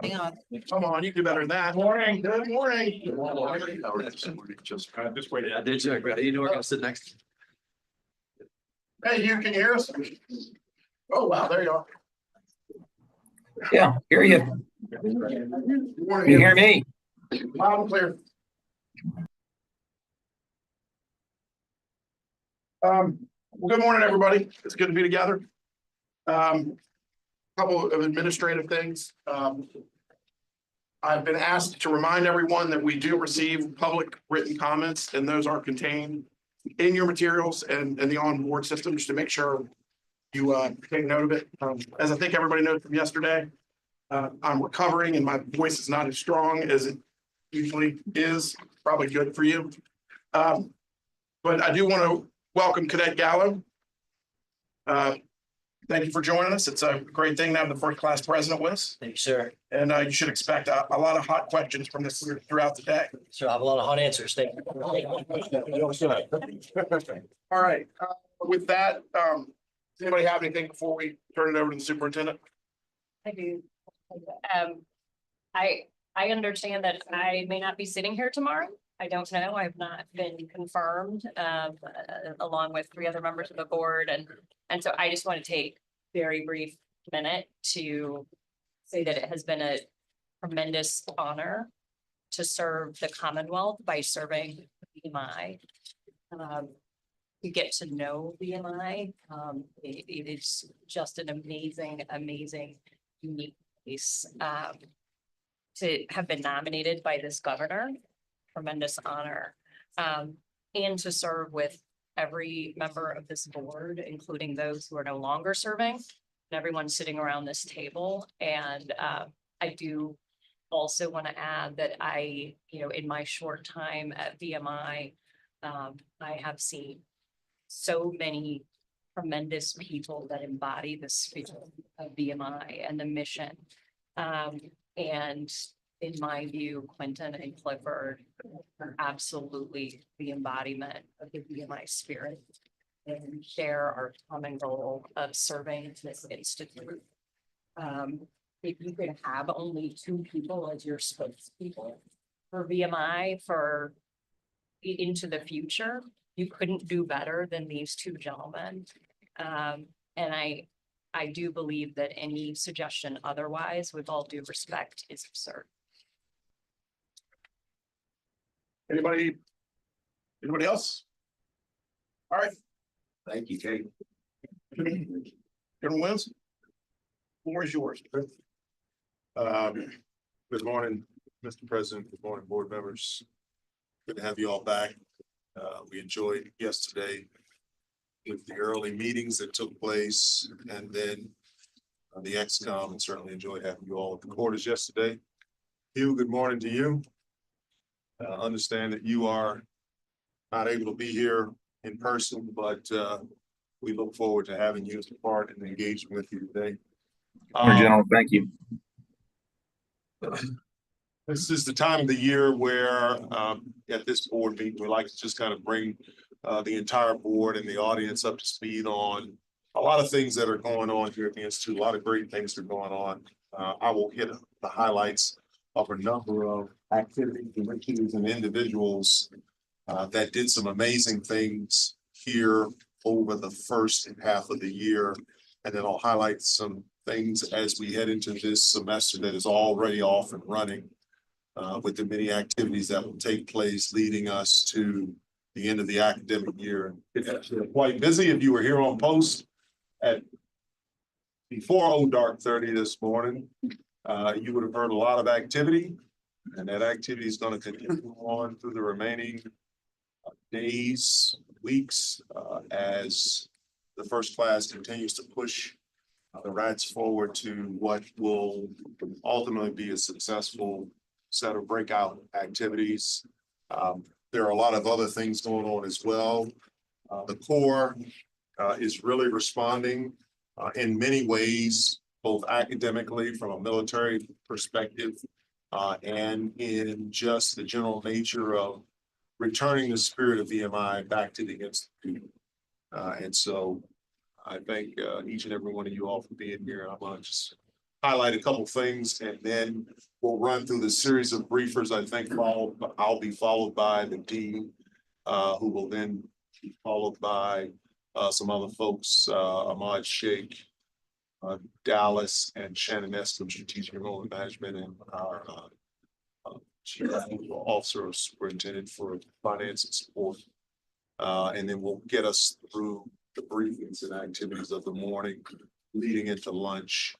Hang on. Come on, you can do better than that. Morning, good morning. Just waited. I did check, but you know where I sit next. Hey, can you hear us? Oh, wow, there you are. Yeah, hear you. Good Can you morning. hear me? Loud and clear. Well, good morning, everybody. It's good to be together. Couple of administrative things. I've been asked to remind everyone that we do receive public written comments, and those are contained in your materials and the on-board system, just to make sure you take note of it. As I think everybody knows from yesterday, I'm recovering and my voice is not as strong as it usually is. Probably good for you. But I do want to welcome Cadet Gallo. Thank you for joining us. It's a great thing to have the first class president with us. Thank you, sir. And you should expect a lot of hot questions from this throughout the day. So I have a lot of hot answers. Thank you. All right. With that, does anybody have anything before we turn it over to the superintendent? I do. I understand that I may not be sitting here tomorrow. I don't know. I've not been confirmed, along with 3 other members of the board. And so I just want to take a very brief minute to say that it has been a tremendous honor to serve the Commonwealth by serving VMI. To get to know VMI, it is just an amazing, unique place. To have been nominated by this governor, tremendous honor, and to serve with every member of this board, including those who are no longer serving, and everyone sitting around this table. And I do also want to add that in my short time at VMI, I have seen so many tremendous people that embody the spirit of VMI and the mission. And in my view, Quentin and Clifford are absolutely the embodiment of the VMI spirit and share our common goal of serving this institute. If you could have only 2 people as your spokespeople for VMI into the future, you couldn't do better than these 2 gentlemen. And I do believe that any suggestion otherwise, with all due respect, is absurd. Anybody else? All right. Thank you, Kate. Chairman Williams, floor is yours. Good morning, Mr. President. Good morning, board members. Good to have you all back. We enjoyed yesterday with the early meetings that took place, and then the XCOM, and certainly enjoyed having you all at the quarters yesterday. Hugh, good morning to you. Understand that you are not able to be here in person, but we look forward to having you as a part and engaging with you today. Gentlemen, thank you. This is the time of the year where at this board meeting, we like to just kind of bring the entire board and the audience up to speed on a lot of things that are going on here at the Institute. A lot of great things are going on. I will hit the highlights of a number of activities, initiatives, and individuals that did some amazing things here over the first half of the year. And then I'll highlight some things as we head into this semester that is already off and running with the many activities that will take place leading us to the end of the academic year. It's quite busy. If you were here on post at before dark 30 this morning, you would have heard a lot of activity, and that activity is going to continue on through the remaining days, weeks, as the first class continues to push the rats forward to what will ultimately be a successful set of breakout activities. There are a lot of other things going on as well. The Corps is really responding in many ways, both academically from a military perspective and in just the general nature of returning the spirit of VMI back to the Institute. And so I thank each and every one of you all for being here. I'm going to just highlight a couple things, and then we'll run through the series of briefers. I think I'll be followed by the dean, who will then be followed by some other folks, Ahmad Sheikh, Dallas, and Shannon Escom, Strategic Enrollment Management, and our Chief Officer of Superintendent for Finance and Support. And then we'll get us through the briefings and activities of the morning, leading into lunch,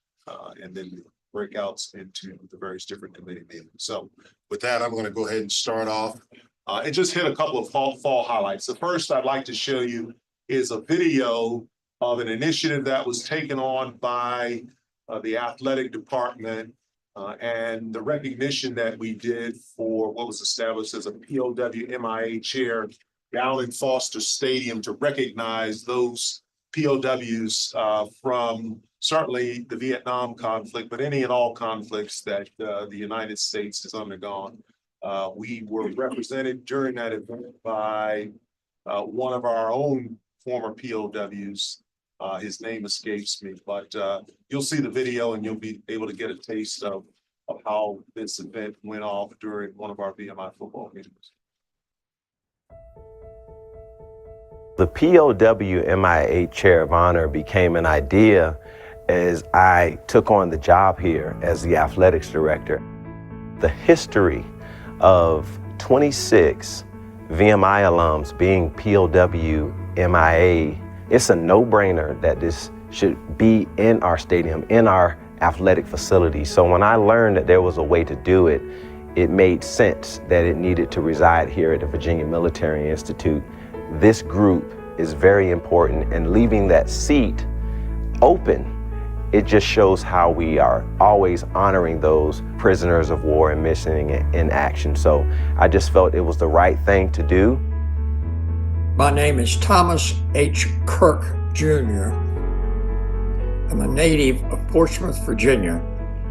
and then breakouts into the various different committee meetings. So with that, I'm going to go ahead and start off and just hit a couple of fall highlights. The first I'd like to show you is a video of an initiative that was taken on by the athletic department and the recognition that we did for what was established as a POW MIA chair down in Foster Stadium to recognize those POWs from certainly the Vietnam conflict, but any and all conflicts that the United States has undergone. We were represented during that event by one of our own former POWs. His name escapes me, but you'll see the video and you'll be able to get a taste of how this event went off during one of our VMI football games. The POW MIA Chair of Honor became an idea as I took on the job here as the athletics director. The history of 26 VMI alums being POW MIA, it's a no-brainer that this should be in our stadium, in our athletic facility. So when I learned that there was a way to do it, it made sense that it needed to reside here at the Virginia Military Institute. This group is very important, and leaving that seat open, it just shows how we are always honoring those prisoners of war and missing in action. So I just felt it was the right thing to do. My name is Thomas H. Kirk, Jr. I'm a native of Portsmouth, Virginia.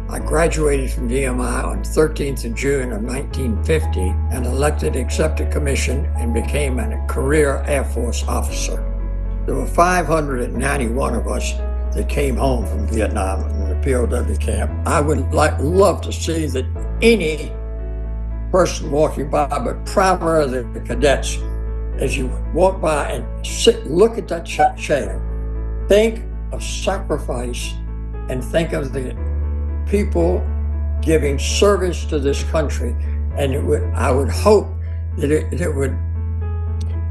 I graduated from VMI on 13th of June of 1950 and elected, accepted commission, and became a career Air Force officer. There were 591 of us that came home from Vietnam in the POW camp. I would love to see that any person walking by, but primarily the cadets, as you walk by and sit, look at that chair, think of sacrifice and think of the people giving service to this country. And I would hope that it would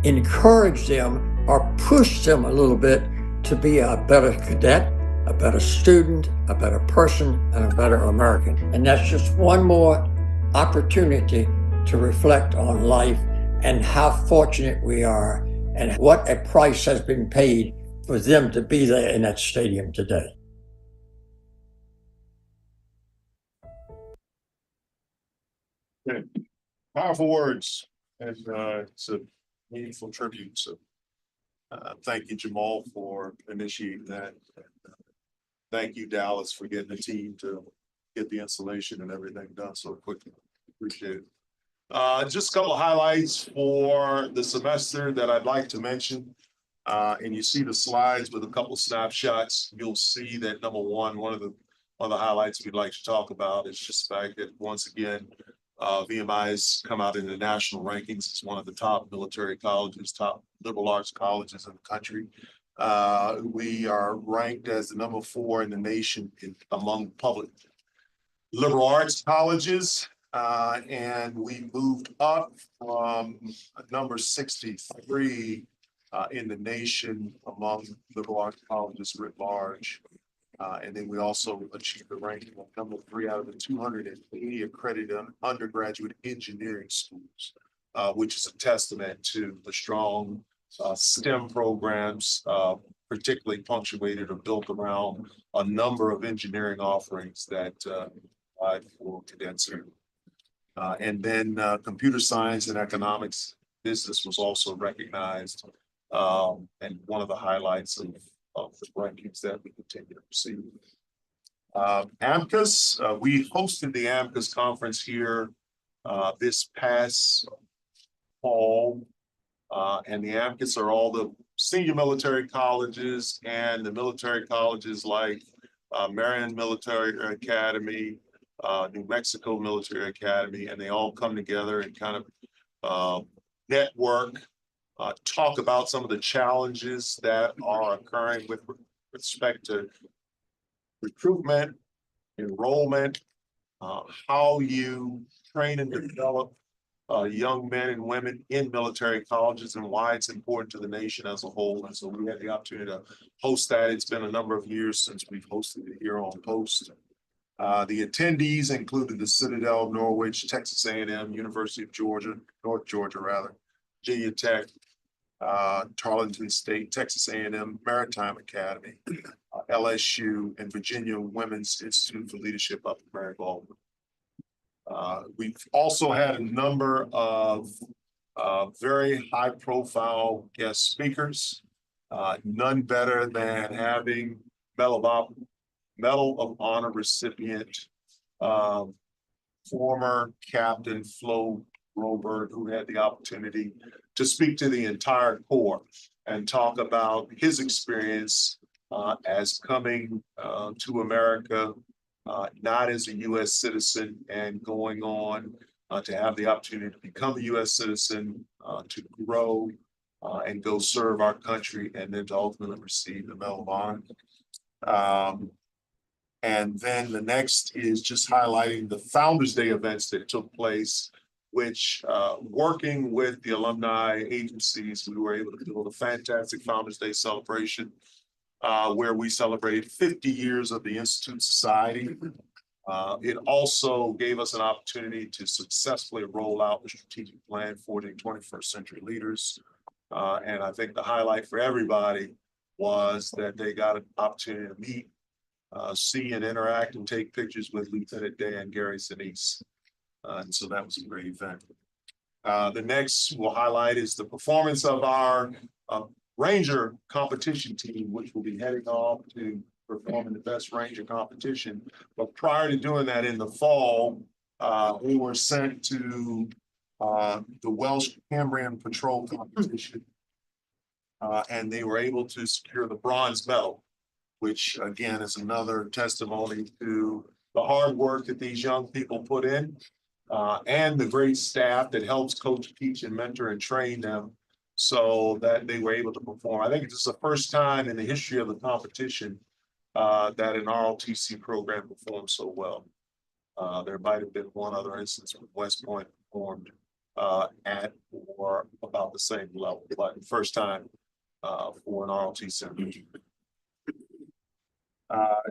encourage them or push them a little bit to be a better cadet, a better student, a better person, and a better American. And that's just one more opportunity to reflect on life and how fortunate we are and what a price has been paid for them to be there in that stadium today. Okay. Powerful words, and it's a meaningful tribute. So thank you, Jamal, for initiating that. Thank you, Dallas, for getting the team to get the installation and everything done so quickly. Appreciate it. Just a couple of highlights for the semester that I'd like to mention. And you see the slides with a couple of snapshots. You'll see that number one of the highlights we'd like to talk about is just the fact that once again, VMI has come out in the national rankings. It's one of the top military colleges, top liberal arts colleges in the country. We are ranked as the number 4 in the nation among public liberal arts colleges. And we moved up from number 63 in the nation among liberal arts colleges writ large. And then we also achieved the ranking of number 3 out of the 280 accredited undergraduate engineering schools, which is a testament to the strong STEM programs, particularly punctuated or built around a number of engineering offerings that provide for cadets here. And then computer science and economics business was also recognized, and one of the highlights of the rankings that we continue to receive. AMCUS, we hosted the AMCUS conference here this past fall, and the AMCUS are all the senior military colleges and the military colleges like Marion Military Academy, New Mexico Military Academy, and they all come together and kind of network, talk about some of the challenges that are occurring with respect to recruitment, enrollment, how you train and develop young men and women in military colleges and why it's important to the nation as a whole. And so we had the opportunity to host that. It's been a number of years since we've hosted it here on Post. The attendees included the Citadel of Norwich, Texas A&M, University of Georgia, North Georgia rather, Virginia Tech, Tarleton State, Texas A&M Maritime Academy, LSU, and Virginia Women's Institute for Leadership up in Mary Baldwin. We've also had a number of very high-profile guest speakers. None better than having Medal of Honor recipient, former Captain Flo Roberg, who had the opportunity to speak to the entire Corps and talk about his experience as coming to America, not as a U.S. citizen and going on to have the opportunity to become a U.S. citizen, to grow and go serve our country, and then to ultimately receive the Medal of Honor. And then the next is just highlighting the Founders Day events that took place, which working with the alumni agencies, we were able to do a fantastic Founders Day celebration where we celebrated 50 years of the Institute Society. It also gave us an opportunity to successfully roll out the strategic plan for the 21st century leaders. And I think the highlight for everybody was that they got an opportunity to meet, see and interact and take pictures with Lieutenant Dan Gary Sinise. And so that was a great event. The next we'll highlight is the performance of our Ranger competition team, which will be heading off to perform in the best Ranger competition. But prior to doing that in the fall, we were sent to the Welsh Cambrian Patrol competition. And they were able to secure the bronze medal, which again is another testimony to the hard work that these young people put in and the great staff that helps coach, teach, and mentor and train them so that they were able to perform. I think it's the first time in the history of the competition that an ROTC program performed so well. There might have been one other instance when West Point performed at or about the same level, but the first time for an ROTC.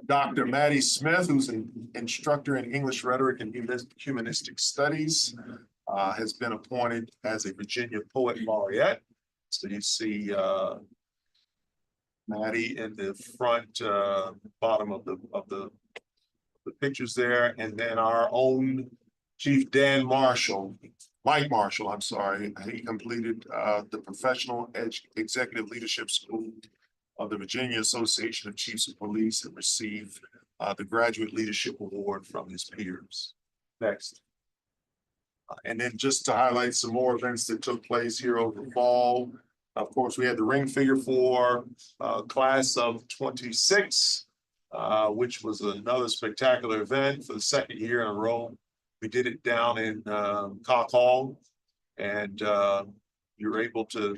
Dr. Maddie Smith, who's an instructor in English Rhetoric and Humanistic Studies, has been appointed as a Virginia Poet Laureate. So you see Maddie in the front bottom of the pictures there, and then our own Chief Mike Marshall, I'm sorry, he completed the Professional Executive Leadership School of the Virginia Association of Chiefs of Police and received the Graduate Leadership Award from his peers. Next. And then just to highlight some more events that took place here over the fall. Of course, we had the ring figure for class of 26, which was another spectacular event for the second year in a row. We did it down in Cock Hall, and you were able to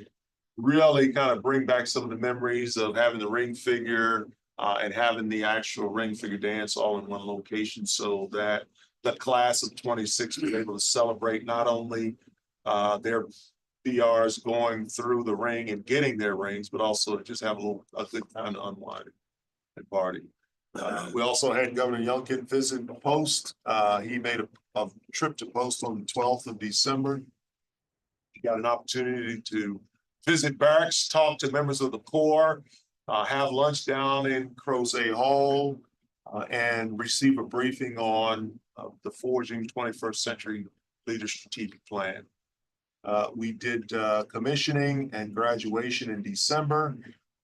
really kind of bring back some of the memories of having the ring figure and having the actual ring figure dance all in one location, so that the class of 26 was able to celebrate not only their BRs going through the ring and getting their rings, but also just have a good time to unwind and party. We also had Governor Youngkin visit Post. He made a trip to Post on the 12th of December. He got an opportunity to visit barracks, talk to members of the Corps, have lunch down in Crozet Hall, and receive a briefing on the Forging 21st Century Leader Strategic Plan. We did commissioning and graduation in December,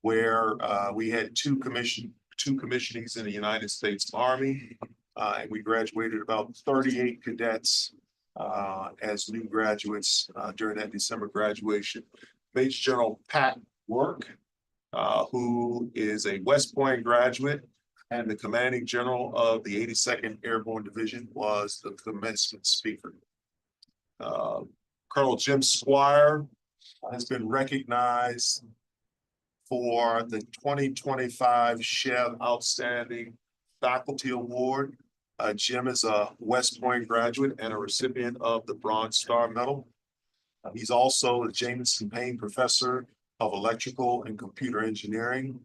where we had two commissionings in the United States Army, and we graduated about 38 cadets as new graduates during that December graduation. Major General Pat Work, who is a West Point graduate, And the commanding general of the 82nd Airborne Division was the commencement speaker. Colonel Jim Squire has been recognized for the 2025 Chev Outstanding Faculty Award. Jim is a West Point graduate and a recipient of the Bronze Star Medal. He's also a Jamison Payne Professor of Electrical and Computer Engineering.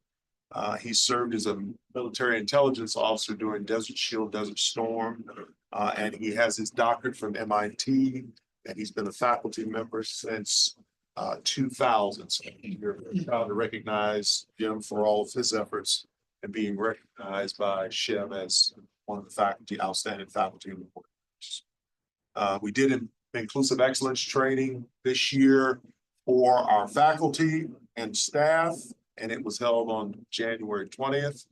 He served as a military intelligence officer during Desert Shield, Desert Storm, and he has his doctorate from MIT, and he's been a faculty member since 2000. So we're proud to recognize Jim for all of his efforts and being recognized by Chev as one of the faculty, outstanding faculty awards. We did an inclusive excellence training this year for our faculty and staff, and it was held on January 20th.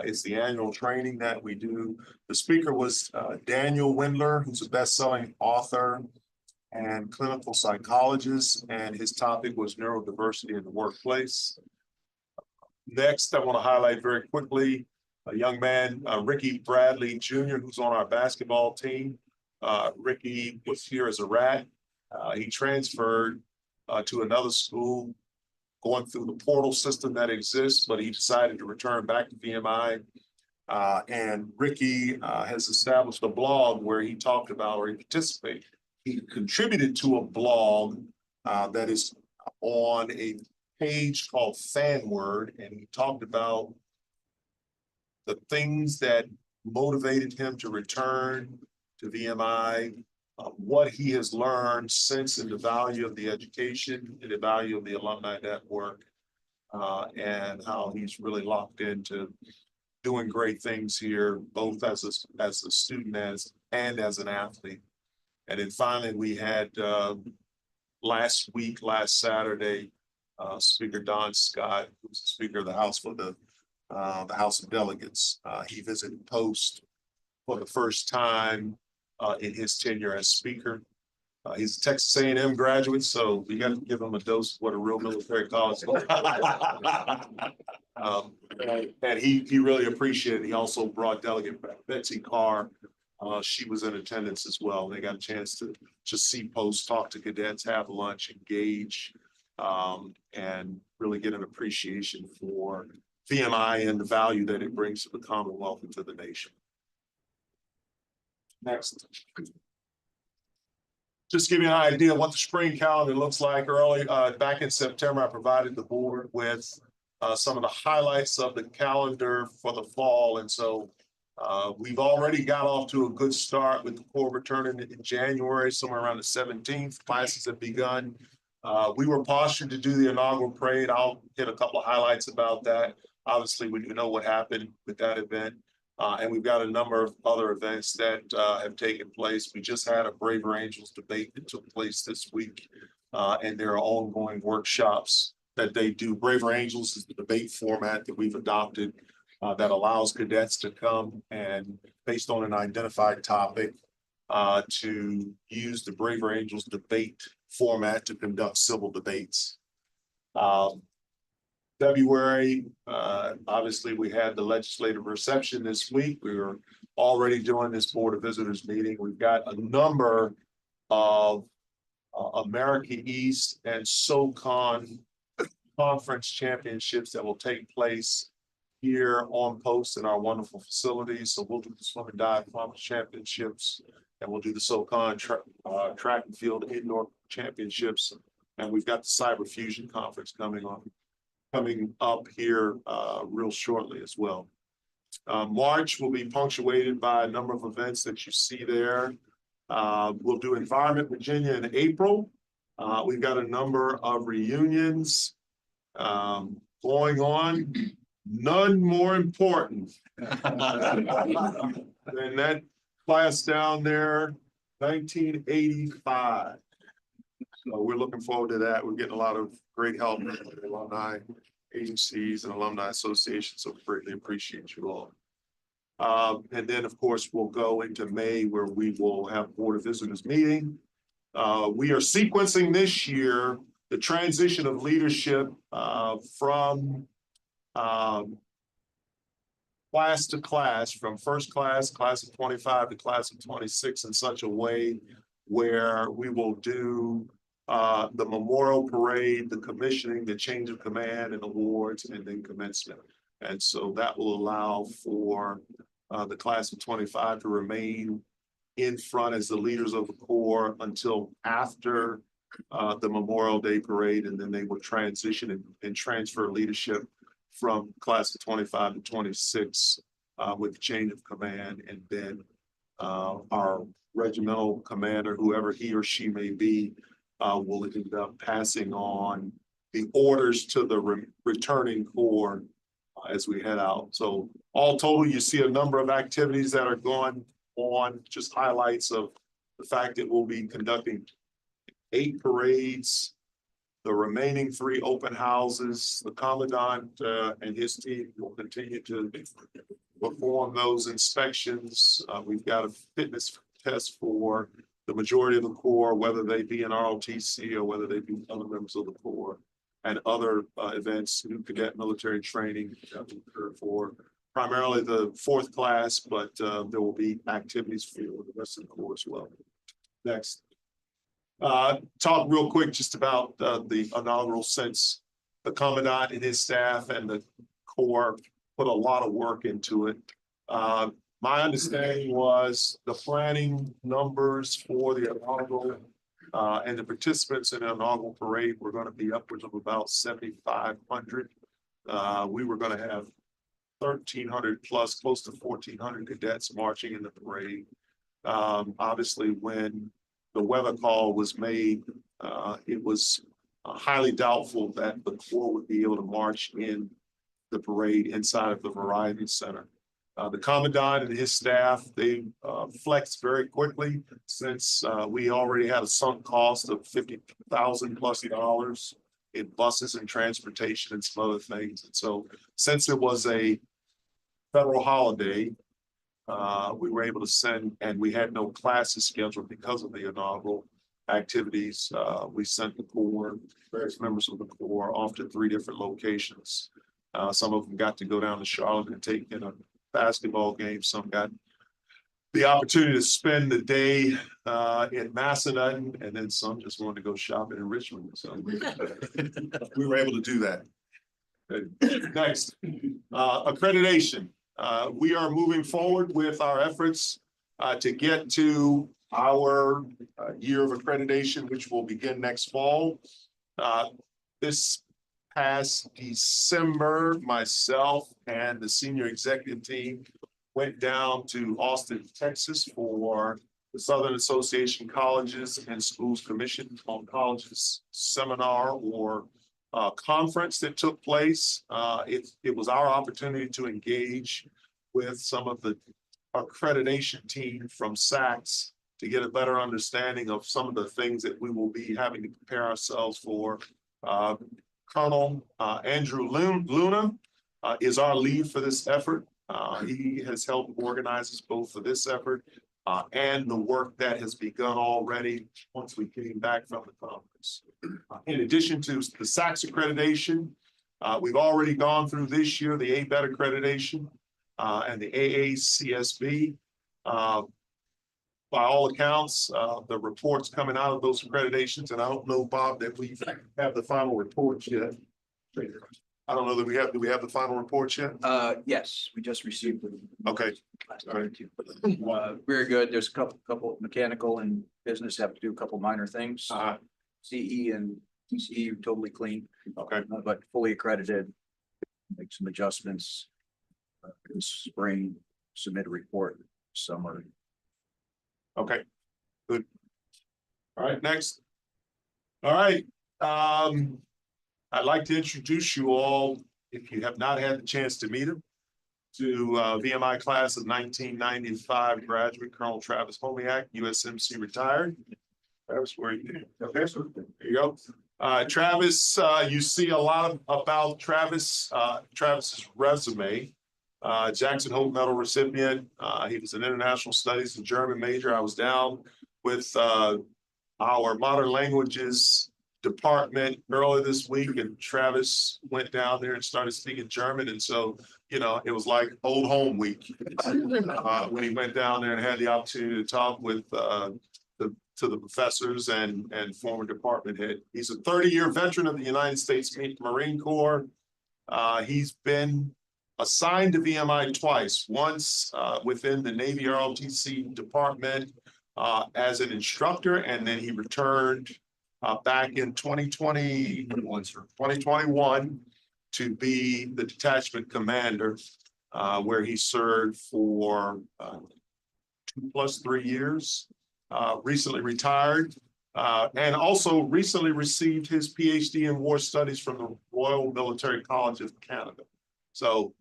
It's the annual training that we do. The speaker was Daniel Windler, who's a best-selling author and clinical psychologist, and his topic was neurodiversity in the workplace. Next, I want to highlight very quickly a young man, Ricky Bradley Jr., who's on our basketball team. Ricky was here as a rat. He transferred to another school, going through the portal system that exists, but he decided to return back to VMI. And Ricky has established a blog where he talked about, or he participated. He contributed to a blog that is on a page called FanWord, and he talked about the things that motivated him to return to VMI, what he has learned since, and the value of the education and the value of the alumni network, and how he's really locked into doing great things here, both as a student and as an athlete. And then finally, we had last Saturday, Speaker Don Scott, who's the Speaker of the House for the House of Delegates. He visited Post for the first time in his tenure as Speaker. He's a Texas A&M graduate, so we got to give him a dose of what a real military college is. And he really appreciated it. He also brought Delegate Betsy Carr. She was in attendance as well. They got a chance to just see Post, talk to cadets, have lunch, engage, and really get an appreciation for VMI and the value that it brings to the Commonwealth and to the nation. Next. Just give you an idea of what the spring calendar looks like. Back in September, I provided the board with some of the highlights of the calendar for the fall. And so we've already got off to a good start with the Corps returning in January, somewhere around the 17th. Classes have begun. We were postured to do the inaugural parade. I'll hit a couple of highlights about that. Obviously, we know what happened with that event. And we've got a number of other events that have taken place. We just had a Braver Angels debate that took place this week. And there are ongoing workshops that they do. Braver Angels is the debate format that we've adopted that allows cadets to come and, based on an identified topic, to use the Braver Angels debate format to conduct civil debates. February, obviously, we had the legislative reception this week. We were already doing this Board of Visitors meeting. We've got a number of America East and SoCon conference championships that will take place here on Post in our wonderful facilities. So we'll do the swim and dive conference championships, and we'll do the SoCon track and field indoor championships. And we've got the Cyber Fusion conference coming up here real shortly as well. March will be punctuated by a number of events that you see there. We'll do Environment Virginia in April. We've got a number of reunions going on. None more important than that class down there, 1985. So we're looking forward to that. We're getting a lot of great help from the alumni agencies and alumni associations, so we greatly appreciate you all. And then, of course, we'll go into May where we will have Board of Visitors meeting. We are sequencing this year the transition of leadership from class to class, from first class, class of 25 to class of 26 in such a way where we will do the memorial parade, the commissioning, the change of command and awards, and then commencement. And so that will allow for the class of 25 to remain in front as the leaders of the Corps until after the Memorial Day parade, and then they will transition and transfer leadership from class of 25 to 26 with the change of command, and then our regimental commander, whoever he or she may be, will end up passing on the orders to the returning Corps as we head out. So all total, you see a number of activities that are going on, just highlights of the fact that we'll be conducting 8 parades, the remaining 3 open houses. The commandant and his team will continue to perform those inspections. We've got a fitness test for the majority of the Corps, whether they be in ROTC or whether they be other members of the Corps, and other events, new cadet military training that will occur for primarily the 4th class, but there will be activities for the rest of the Corps as well. Next. Talk real quick just about the inaugural, since the commandant and his staff and the Corps put a lot of work into it. My understanding was the planning numbers for the inaugural and the participants in the inaugural parade were going to be upwards of about 7,500. We were going to have 1,300 plus, close to 1,400 cadets marching in the parade. Obviously, when the weather call was made, it was highly doubtful that the Corps would be able to march in the parade inside of the Variety Center. The commandant and his staff, they flexed very quickly, since we already had a sunk cost of $50,000 plus in buses and transportation and some other things. And so, since it was a federal holiday, we were able to send, and we had no classes scheduled because of the inaugural activities. We sent the Corps, various members of the Corps, off to 3 different locations. Some of them got to go down to Charlotte and take in a basketball game. Some got the opportunity to spend the day in Massanutten, and then some just wanted to go shopping in Richmond. So we were able to do that. Next, accreditation. We are moving forward with our efforts to get to our year of accreditation, which will begin next fall. This past December, myself and the senior executive team went down to Austin, Texas for the Southern Association Colleges and Schools Commission on Colleges seminar or conference that took place. It was our opportunity to engage with some of the accreditation team from SACS to get a better understanding of some of the things that we will be having to prepare ourselves for. Colonel Andrew Luna is our lead for this effort. He has helped organize us both for this effort and the work that has begun already once we came back from the conference. In addition to the SACS accreditation, we've already gone through this year the ABET accreditation and the AACSB. By all accounts, the reports coming out of those accreditations, and I don't know, Bob, that we have the final reports yet. I don't know that we have, do we have the final reports yet? Yes, we just received them. Okay. All right. Very good. There's a couple mechanical and business have to do a couple minor things. CE and TCE totally clean. Okay. But fully accredited. Make some adjustments. This spring, submit a report summary. Okay, good. All right, next. All right, I'd like to introduce you all, if you have not had the chance to meet him, to VMI class of 1995 graduate Colonel Travis Homiak, USMC retired. Travis, where are you? Okay, so there you go. Travis, you see a lot about Travis, Travis's resume. Jackson Hope Medal recipient. He was an international studies and German major. I was down with our modern languages department earlier this week, and Travis went down there and started speaking German. And so, you know, it was like old home week. When he went down there and had the opportunity to talk with the professors and former department head. He's a 30-year veteran of the United States Marine Corps. He's been assigned to VMI twice, once within the Navy ROTC department as an instructor, and then he returned back in 2021 to be the detachment commander, where he served for 2 + 3 years, recently retired, and also recently received his PhD in war studies from the Royal Military College of Canada. So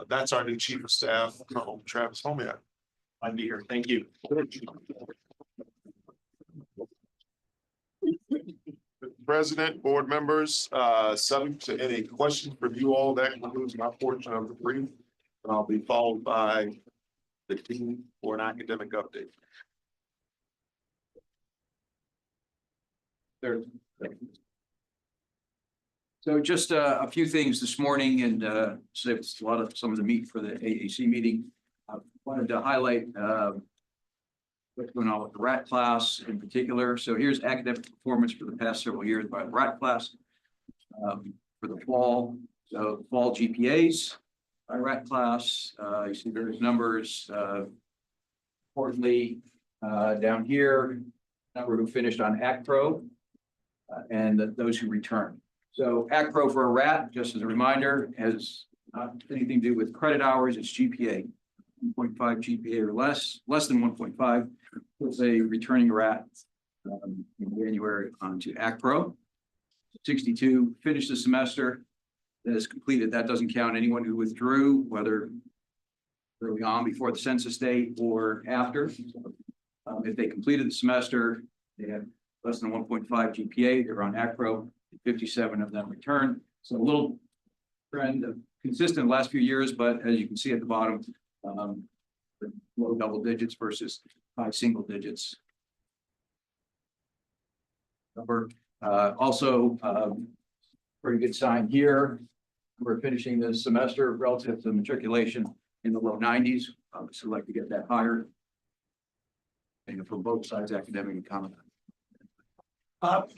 that's our new Chief of Staff, Colonel Travis Homiak. I'd be here. Thank you. President, board members, subject to any questions from you all, that concludes my portion of the brief. And I'll be followed by the team for an academic update. So just a few things this morning, and so it's a lot of some of the meat for the AAC meeting. I wanted to highlight what's going on with the RAT class in particular. So here's academic performance for the past several years by the RAT class for the fall. So fall GPAs by RAT class. You see various numbers. Importantly, down here, number who finished on ACPRO and those who returned. So ACPRO for a RAT, just as a reminder, has not anything to do with credit hours. It's GPA, 1.5 GPA or less than 1.5. It's a returning RAT in January onto ACPRO. 62 finished the semester. That is completed. That doesn't count anyone who withdrew, whether early on before the census date or after. If they completed the semester, they had less than 1.5 GPA, they're on ACPRO. 57 of them returned. So a little trend of consistent the last few years, but as you can see at the bottom, low double digits versus high single digits. Number also pretty good sign here. We're finishing the semester relative to matriculation in the low 90s. Obviously, like to get that higher. And from both sides, academic and common.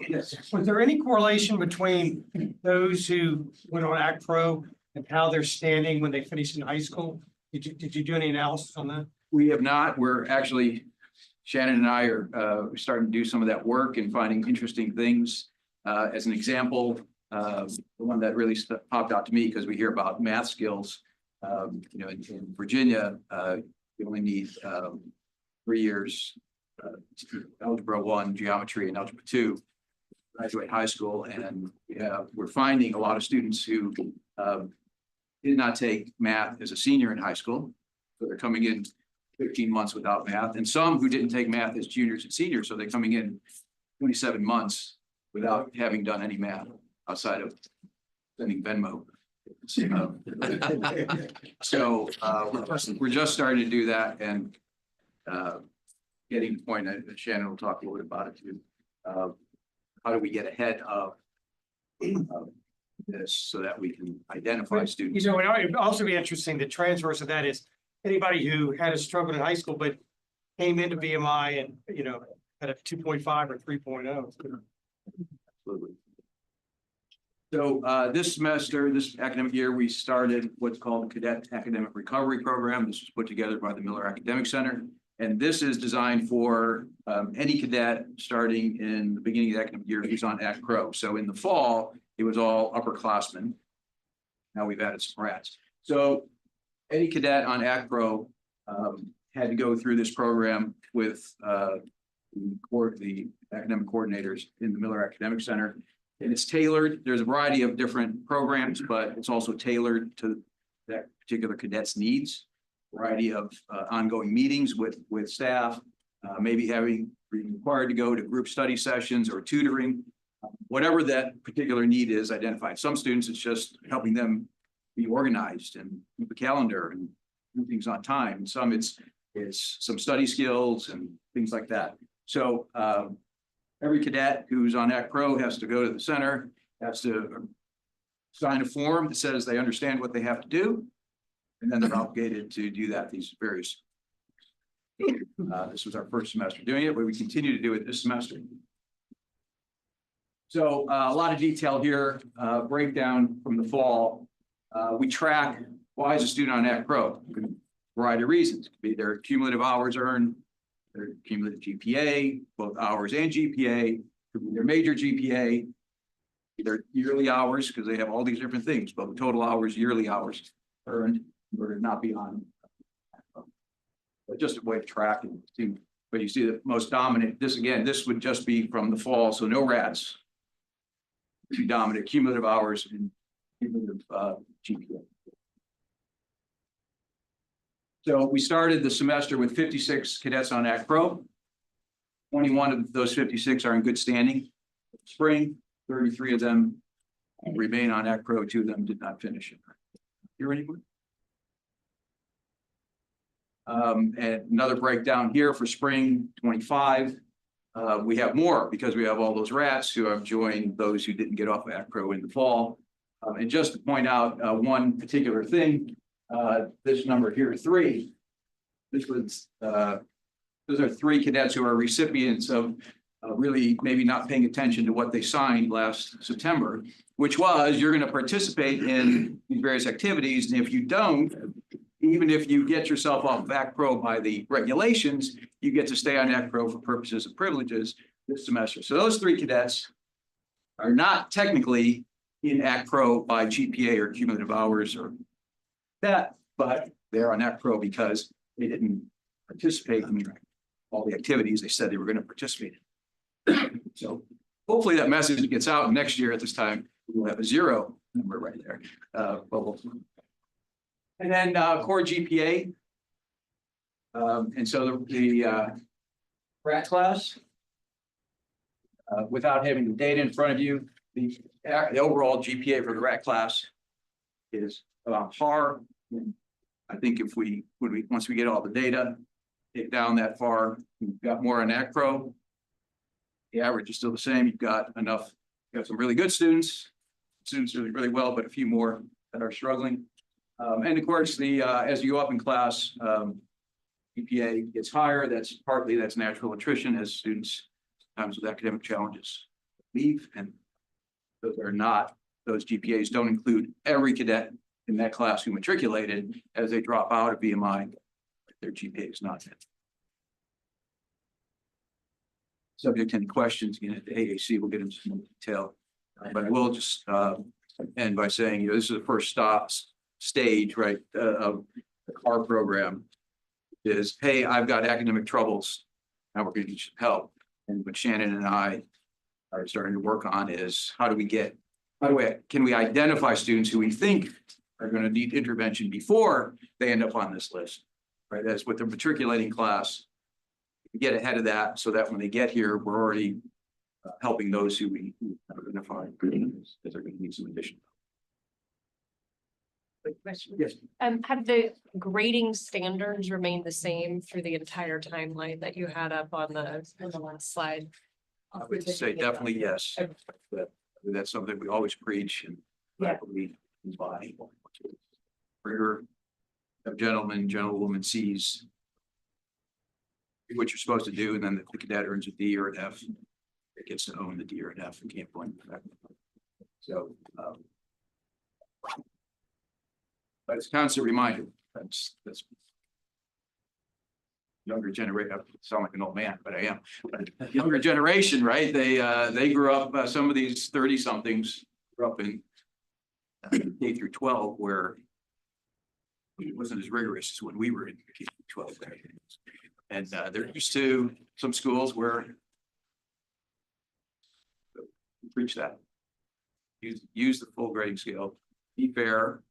Yes. Was there any correlation between those who went on ACPRO and how they're standing when they finish in high school? Did you do any analysis on that? We have not. We're actually, Shannon and I are starting to do some of that work and finding interesting things. As an example, the one that really popped out to me, because we hear about math skills, you know, in Virginia, you only need 3 years. Algebra 1, geometry, and algebra 2, graduate high school, and we're finding a lot of students who did not take math as a senior in high school, so they're coming in 15 months without math, and some who didn't take math as juniors and seniors, so they're coming in 27 months without having done any math outside of sending Venmo. So we're just starting to do that, and getting to the point that Shannon will talk a little bit about it too. How do we get ahead of this so that we can identify students? You know, it would also be interesting, the transverse of that is anybody who had a struggle in high school, but came into VMI and, you know, had a 2.5 or 3.0. Absolutely. So this semester, this academic year, we started what's called the Cadet Academic Recovery Program. This was put together by the Miller Academic Center. And this is designed for any cadet starting in the beginning of the academic year who's on ACPRO. So in the fall, it was all upperclassmen. Now we've added some RATs. So any cadet on ACPRO had to go through this program with the academic coordinators in the Miller Academic Center. And it's tailored. There's a variety of different programs, but it's also tailored to that particular cadet's needs. Variety of ongoing meetings with staff, maybe being required to go to group study sessions or tutoring, whatever that particular need is identified. Some students, it's just helping them be organized and keep a calendar and do things on time. Some it's some study skills and things like that. So every cadet who's on Act Pro has to go to the center, has to sign a form that says they understand what they have to do. And then they're obligated to do that, these various. This was our first semester doing it, but we continue to do it this semester. So a lot of detail here, breakdown from the fall. We track why is a student on Act Pro? Variety of reasons. It could be their cumulative hours earned, their cumulative GPA, both hours and GPA, could be their major GPA, their yearly hours, because they have all these different things, both total hours, yearly hours earned, in order to not be on. But just a way to track and see, but you see the most dominant, this again, this would just be from the fall, so no rats. Two dominant cumulative hours and cumulative GPA. So we started the semester with 56 cadets on Act Pro. 21 of those 56 are in good standing. Spring, 33 of them remain on Act Pro, 2 of them did not finish it. Here anyone? And another breakdown here for spring 25. We have more because we have all those rats who have joined those who didn't get off Act Pro in the fall. And just to point out one particular thing, this number here, 3. This was those are 3 cadets who are recipients of really maybe not paying attention to what they signed last September, which was you're going to participate in these various activities, and if you don't, even if you get yourself off Act Pro by the regulations, you get to stay on Act Pro for purposes of privileges this semester. So those 3 cadets are not technically in Act Pro by GPA or cumulative hours or that, but they're on Act Pro because they didn't participate in all the activities they said they were going to participate in. So hopefully that message gets out next year at this time. We'll have a 0 number right there. And then core GPA. And so the rat class, without having the data in front of you, the overall GPA for the rat class is about par. I think if once we get all the data, get down that far, we've got more on Act Pro. The average is still the same. You've got enough, you have some really good students doing really well, but a few more that are struggling. And of course, as you go up in class, GPA gets higher. That's natural attrition as students sometimes with academic challenges leave, and those GPAs don't include every cadet in that class who matriculated. As they drop out of VMI, their GPA is not hit. Subject to any questions, again, at the AAC, we'll get into some more detail. But I will just end by saying, this is the first stage, right, of the CAR program is, hey, I've got academic troubles. Now we're going to get you help. And what Shannon and I are starting to work on is can we identify students who we think are going to need intervention before they end up on this list, right? As with the matriculating class, get ahead of that so that when they get here, we're already helping those who we identify as they're going to need some additional. Question. Yes. Have the grading standards remained the same through the entire timeline that you had up on the last slide? I would say definitely yes. That's something we always preach and I believe in body. Rigor of gentlewoman sees what you're supposed to do, and then the cadet earns a D or an F. It gets to own the D or an F and can't blame the fact. So but it's a constant reminder. That's younger generation. I sound like an old man, but I am. Younger generation, right? They grew up. Some of these 30-somethings grew up in K through 12, where it wasn't as rigorous as when we were in K through 12. And they're used to some schools where we preach that. Use the full grading scale. Be fair.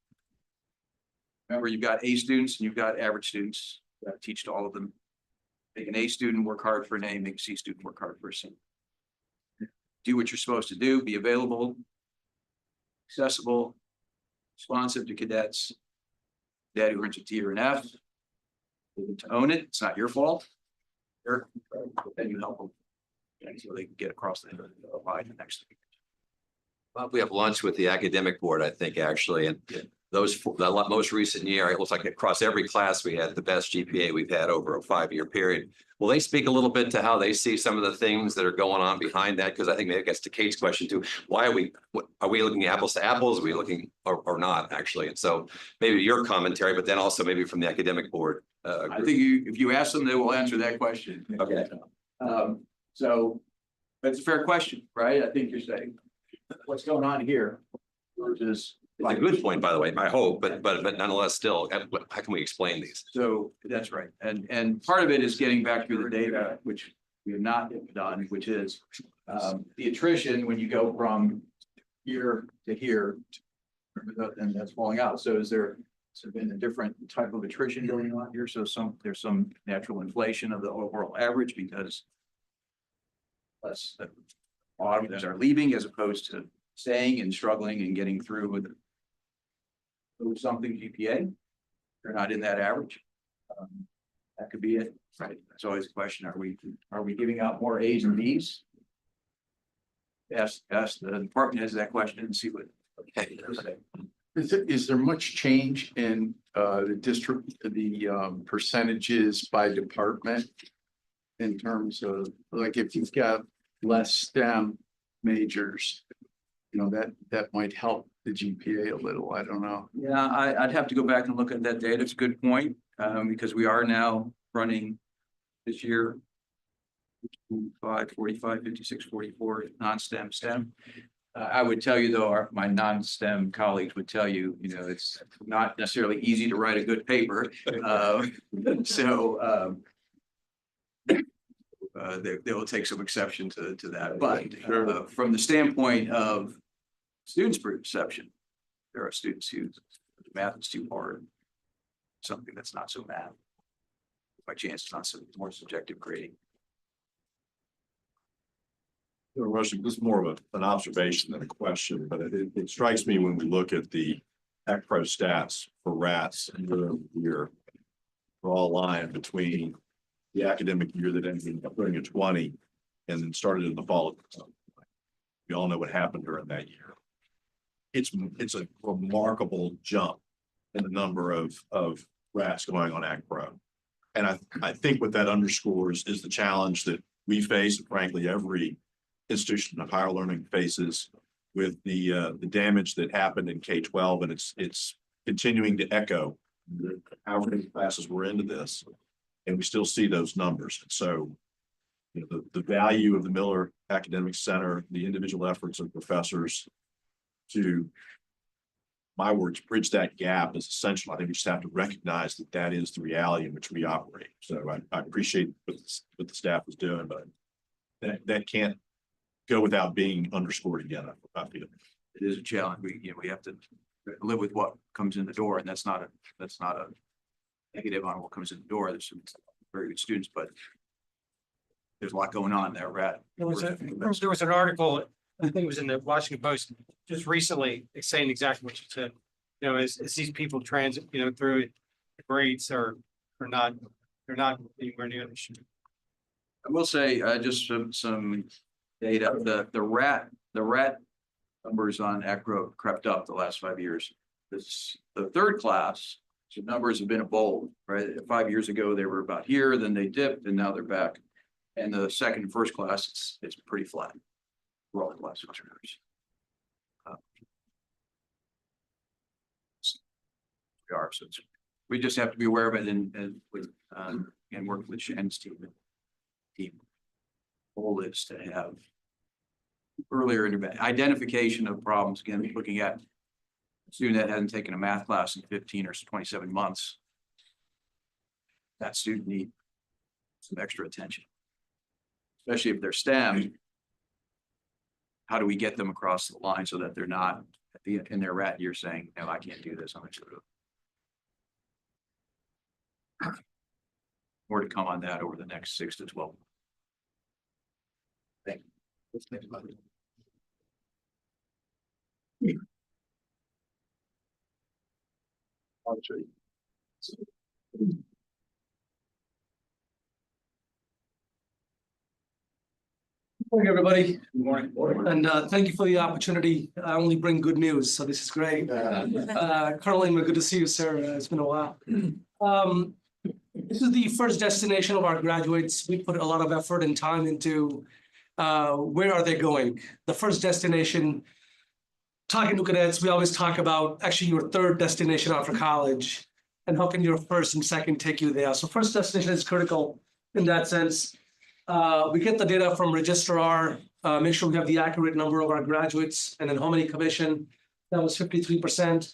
Remember, you've got A students and you've got average students. You got to teach to all of them. Make an A student work hard for an A, make a C student work hard for a C. Do what you're supposed to do, be available, accessible, responsive to cadets. Dad who earns a D or an F, to own it, it's not your fault. Then you help them. And so they can get across the line the next week. Well, we have lunch with the academic board, I think, actually, and the most recent year, it looks like across every class, we had the best GPA we've had over a 5-year period. Will they speak a little bit to how they see some of the things that are going on behind that? Because I think maybe it gets to Kate's question too. Why are we looking apples to apples? Are we looking or not actually? And so maybe your commentary, but then also maybe from the academic board. I think if you ask them, they will answer that question. Okay. So that's a fair question, right? I think you're saying what's going on here versus. It's a good point, by the way, I hope, but nonetheless, still, how can we explain these? So that's right. And part of it is getting back through the data, which we have not done, which is the attrition when you go from here to here. And that's falling out. So has there been a different type of attrition going on here? So there's some natural inflation of the overall average because less auditors are leaving as opposed to staying and struggling and getting through with something GPA. They're not in that average. That could be it, right? That's always a question. Are we giving out more A's and B's? Ask the department has that question and see what. Okay. Is there much change in the district, the percentages by department? In terms of, like, if you've got less STEM majors, you know, that might help the GPA a little, I don't know. Yeah, I'd have to go back and look at that data. It's a good point, because we are now running this year 5, 45, 56, 44 non-STEM, STEM. I would tell you though, my non-STEM colleagues would tell you, you know, it's not necessarily easy to write a good paper. They will take some exception to that, but from the standpoint of students' perception, there are students who math is too hard. Something that's not so math. By chance, it's not so more subjective grading. This is more of an observation than a question, but it strikes me when we look at the ACPRO stats for RATs year, we're all lying between the academic year that ended in 2020 and then started in the fall. We all know what happened during that year. It's a remarkable jump in the number of RATs going on ACPRO. And I think what that underscores is the challenge that we face, and frankly, every institution of higher learning faces with the damage that happened in K-12, and it's continuing to echo how many classes we're into this, and we still see those numbers. So, you know, the value of the Miller Academic Center, the individual efforts of professors to, my words, bridge that gap is essential. I think we just have to recognize that that is the reality in which we operate. So I appreciate what the staff is doing, but that can't go without being underscored again. I feel It is a challenge. We have to live with what comes in the door, and that's not a negative on what comes in the door. There's some very good students, but there's a lot going on there, Rat. There was an article, I think it was in the Washington Post just recently, saying exactly what you said. You know, as these people transit, you know, through it, the grades are not, they're not anywhere near the should. I will say, just some data, the rat numbers on ACRO crept up the last 5 years. The third class, the numbers have been a bold, right? 5 years ago, they were about here, then they dipped, and now they're back. And the second and first class, it's pretty flat for all the class returners. We are, so we just have to be aware of it and work with Shannon's team. Goal is to have earlier identification of problems. Again, looking at a student that hasn't taken a math class in 15 or 27 months. That student needs some extra attention, especially if they're STEM. How do we get them across the line so that they're not in their rat year saying, no, I can't do this. I'm going to do it. More to come on that over the next 6 to 12 months. Thank you. Morning, everybody. Good morning. And thank you for the opportunity. I only bring good news, so this is great. Colonel Lehman, good to see you, sir. It's been a while. This is the first destination of our graduates. We put a lot of effort and time into where are they going? The first destination, talking to cadets, we always talk about actually your third destination after college and how can your first and second take you there. So first destination is critical in that sense. We get the data from registrar, make sure we have the accurate number of our graduates and then how many commission. That was 53%,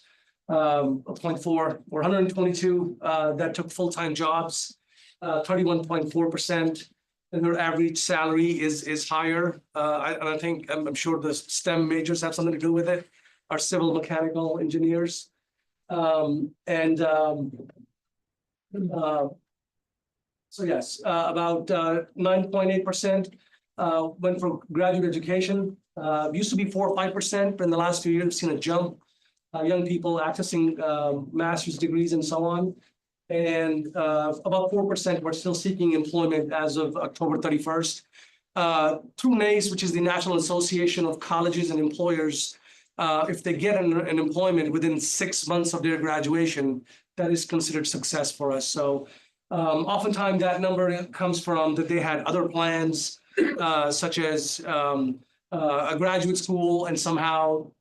0.4 or 122 that took full-time jobs, 31.4%. And their average salary is higher. And I think I'm sure the STEM majors have something to do with it, our civil mechanical engineers. So yes, about 9.8% went for graduate education. Used to be 4 or 5%, but in the last 2 years, we've seen a jump. Young people accessing master's degrees and so on. And about 4% were still seeking employment as of October 31st. Through NACE, which is the National Association of Colleges and Employers, if they get an employment within 6 months of their graduation, that is considered success for us. So oftentimes that number comes from that they had other plans, such as a graduate school, and somehow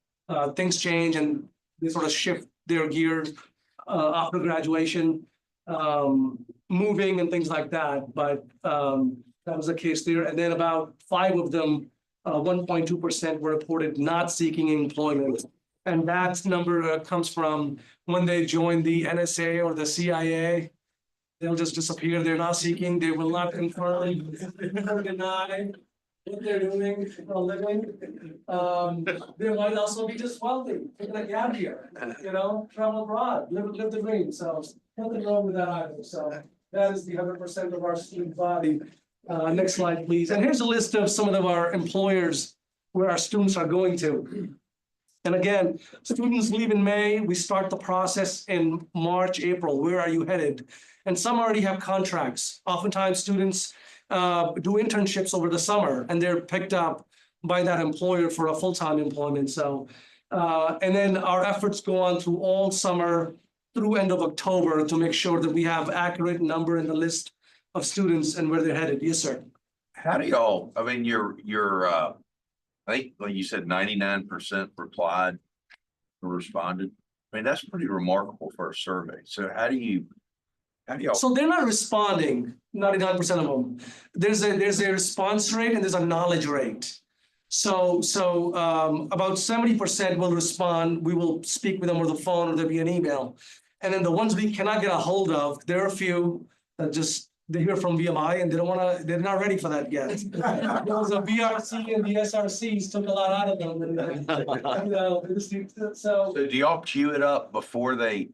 things change and they sort of shift their gears after graduation, moving and things like that. But that was the case there. And then about 5 of them, 1.2% were reported not seeking employment. And that number comes from when they joined the NSA or the CIA. They'll just disappear. They're not seeking. They will not confirm or deny what they're doing for a living. They might also be just wealthy, taking a gap year, travel abroad, live the dream. So nothing wrong with that either. So that is the 100% of our student body. Next slide, please. And here's a list of some of our employers where our students are going to. And again, students leave in May. We start the process in March, April. Where are you headed? And some already have contracts. Oftentimes students do internships over the summer and they're picked up by that employer for a full-time employment. So, and then our efforts go on through all summer through end of October to make sure that we have accurate number in the list of students and where they're headed. Yes, sir. How do y'all, I mean, I think, like you said, 99% replied or responded. I mean, that's pretty remarkable for a survey. So how do y'all? So they're not responding, 99% of them. There's a response rate and there's a knowledge rate. So about 70% will respond. We will speak with them over the phone or there'll be an email. And then the ones we cannot get a hold of, there are a few that just, they hear from VMI and they're not ready for that yet. Because the VRC and the SRCs took a lot out of them. So Do y'all queue it up before they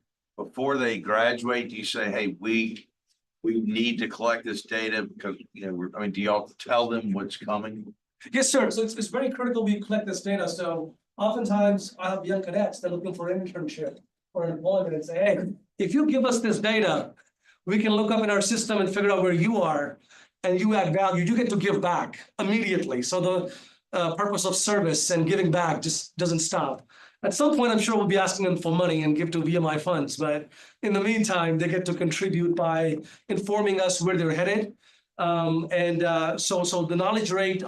graduate? Do you say, hey, we need to collect this data because, do y'all tell them what's coming? yes, sir. So it's very critical we collect this data. So oftentimes I have young cadets, they're looking for an internship or employment and say, hey, if you give us this data, we can look up in our system and figure out where you are and you add value. You get to give back immediately. So the purpose of service and giving back just doesn't stop. At some point, I'm sure we'll be asking them for money and give to VMI funds. But in the meantime, they get to contribute by informing us where they're headed. So the knowledge rate,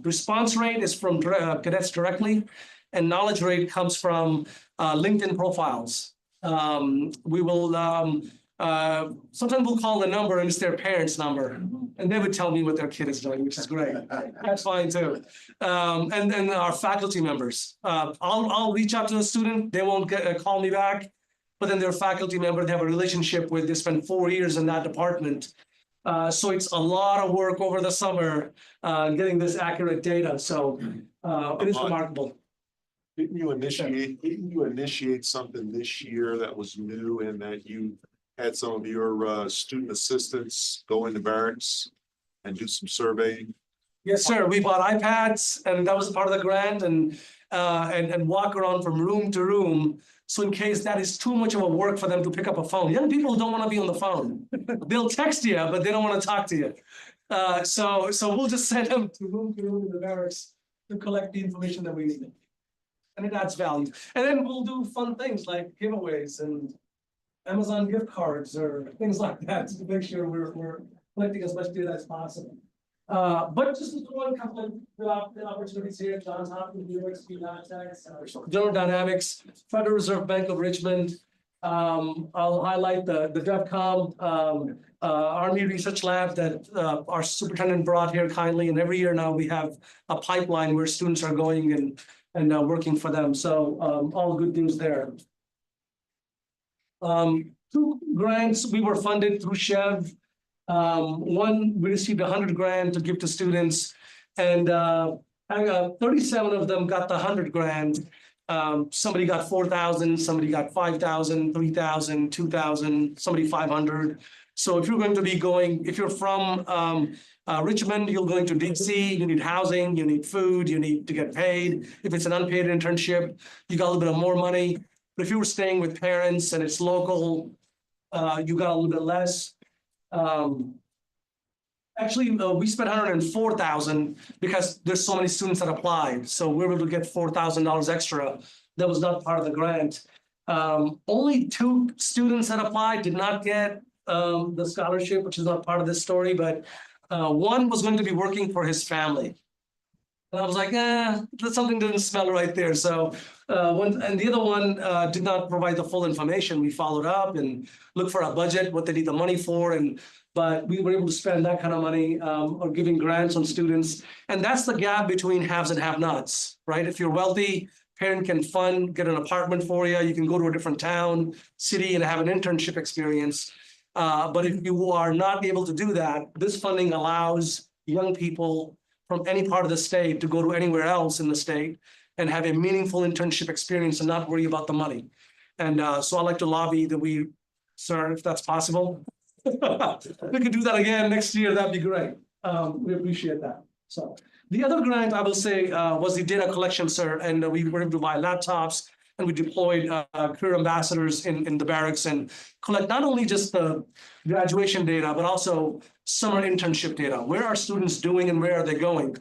response rate is from cadets directly, and knowledge rate comes from LinkedIn profiles. We will sometimes we'll call the number and it's their parents' number, and they would tell me what their kid is doing, which is great. That's fine too. And our faculty members. I'll reach out to a student. They won't call me back, but then their faculty member they have a relationship with. They spend 4 years in that department. So it's a lot of work over the summer getting this accurate data. So it is remarkable. Didn't you initiate something this year that was new and that you had some of your student assistants go into barracks and do some surveying? Yes, sir. We bought iPads and that was part of the grant and walk around from room to room. So in case that is too much of a work for them to pick up a phone. Young people don't want to be on the phone. They'll text you, but they don't want to talk to you. So we'll just send them to room in the barracks to collect the information that we need. And it adds value. And then we'll do fun things like giveaways and Amazon gift cards or things like that to make sure we're collecting as much data as possible. But just to throw in a couple of good opportunities here, Johns Hopkins, New York City, General Dynamics, Federal Reserve Bank of Richmond. I'll highlight the DevCom Army Research Lab that our superintendent brought here kindly, and every year now we have a pipeline where students are going and working for them. So all good news there. 2 grants we were funded through SHEV. One, we received 100 grand to give to students, and 37 of them got the 100 grand. Somebody got 4,000, somebody got 5,000, 3,000, 2,000, somebody 500. So if you're going to be going, if you're from Richmond, you're going to DC, you need housing, you need food, you need to get paid. If it's an unpaid internship, you got a little bit of more money. But if you were staying with parents and it's local, you got a little bit less. Actually, we spent 104,000 because there's so many students that applied. So we were able to get $4,000 extra. That was not part of the grant. Only 2 students that applied did not get the scholarship, which is not part of this story, but one was going to be working for his family. And I was like, something didn't smell right there. So, and the other one did not provide the full information. We followed up and looked for a budget, what they need the money for, but we were able to spend that kind of money or giving grants on students. And that's the gap between haves and have-nots, right? If you're wealthy, parent can fund, get an apartment for you. You can go to a different town, city, and have an internship experience. But if you are not able to do that, this funding allows young people from any part of the state to go to anywhere else in the state and have a meaningful internship experience and not worry about the money. And so I'd like to lobby that we, sir, if that's possible. If we could do that again next year, that'd be great. We appreciate that. So the other grant I will say was the data collection, sir, and we were able to buy laptops and we deployed career ambassadors in the barracks and collect not only just the graduation data, but also summer internship data. Where are students doing and where are they going?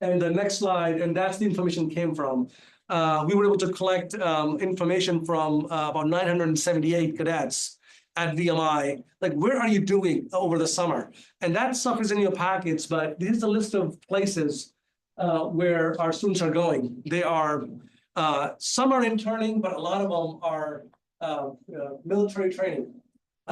And the next slide, and that's the information came from. We were able to collect information from about 978 cadets at VMI, like where are you doing over the summer? And that stuff is in your packets, but here's a list of places where our students are going. They are some are interning, but a lot of them are military training,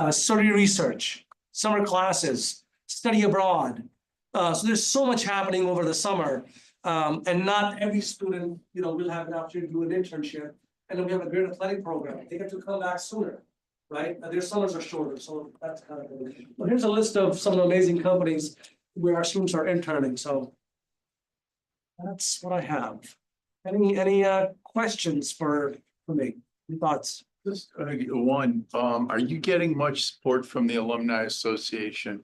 study research, summer classes, study abroad. So there's so much happening over the summer, and not every student, will have an opportunity to do an internship. And then we have a great athletic program. They get to come back sooner, right? Their summers are shorter, so that's kind of good. But here's a list of some of the amazing companies where our students are interning. So that's what I have. Any questions for me? Any thoughts? Just one, are you getting much support from the Alumni Association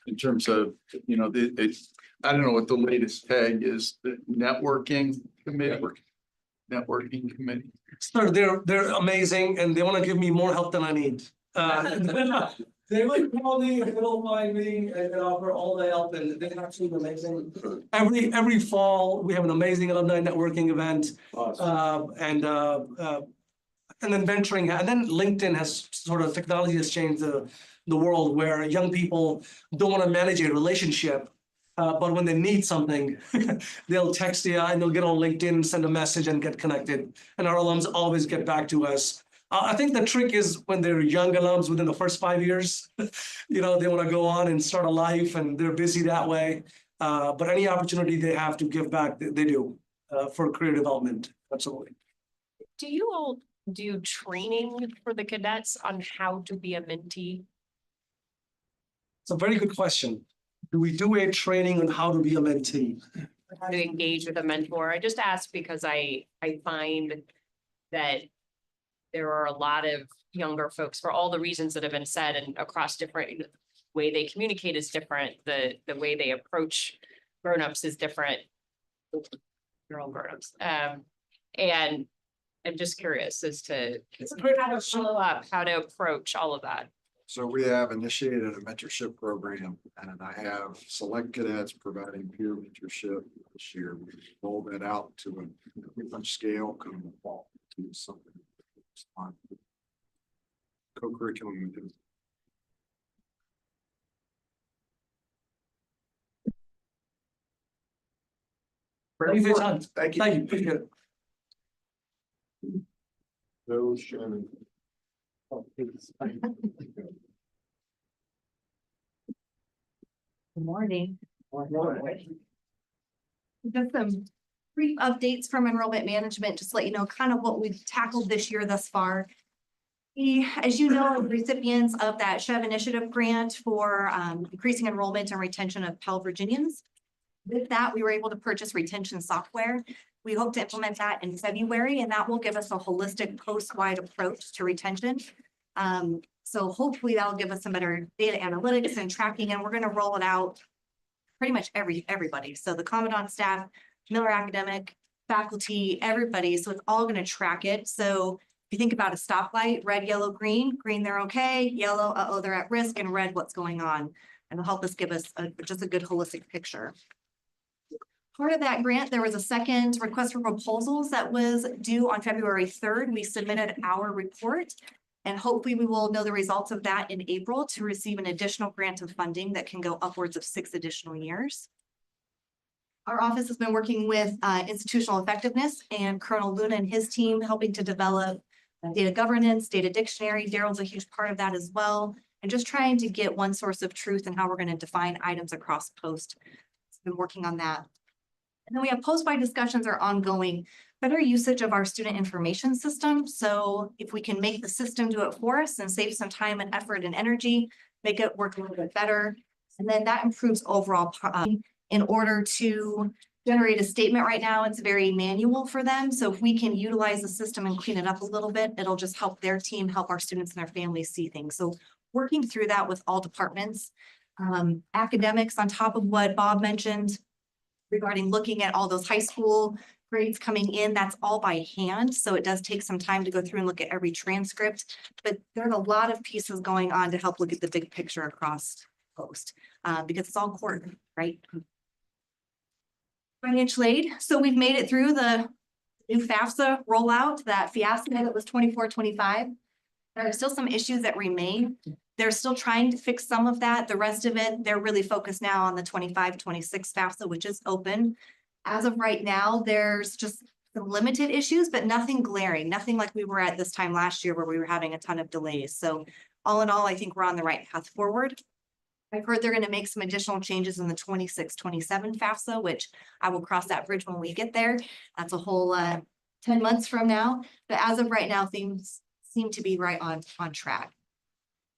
in terms of, I don't know what the latest tag is, the networking committee? Networking committee. Sir, they're amazing and they want to give me more help than I need. They would call me and they'll find me and offer all the help, and they're absolutely amazing. Every fall, we have an amazing alumni networking event. And then venturing, and then LinkedIn has technology has changed the world where young people don't want to manage a relationship. But when they need something, they'll text you and they'll get on LinkedIn, send a message and get connected. And our alums always get back to us. I think the trick is when they're young alums within the first 5 years, they want to go on and start a life and they're busy that way. But any opportunity they have to give back, they do for career development. Absolutely. Do you all do training for the cadets on how to be a mentee? It's a very good question. Do we do a training on how to be a mentee? How to engage with a mentor? I just ask because I find that there are a lot of younger folks, for all the reasons that have been said, and across different way they communicate is different. The way they approach grownups is different. They're all grownups. And I'm just curious as to how to follow up, how to approach all of that. So we have initiated a mentorship program and I have select cadets providing peer mentorship this year. We roll that out to a different scale coming in the fall to something. Co-curriculum. Thank you for your time. Thank you. Thank you, appreciate it. Joe Shannon. Good morning. Just some brief updates from enrollment management, just to let you know kind of what we've tackled this year thus far. We, as you know, are recipients of that SHEV initiative grant for increasing enrollment and retention of Pell Virginians. With that, we were able to purchase retention software. We hope to implement that in February, and that will give us a holistic post-wide approach to retention. So hopefully that'll give us some better data analytics and tracking, and we're going to roll it out pretty much everybody. So the Commandant staff, Miller Academic, faculty, everybody. So it's all going to track it. So if you think about a stoplight, red, yellow, green, they're okay, yellow, uh-oh, they're at risk, and red, what's going on? And it'll help us give us just a good holistic picture. Part of that grant, there was a second request for proposals that was due on February 3rd. We submitted our report and hopefully we will know the results of that in April to receive an additional grant of funding that can go upwards of 6 additional years. Our office has been working with institutional effectiveness and Colonel Luna and his team helping to develop data governance, data dictionary. Daryl's a huge part of that as well. And just trying to get one source of truth and how we're going to define items across post. Been working on that. And then we have post-wide discussions are ongoing, better usage of our student information system. So if we can make the system do it for us and save some time and effort and energy, make it work a little bit better. And then that improves overall in order to generate a statement right now, it's very manual for them. So if we can utilize the system and clean it up a little bit, it'll just help their team, help our students and their families see things. So working through that with all departments, academics on top of what Bob mentioned, regarding looking at all those high school grades coming in, that's all by hand. So it does take some time to go through and look at every transcript, but there's a lot of pieces going on to help look at the big picture across post because it's all coordinated, right? Financial aid. So we've made it through the new FAFSA rollout, that fiasco that was 24-25. There are still some issues that remain. They're still trying to fix some of that. The rest of it, they're really focused now on the 25-26 FAFSA, which is open. As of right now, there's just some limited issues, but nothing glaring, nothing like we were at this time last year where we were having a ton of delays. So all in all, I think we're on the right path forward. I've heard they're going to make some additional changes in the 26-27 FAFSA, which I will cross that bridge when we get there. That's a whole 10 months from now. But as of right now, things seem to be right on track.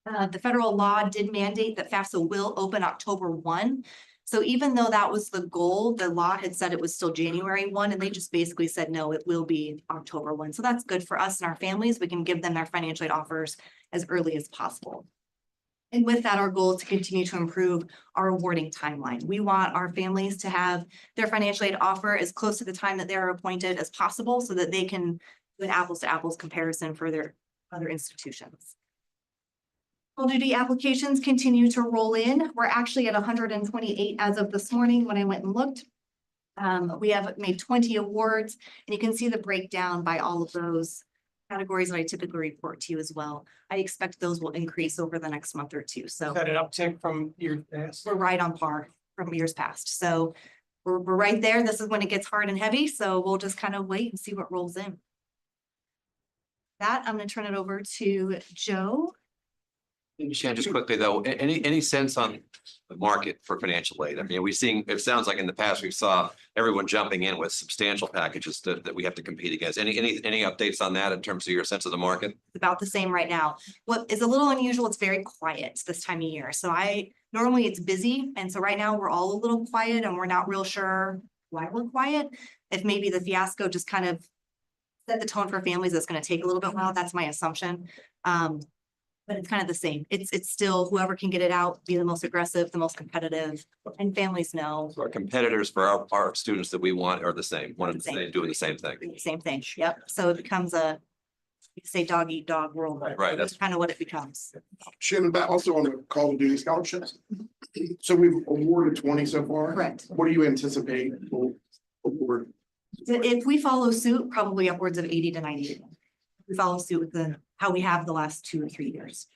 The federal law did mandate that FAFSA will open October 1. So even though that was the goal, the law had said it was still January 1, and they just basically said, no, it will be October 1. So that's good for us and our families. We can give them their financial aid offers as early as possible. And with that, our goal is to continue to improve our awarding timeline. We want our families to have their financial aid offer as close to the time that they're appointed as possible so that they can do an apples to apples comparison for their other institutions. Full duty applications continue to roll in. We're actually at 128 as of this morning when I went and looked. We have made 20 awards, and you can see the breakdown by all of those categories that I typically report to you as well. I expect those will increase over the next month or two. So Is that an uptick from years past? we're right on par from years past. So we're right there. This is when it gets hard and heavy. So we'll just kind of wait and see what rolls in. That I'm going to turn it over to Joe. Shannon, just quickly though, any sense on the market for financial aid? I mean, we've seen, it sounds like in the past we saw everyone jumping in with substantial packages that we have to compete against. Any updates on that in terms of your sense of the market? It's about the same right now. What is a little unusual, it's very quiet this time of year. So normally it's busy. And so right now we're all a little quiet and we're not real sure why we're quiet. If maybe the fiasco just kind of set the tone for families, it's going to take a little bit while. That's my assumption. But it's kind of the same. It's still whoever can get it out, be the most aggressive, the most competitive, and families know. So our competitors for our students that we want are the same, doing the same thing. Same thing. Yep. So it becomes a you say dog eat dog world. Right, That's kind of what it becomes. Shannon, back also on the Call of Duty scholarships. So we've awarded 20 so far. Correct. What do you anticipate will award? If we follow suit, probably upwards of 80 to 90. We follow suit with how we have the last 2 or 3 years.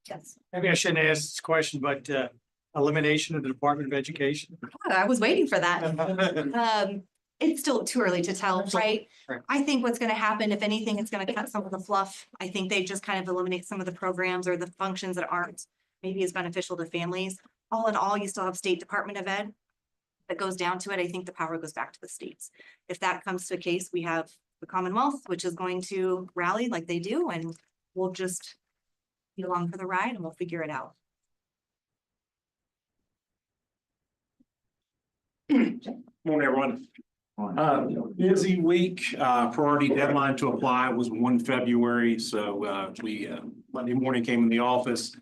Yes, Maybe I shouldn't ask this question, but elimination of the Department of Education. I was waiting for that. It's still too early to tell, right? Right. I think what's gonna happen, if anything, it's gonna cut some of the fluff. I think they just kind of eliminate some of the programs or the functions that aren't maybe as beneficial to families. All in all, you still have State Department of Ed. That goes down to it, I think the power goes back to the states. If that comes to a case, we have the Commonwealth, which is going to rally like they do, and we'll just be along for the ride and we'll figure it out. Morning, everyone. Busy week, priority deadline to apply was 1 February, so we Monday morning came in the office.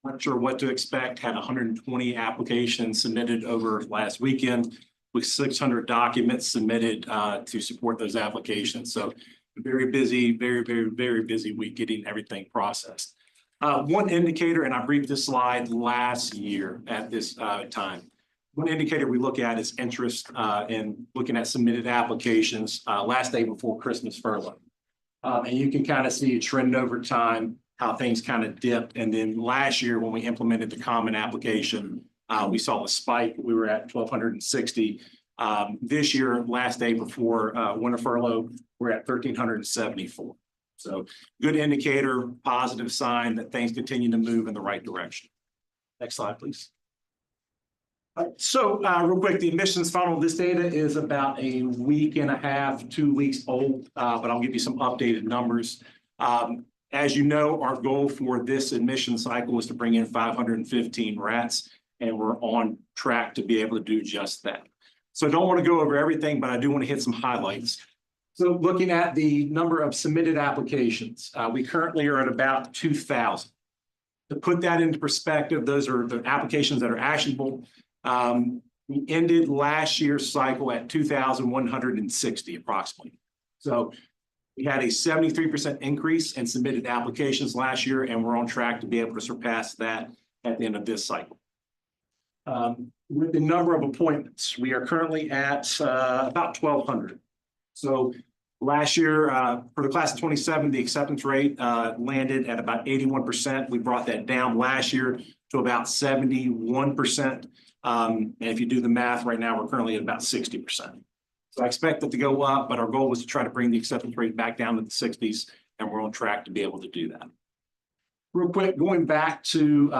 Not sure what to expect, had 120 applications submitted over last weekend with 600 documents submitted to support those applications. So very busy, very busy week getting everything processed. One indicator, and I briefed this slide last year at this time. One indicator we look at is interest in looking at submitted applications last day before Christmas furlough. And you can kind of see a trend over time, how things kind of dipped. And then last year, when we implemented the common application, we saw a spike. We were at 1,260. This year, last day before winter furlough, we're at 1,374. So good indicator, positive sign that things continue to move in the right direction. Next slide, please. So real quick, the admissions funnel, this data is about a week and a half, 2 weeks old, but I'll give you some updated numbers. As you know, our goal for this admission cycle is to bring in 515 rats, and we're on track to be able to do just that. So I don't want to go over everything, but I do want to hit some highlights. So looking at the number of submitted applications, we currently are at about 2,000. To put that into perspective, those are the applications that are actionable. We ended last year's cycle at 2,160 approximately. So we had a 73% increase in submitted applications last year, and we're on track to be able to surpass that at the end of this cycle. With the number of appointments, we are currently at about 1,200. So last year, for the class of 27, the acceptance rate landed at about 81%. We brought that down last year to about 71%. And if you do the math right now, we're currently at about 60%. So I expect it to go up, but our goal was to try to bring the acceptance rate back down to the 60s, and we're on track to be able to do that. Real quick, going back to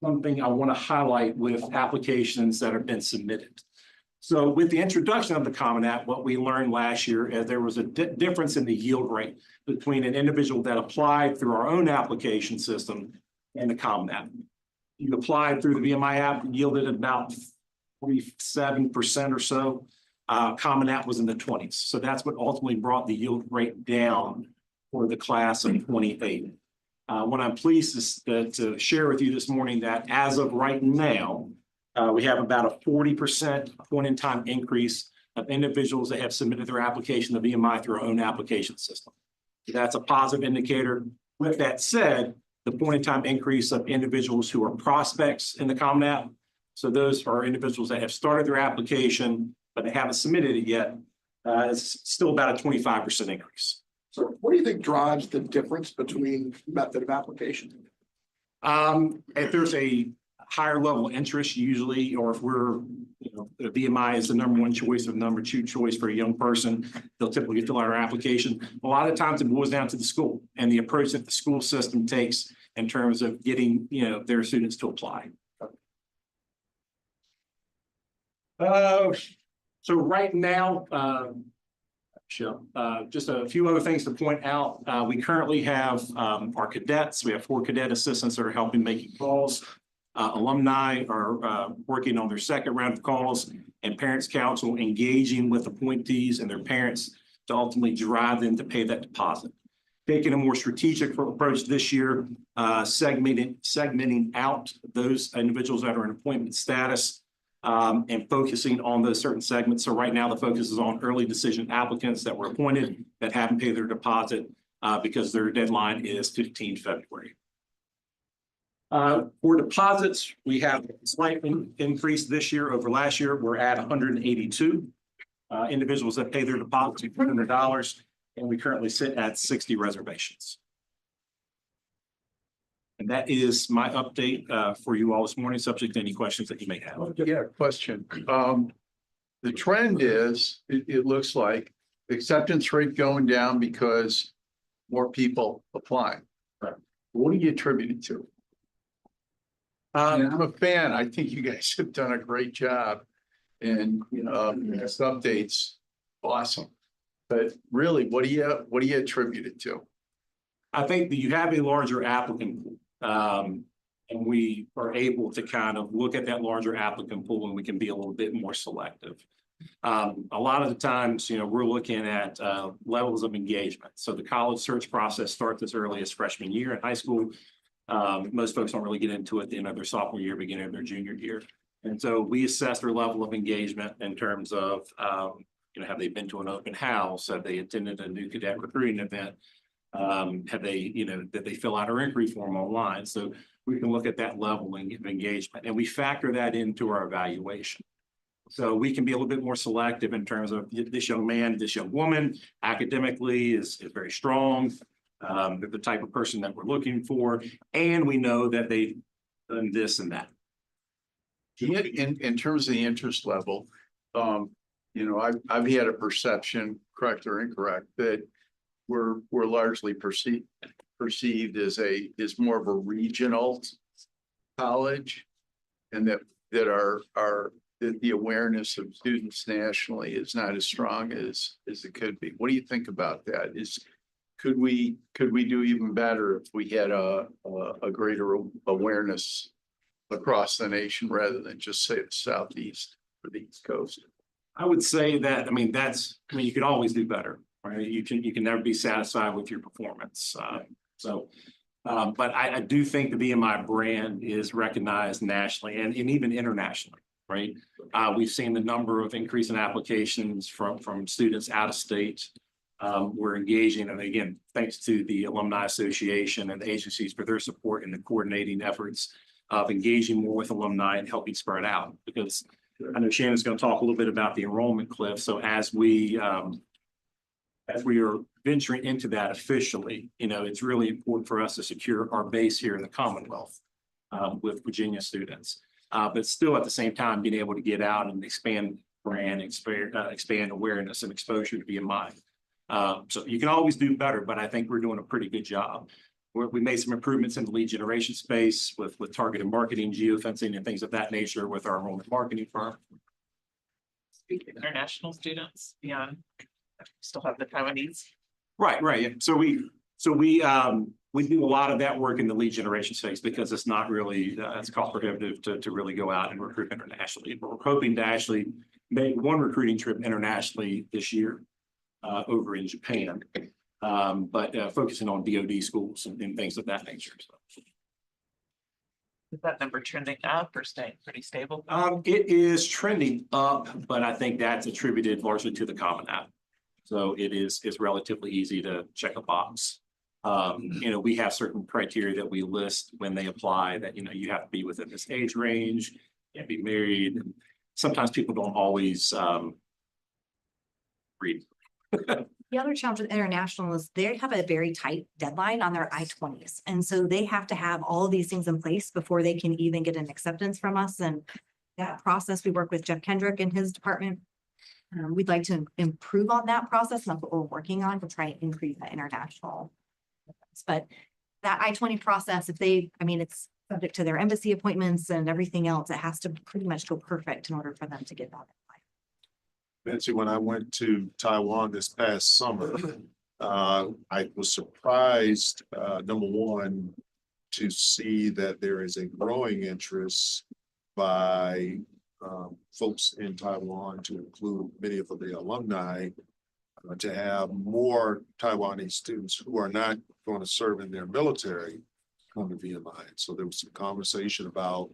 something I want to highlight with applications that have been submitted. So with the introduction of the Common App, what we learned last year is there was a difference in the yield rate between an individual that applied through our own application system and the Common App. You applied through the VMI app, yielded about 47% or so. Common App was in the 20s. So that's what ultimately brought the yield rate down for the class of 28. What I'm pleased to share with you this morning that as of right now, we have about a 40% point in time increase of individuals that have submitted their application to VMI through our own application system. That's a positive indicator. With that said, the point in time increase of individuals who are prospects in the Common App. So those are individuals that have started their application, but they haven't submitted it yet. It's still about a 25% increase. So what do you think drives the difference between method of application? If there's a higher level of interest usually, or if we're, the VMI is the #1 choice or #2 choice for a young person, they'll typically fill out our application. A lot of times it boils down to the school and the approach that the school system takes in terms of getting, their students to apply. So right now, just a few other things to point out. We currently have our cadets. We have 4 cadet assistants that are helping making calls. Alumni are working on their second round of calls, and Parents Council engaging with appointees and their parents to ultimately drive them to pay that deposit. Taking a more strategic approach this year, segmenting out those individuals that are in appointment status and focusing on those certain segments. So right now, the focus is on early decision applicants that were appointed that haven't paid their deposit because their deadline is 15 February. For deposits, we have a slight increase this year over last year. We're at 182 individuals that pay their deposits of $200, and we currently sit at 60 reservations. And that is my update for you all this morning, subject to any questions that you may have. Yeah, question. The trend is, it looks like acceptance rate going down because more people applying. Right. What do you attribute it to? And I'm a fan. I think you guys have done a great job. And this update's awesome. But really, what do you attribute it to? I think that you have a larger applicant pool. And we are able to kind of look at that larger applicant pool and we can be a little bit more selective. A lot of the times, we're looking at levels of engagement. So the college search process starts as early as freshman year in high school. Most folks don't really get into it at the end of their sophomore year, beginning of their junior year. And so we assess their level of engagement in terms of, have they been to an open house? Have they attended a new cadet recruiting event? Have they, did they fill out our inquiry form online? So we can look at that level of engagement and we factor that into our evaluation. So we can be a little bit more selective in terms of this young man, this young woman academically is very strong. They're the type of person that we're looking for. And we know that they've done this and that. In terms of the interest level, I've had a perception, correct or incorrect, that we're largely perceived as more of a regional college, and that the awareness of students nationally is not as strong as it could be. What do you think about that? Could we do even better if we had a greater awareness across the nation rather than just say the Southeast or the East Coast? I would say that, you could always do better, right? You can never be satisfied with your performance. But I do think the VMI brand is recognized nationally and even internationally, right? We've seen the number of increase in applications from students out of state. We're engaging, and again, thanks to the Alumni Association and the agencies for their support in the coordinating efforts of engaging more with alumni and helping spread out. Because I know Shannon's going to talk a little bit about the enrollment cliff. So as we are venturing into that officially, it's really important for us to secure our base here in the Commonwealth with Virginia students. But still at the same time, being able to get out and expand brand, expand awareness and exposure to VMI. So you can always do better, but I think we're doing a pretty good job. We made some improvements in the lead generation space with targeted marketing, geofencing, and things of that nature with our enrollment marketing firm. Speaking of international students, still have the Taiwanese. Right. Yeah. So we do a lot of that work in the lead generation space because it's not really it's cost prohibitive to really go out and recruit internationally. But we're hoping to actually make one recruiting trip internationally this year over in Japan. But focusing on DoD schools and things of that nature. So. Is that number trending up or staying pretty stable? It is trending up, but I think that's attributed largely to the Common App. So it's relatively easy to check a box. We have certain criteria that we list when they apply that, you have to be within this age range, you can't be married. And sometimes people don't always read. The other challenge with international is they have a very tight deadline on their I-20s. And so they have to have all of these things in place before they can even get an acceptance from us. And that process, we work with Jeff Kendrick and his department. We'd like to improve on that process. And that's what we're working on to try and increase that international. But that I-20 process, it's subject to their embassy appointments and everything else. It has to pretty much go perfect in order for them to get that. Betsy, when I went to Taiwan this past summer, I was surprised, number one, to see that there is a growing interest by folks in Taiwan, to include many of the alumni, to have more Taiwanese students who are not going to serve in their military come to VMI. So there was some conversation about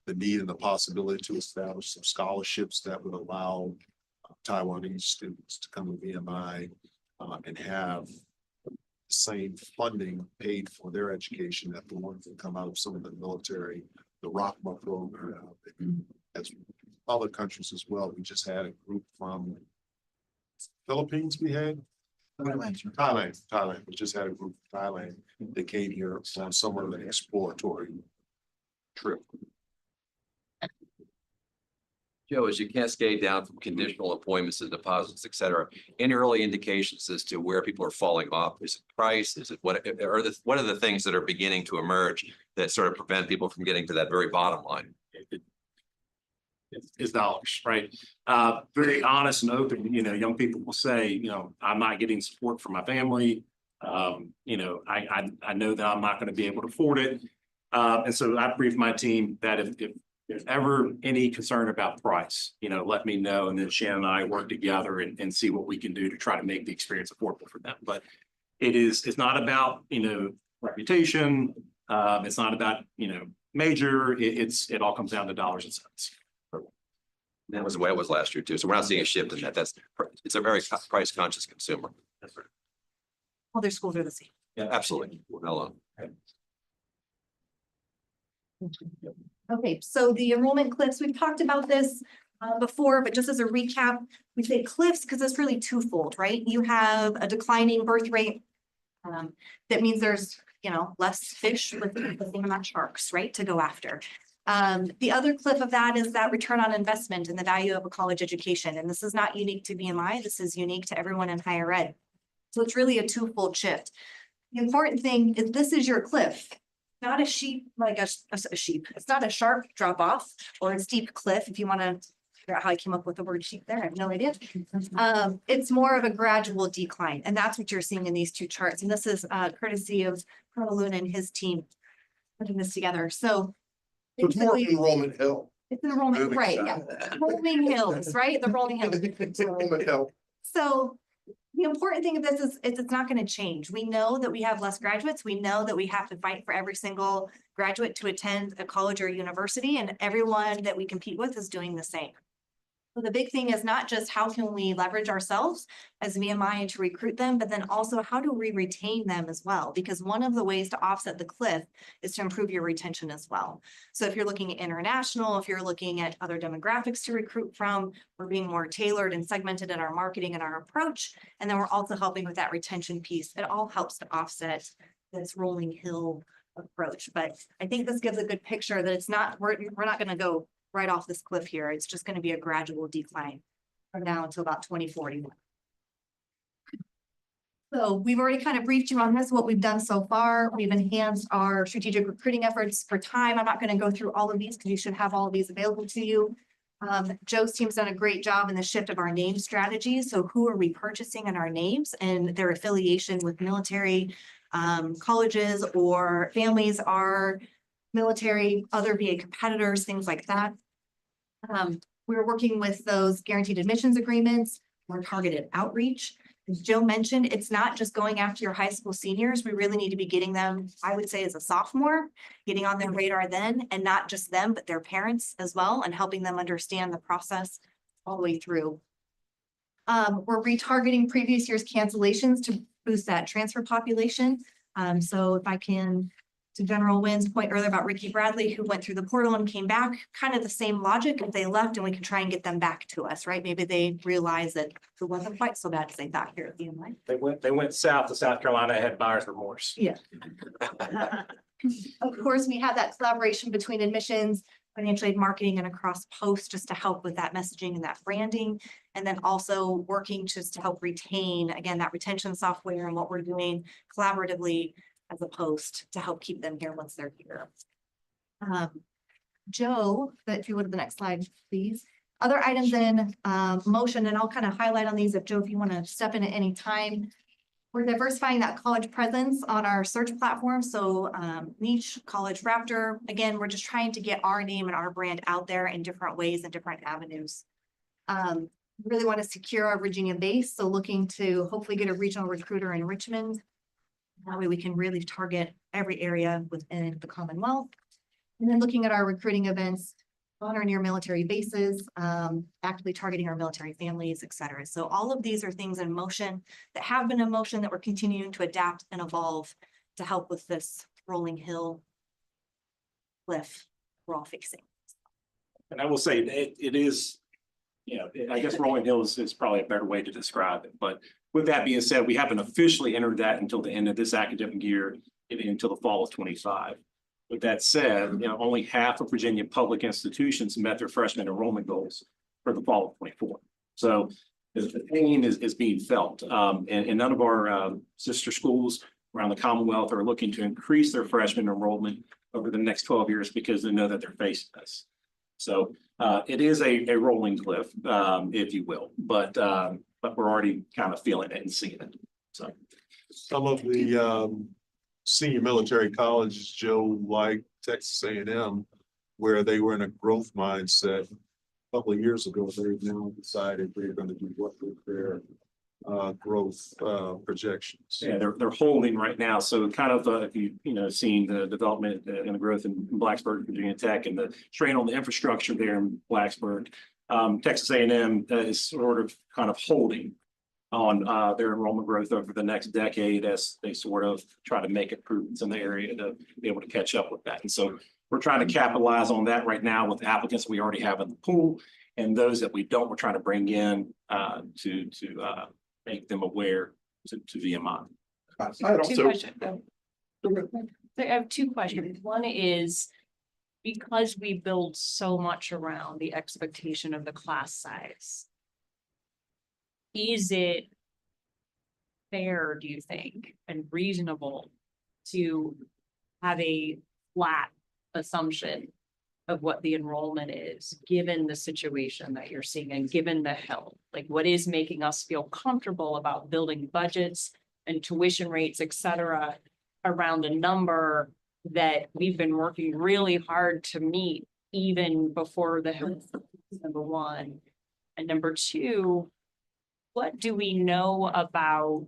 the need and the possibility to establish some scholarships that would allow Taiwanese students to come to VMI and have the same funding paid for their education that the ones that come out of some of the military, the ROCMA program, as other countries as well. We just had a group from Philippines we had. Thailand. We just had a group from Thailand that came here on some of an exploratory trip. Joe, as you cascade down from conditional appointments to deposits, et cetera, any early indications as to where people are falling off? Is it price? Is it what are the things that are beginning to emerge that sort of prevent people from getting to that very bottom line? Is dollars, right? Very honest and open, young people will say, I'm not getting support from my family. I know that I'm not going to be able to afford it. And so I briefed my team that if there's ever any concern about price, let me know. And then Shannon and I work together and see what we can do to try to make the experience affordable for them. But it's not about, reputation. It's not about, major, it all comes down to dollars and cents. That was the way it was last year too. So we're not seeing a shift in that. It's a very price conscious consumer. That's right. All their schools are the same. Yeah, absolutely. Hello. Okay, so the enrollment cliffs, we've talked about this before, but just as a recap, we say cliffs because it's really twofold, right? You have a declining birth rate. That means there's, less fish with the same amount of sharks, right, to go after. The other cliff of that is that return on investment and the value of a college education. And this is not unique to VMI. This is unique to everyone in higher ed. So it's really a twofold shift. The important thing is this is your cliff, not a sheep, like a sheep. It's not a sharp drop off or a steep cliff. If you want to figure out how I came up with the word sheep there, I have no idea. It's more of a gradual decline. And that's what you're seeing in these two charts. And this is courtesy of Colonel Luna and his team putting this together. So it's more enrollment hill. It's an enrollment, Moving right? side. Yeah, rolling hills, right? The rolling hills. It's enrollment hill. So the important thing of this is it's not going to change. We know that we have less graduates. We know that we have to fight for every single graduate to attend a college or university, and everyone that we compete with is doing the same. So the big thing is not just how can we leverage ourselves as VMI and to recruit them, but then also how do we retain them as well? Because one of the ways to offset the cliff is to improve your retention as well. So if you're looking at international, if you're looking at other demographics to recruit from, we're being more tailored and segmented in our marketing and our approach. And then we're also helping with that retention piece. It all helps to offset this rolling hill approach. But I think this gives a good picture that it's not, we're not going to go right off this cliff here. It's just going to be a gradual decline from now until about 2041. So we've already kind of briefed you on this, what we've done so far. We've enhanced our strategic recruiting efforts for time. I'm not going to go through all of these because you should have all of these available to you. Joe's team's done a great job in the shift of our name strategy. So who are we purchasing in our names and their affiliation with military colleges or families are military, other VA competitors, things like that. We're working with those guaranteed admissions agreements, more targeted outreach. As Joe mentioned, it's not just going after your high school seniors. We really need to be getting them, I would say as a sophomore, getting on their radar then, and not just them, but their parents as well, and helping them understand the process all the way through. We're retargeting previous year's cancellations to boost that transfer population. So if I can, to General Wynn's point earlier about Ricky Bradley, who went through the portal and came back, kind of the same logic. If they left and we can try and get them back to us, right? Maybe they realized that it wasn't quite so bad as they thought here at VMI. They went south to South Carolina, had buyer's remorse. Yeah. Of course, we have that collaboration between admissions, financial aid marketing, and across post just to help with that messaging and that branding. And then also working just to help retain, again, that retention software and what we're doing collaboratively as a post to help keep them here once they're here. Joe, if you would, the next slide, please. Other items in motion, and I'll kind of highlight on these if Joe, if you want to step in at any time. We're diversifying that college presence on our search platform. So niche, College Raptor. Again, we're just trying to get our name and our brand out there in different ways and different avenues. Really want to secure our Virginia base. So looking to hopefully get a regional recruiter in Richmond. That way we can really target every area within the Commonwealth. And then looking at our recruiting events on our near military bases, actively targeting our military families, et cetera. So all of these are things in motion that have been in motion that we're continuing to adapt and evolve to help with this rolling hill cliff we're all facing. And I will say, it is, I guess rolling hills is probably a better way to describe it. But with that being said, we haven't officially entered that until the end of this academic year, until the fall of 25. With that said, only half of Virginia public institutions met their freshman enrollment goals for the fall of 24. So the pain is being felt. And none of our sister schools around the Commonwealth are looking to increase their freshman enrollment over the next 12 years because they know that they're facing this. So it is a rolling cliff, if you will, but we're already kind of feeling it and seeing it. So Some of the senior military colleges, Joe, like Texas A&M, where they were in a growth mindset a couple of years ago, they've now decided they're going to do what with their growth projections. yeah, they're holding right now. So kind of if you seeing the development and the growth in Blacksburg, Virginia Tech, and the strain on the infrastructure there in Blacksburg, Texas A&M is sort of kind of holding on their enrollment growth over the next decade as they sort of try to make improvements in the area to be able to catch up with that. And so we're trying to capitalize on that right now with applicants we already have in the pool, and those that we don't, we're trying to bring in to make them aware to VMI. I have two questions. One is, because we build so much around the expectation of the class size, is it fair, do you think, and reasonable to have a flat assumption of what the enrollment is, given the situation that you're seeing and given the health? Like, what is making us feel comfortable about building budgets and tuition rates, et cetera, around a number that we've been working really hard to meet even before the health, number one. And number two, what do we know about,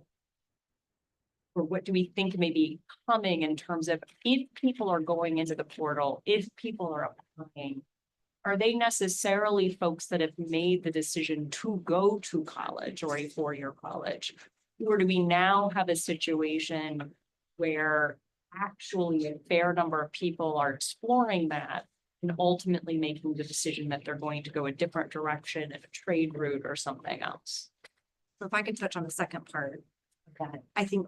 or what do we think may be coming in terms of, if people are going into the portal, if people are applying, are they necessarily folks that have made the decision to go to college or a four-year college? Or do we now have a situation where actually a fair number of people are exploring that and ultimately making the decision that they're going to go a different direction in a trade route or something else? So if I could touch on the second part of that, I think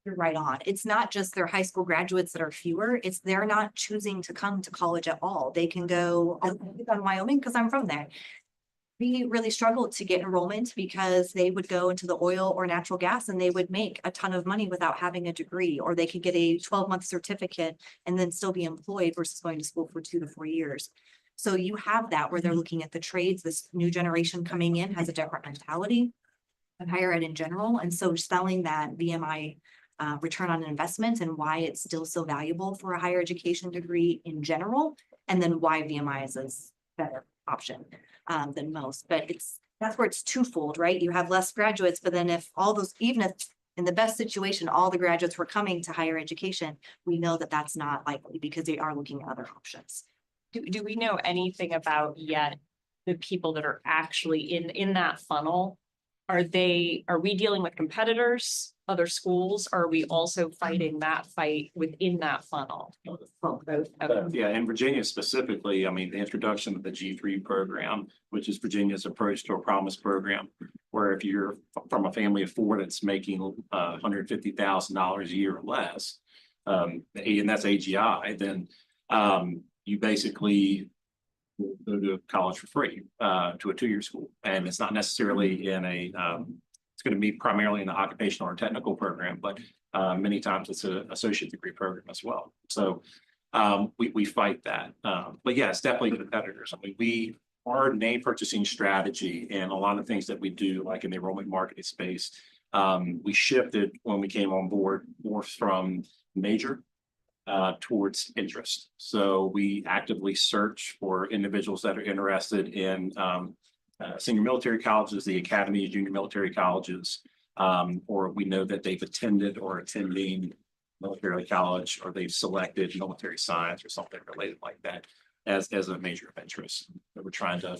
you're right on. It's not just their high school graduates that are fewer, it's they're not choosing to come to college at all. They can go, I live in Wyoming because I'm from there. We really struggled to get enrollment because they would go into the oil or natural gas and they would make a ton of money without having a degree, or they could get a 12-month certificate and then still be employed versus going to school for 2 to 4 years. So you have that where they're looking at the trades. This new generation coming in has a different mentality of higher ed in general. And so selling that VMI return on investment and why it's still so valuable for a higher education degree in general, and then why VMI is a better option than most. But that's where it's twofold, right? You have less graduates, but then if all those, even if in the best situation, all the graduates were coming to higher education, we know that that's not likely because they are looking at other options. Do we know anything about yet the people that are actually in that funnel? Are we dealing with competitors, other schools? Or are we also fighting that fight within that funnel? Yeah, in Virginia specifically, I mean, the introduction of the G3 program, which is Virginia's approach to a promise program, where if you're from a family of 4 that's making $150,000 a year or less, and that's AGI, then you basically go to college for free to a 2-year school. And it's not necessarily in a, it's going to be primarily in the occupational or technical program, but many times it's an associate degree program as well. So we fight that. But yeah, it's definitely competitors. I mean, our name purchasing strategy and a lot of things that we do, like in the enrollment marketing space, we shifted when we came on board more from major towards interest. So we actively search for individuals that are interested in senior military colleges, the academies, junior military colleges, or we know that they've attended or attending military college, or they've selected military science or something related like that as a major of interest that we're trying to.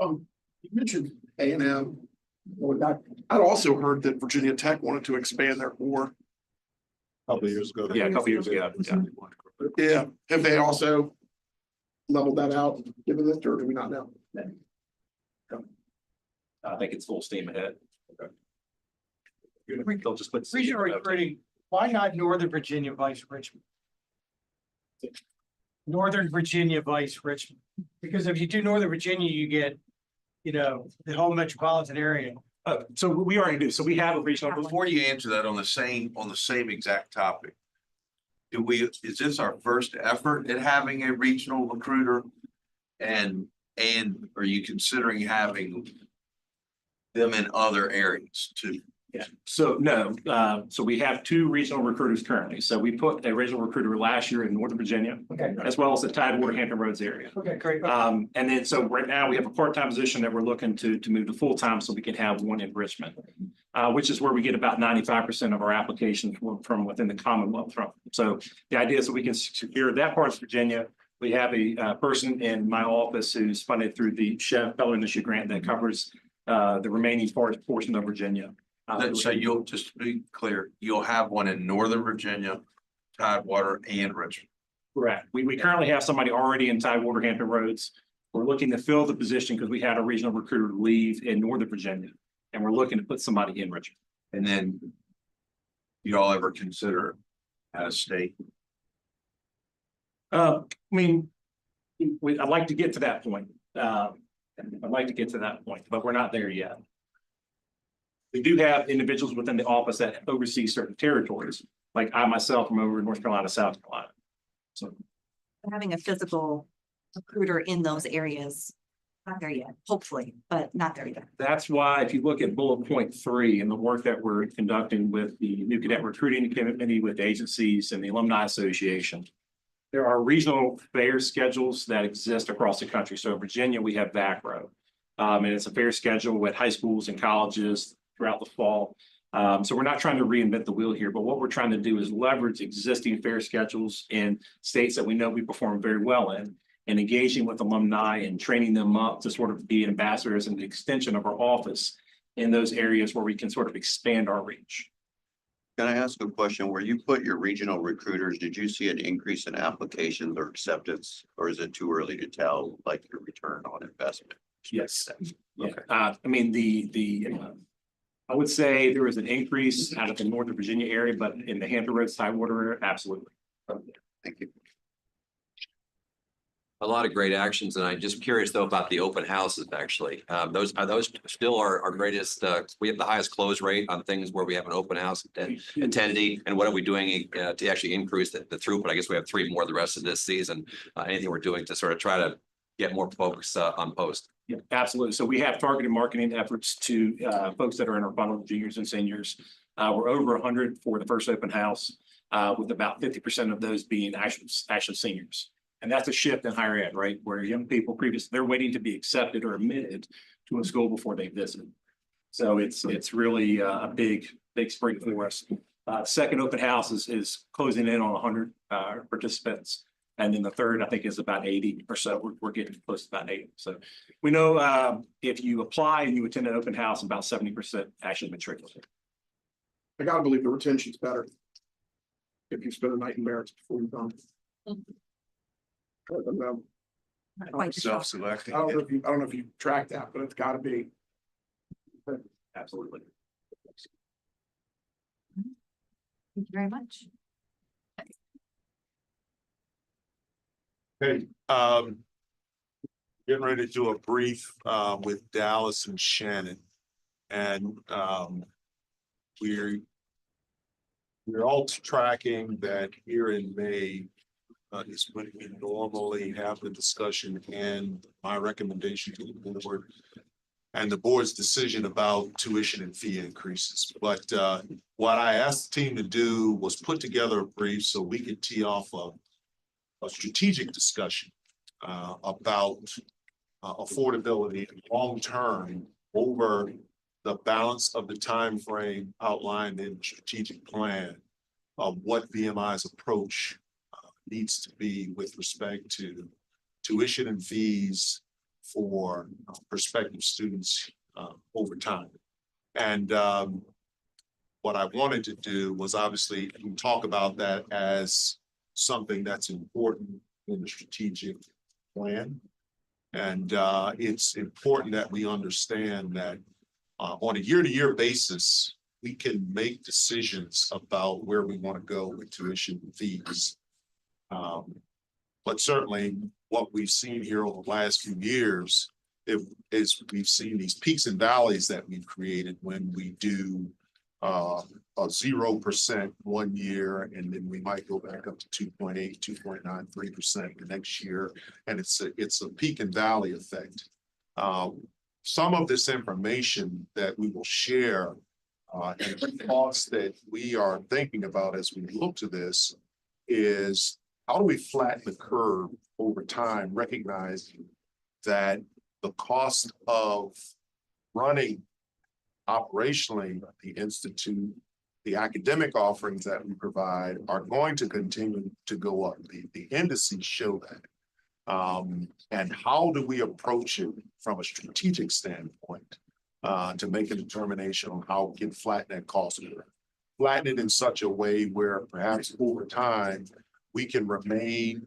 You mentioned A&M. Well, I'd also heard that Virginia Tech wanted to expand their core. Couple of years ago. Yeah, a couple years ago. Yeah. Yeah, have they also leveled that out, given this, or do we not know? I think it's full steam ahead. They'll just put. Regional recruiting, why not Northern Virginia vice Richmond? Northern Virginia vice Richmond, because if you do Northern Virginia, you get, the whole metropolitan area. So we already do. So we have a regional. Before you answer that on the same exact topic. Is this our first effort at having a regional recruiter? And are you considering having them in other areas too? Yeah, so no, so we have 2 regional recruiters currently. So we put a regional recruiter last year in Northern Virginia, Okay. as well as the Tidewater Hampton Roads area. Okay, great. And then, so right now we have a part-time position that we're looking to move to full-time so we can have one in Richmond. Which is where we get about 95% of our applications from within the Commonwealth from. So the idea is that we can secure that part of Virginia. We have a person in my office who's funded through the Chef Fellow Initiative Grant that covers the remaining portion of Virginia. So you'll, just to be clear, you'll have one in Northern Virginia, Tidewater and Richmond. Correct. We currently have somebody already in Tidewater Hampton Roads. We're looking to fill the position because we had a regional recruiter leave in Northern Virginia. And we're looking to put somebody in Richmond. And then you all ever consider out of state? I mean, I'd like to get to that point. I'd like to get to that point, but we're not there yet. We do have individuals within the office that oversee certain territories, like I myself am over in North Carolina, South Carolina. So Having a physical recruiter in those areas, not there yet, hopefully, but not there yet. that's why if you look at bullet point 3 and the work that we're conducting with the new cadet recruiting committee, with agencies and the Alumni Association, there are regional fair schedules that exist across the country. So in Virginia, we have VACRO. And it's a fair schedule with high schools and colleges throughout the fall. So we're not trying to reinvent the wheel here, but what we're trying to do is leverage existing fair schedules in states that we know we perform very well in, and engaging with alumni and training them up to sort of be ambassadors and the extension of our office in those areas where we can sort of expand our reach. Can I ask a question? Where you put your regional recruiters, did you see an increase in applications or acceptance, or is it too early to tell, like your return on investment? Yes. Yeah. I mean, I would say there was an increase out of the Northern Virginia area, but in the Hampton Roads, Tidewater area, absolutely. Thank you. A lot of great actions, and I'm just curious though about the open houses, actually. Those still our greatest, we have the highest close rate on things where we have an open house attendee, and what are we doing to actually increase the throughput? I guess we have 3 more the rest of this season. Anything we're doing to sort of try to get more focus on post? Yeah, absolutely. So we have targeted marketing efforts to folks that are in our funnel, juniors and seniors. We're over 100 for the first open house, with about 50% of those being actually seniors. And that's a shift in higher ed, right? Where young people they're waiting to be accepted or admitted to a school before they visit. So it's really a big spring for us. Second open house is closing in on 100 participants. And then the third, I think, is about 80 or so. We're getting close to about 80. So we know if you apply and you attend an open house, about 70% actually matriculate. I gotta believe the retention's better. If you spend a night in barracks before you come. I don't know. Not quite sure. Self-selecting. I don't know if you track that, but it's gotta be. Absolutely. Thank you very much. Okay, getting ready to do a brief with Dallas and Shannon. And we're all tracking that here in May is when we normally have the discussion and my recommendation to the board and the board's decision about tuition and fee increases. But what I asked the team to do was put together a brief so we could tee off a strategic discussion about affordability long-term over the balance of the time frame outlined in the strategic plan of what VMI's approach needs to be with respect to tuition and fees for prospective students over time. And what I wanted to do was obviously talk about that as something that's important in the strategic plan. And it's important that we understand that on a year-to-year basis, we can make decisions about where we want to go with tuition and fees. But certainly what we've seen here over the last few years is we've seen these peaks and valleys that we've created when we do a 0% one year, and then we might go back up to 2.8, 2.93% the next year. And it's a peak and valley effect. Some of this information that we will share and the costs that we are thinking about as we look to this is how do we flatten the curve over time, recognizing that the cost of running operationally the institute, the academic offerings that we provide are going to continue to go up. The indices show that. And how do we approach it from a strategic standpoint to make a determination on how we can flatten that cost curve? Flatten it in such a way where perhaps over time we can remain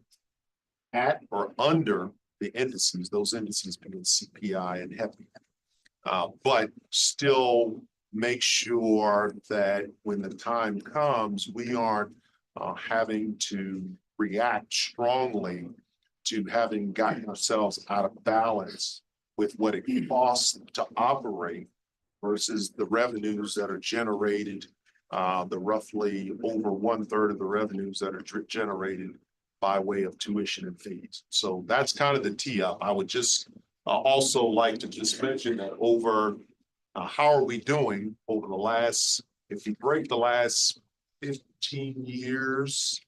at or under the indices, those indices being CPI and FEB, but still make sure that when the time comes, we aren't having to react strongly to having gotten ourselves out of balance with what it costs to operate versus the revenues that are generated, the roughly over 1/3 of the revenues that are generated by way of tuition and fees. So that's kind of the tee up. I would just also like to just mention that over how are we doing over the last, if you break the last 15 years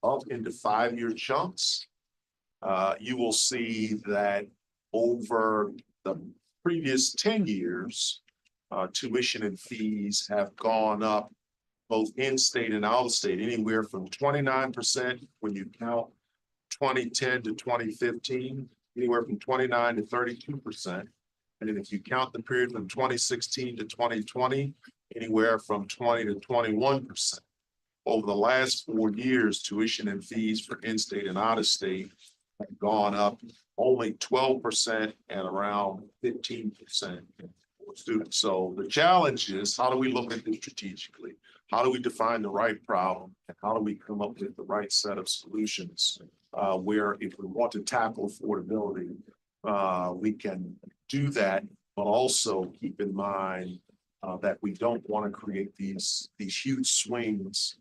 up into 5-year chunks, you will see that over the previous 10 years, tuition and fees have gone up both in-state and out-of-state, anywhere from 29% when you count 2010 to 2015, anywhere from 29 to 32%. And then if you count the period from 2016 to 2020, anywhere from 20 to 21%. Over the last 4 years, tuition and fees for in-state and out-of-state have gone up only 12% and around 15% for students. So the challenge is, how do we look at this strategically? How do we define the right problem? And how do we come up with the right set of solutions where if we want to tackle affordability, we can do that, but also keep in mind that we don't want to create these huge swings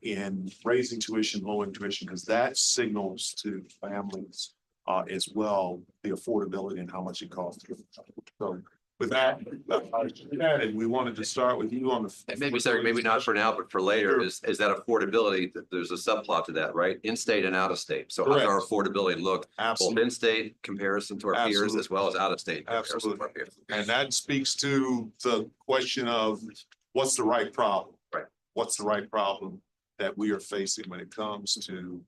in raising tuition, lowering tuition, because that signals to families as well the affordability and how much it costs. So with that, and we wanted to start with you on the. Maybe, sorry, maybe not for now, but for later, is that affordability, there's a subplot to that, right? In-state and out-of-state. So how does our affordability look? Absolutely. Both in-state comparison to our peers Absolutely. as well as out-of-state. Absolutely. And that speaks to the question of what's the right problem? Right. What's the right problem that we are facing when it comes to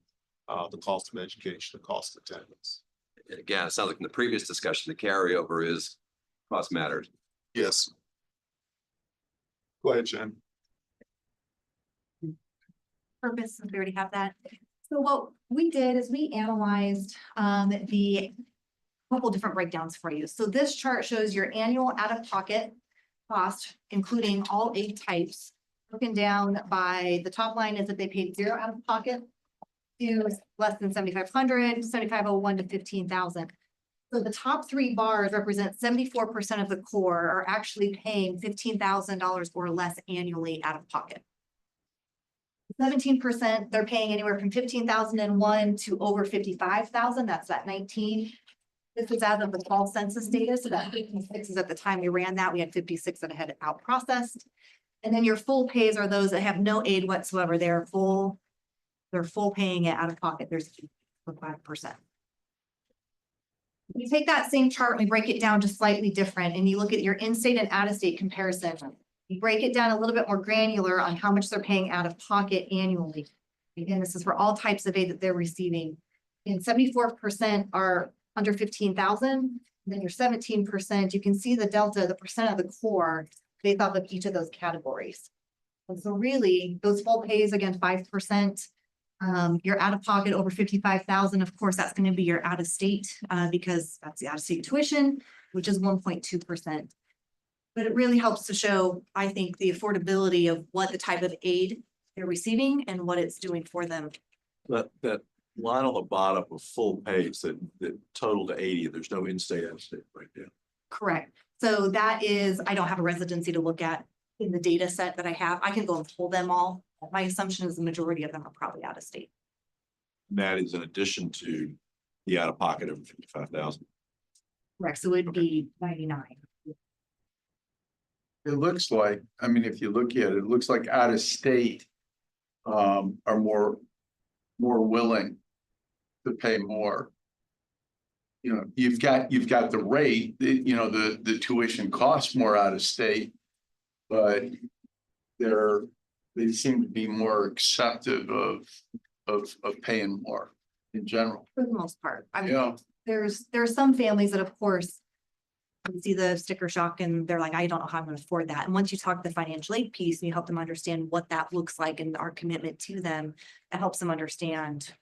the cost of education, the cost of attendance? Again, it sounds like in the previous discussion, the carryover is cost matters. Yes. Go ahead, Jen. Purpose, since we already have that. So what we did is we analyzed the couple different breakdowns for you. So this chart shows your annual out-of-pocket cost, including all aid types, broken down by the top line is that they paid 0 out of pocket to less than 7,500, 7,501 to 15,000. So the top 3 bars represent 74% of the core are actually paying $15,000 or less annually out of pocket. 17%, they're paying anywhere from 15,001 to over 55,000. That's that 19. This is as of the fall census data. So that 56 is at the time we ran that. We had 56 that had out processed. And then your full pays are those that have no aid whatsoever. They're full paying it out of pocket. There's 5%. We take that same chart and we break it down just slightly different, and you look at your in-state and out-of-state comparison. You break it down a little bit more granular on how much they're paying out of pocket annually. Again, this is for all types of aid that they're receiving. And 74% are under 15,000. Then your 17%, you can see the delta, the percent of the core based off of each of those categories. And so really, those full pays, again, 5%. Your out of pocket over 55,000, of course, that's going to be your out of state because that's the out of state tuition, which is 1.2%. But it really helps to show, I think, the affordability of what the type of aid they're receiving and what it's doing for them. That line on the bottom of full pays that total to 80, there's no in-state, out-of-state right there. Correct. So that is, I don't have a residency to look at in the data set that I have. I can go and pull them all. My assumption is the majority of them are probably out of state. And that is in addition to the out-of-pocket of 55,000. Correct. So it'd be 99. It looks like, I mean, if you look at it, it looks like out of state are more willing to pay more. You know, you've got the rate, the tuition costs more out of state, but they seem to be more acceptive of paying more in general. For the most part. I mean, Yeah. there are some families that, of course, you see the sticker shock and they're like, I don't know how I'm going to afford that. And once you talk the financial aid piece and you help them understand what that looks like and our commitment to them, it helps them understand